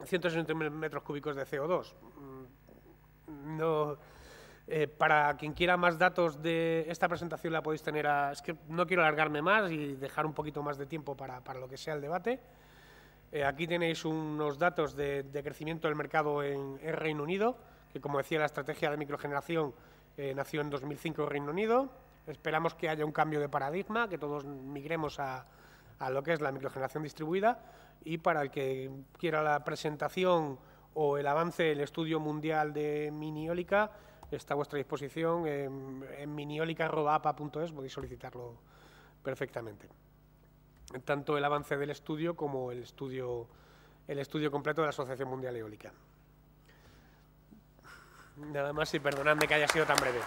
160.000 metros cúbicos de CO2. No, para quien quiera más datos de esta presentación la podéis tener es que no quiero alargarme más y dejar un poquito más de tiempo para lo que sea el debate. Aquí tenéis unos datos de crecimiento del mercado en Reino Unido, que, como decía, la estrategia de microgeneración nació en 2005 en Reino Unido. Esperamos que haya un cambio de paradigma, que todos migremos a lo que es la microgeneración distribuida, y para el que quiera la presentación o el avance del estudio mundial de mini eólica, está a vuestra disposición en minieolica@apa.es, podéis solicitarlo perfectamente. Tanto el avance del estudio como el estudio completo de la Asociación Mundial Eólica. Nada más y perdonadme que haya sido tan breve.